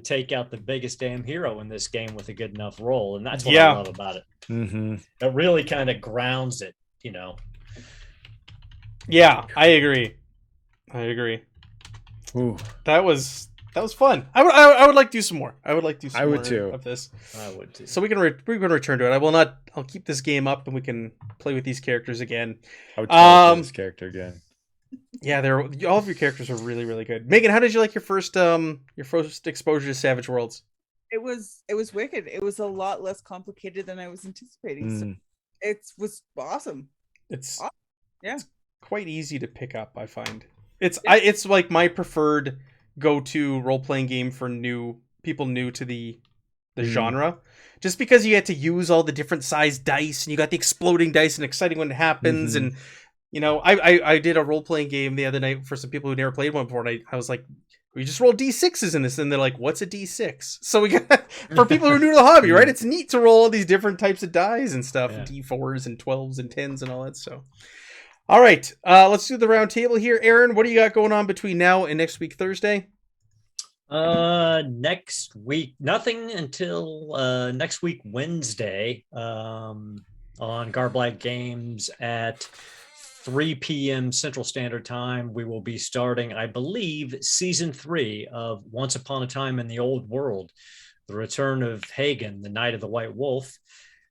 take out the biggest damn hero in this game with a good enough roll, and that's what I love about it. Mm-hmm. It really kind of grounds it, Yeah, I agree. Ooh. That was fun. I would like to do some more. I would like to do some more too. of this. I would too. So we can return to it. I'll keep this game up and we can play with these characters again. I would try this character again. Yeah, all of your characters are really, really good. Megan, how did you like your first exposure to Savage Worlds? It was wicked. It was a lot less complicated than I was anticipating. So it was awesome. It's It's quite easy to pick up, I find. It's like my preferred go-to role-playing game for people new to the genre, just because you get to use all the different sized dice and you got the exploding dice and exciting when it happens. And I did a role-playing game the other night for some people who never played one before, and I was like, we just roll d6s in this, and they're like, what's a d6? So we got, for people who are new to the hobby, right, it's neat to roll all these different types of dice and stuff, d4s and 12s and 10s and all that. So all right, let's do the round table here. Aaron, what do you got going on between now and next week, Thursday? Next week, nothing until next week, Wednesday, on Garblag Games at 3 p.m. Central Standard Time. We will be starting, I believe, Season 3 of Once Upon a Time in the Old World, The Return of Hagen, the Knight of the White Wolf.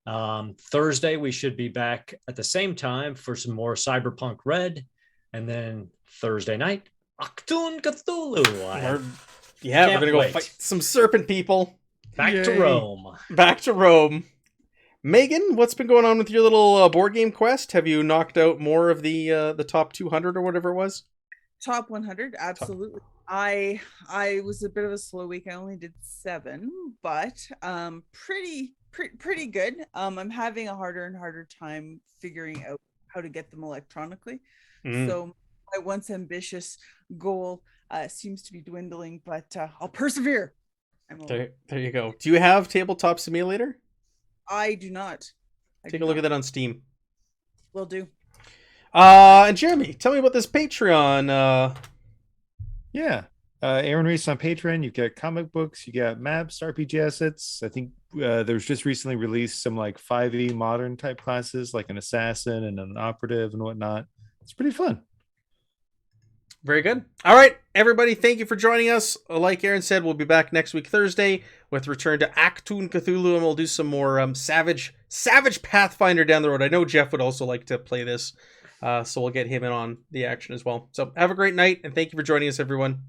Thursday, we should be back at the same time for some more Cyberpunk Red. And then Thursday night, Achtung Cthulhu. We're going to go fight some serpent people. Back to Rome. Megan, what's been going on with your little board game quest? Have you knocked out more of the top 200 or whatever it was? Top 100, absolutely. I was a bit of a slow week. I only did 7, but pretty good. I'm having a harder and harder time figuring out how to get them electronically. So my once ambitious goal seems to be dwindling, but I'll persevere. There you go. Do you have Tabletop Simulator? I do not. Take a look at that on Steam. Will do. And Jeremy, tell me about this Patreon. Aaron Reese on Patreon. You've got comic books, you got maps, RPG assets. I think there was just recently released some like 5e modern type classes, like an assassin and an operative and whatnot. It's pretty fun. Very good. All right, everybody, thank you for joining us. Like Aaron said, we'll be back next week Thursday with return to Achtung Cthulhu, and we'll do some more Savage Pathfinder down the road. I know Jeff would also like to play this, so we'll get him in on the action as well. So have a great night, and thank you for joining us, everyone.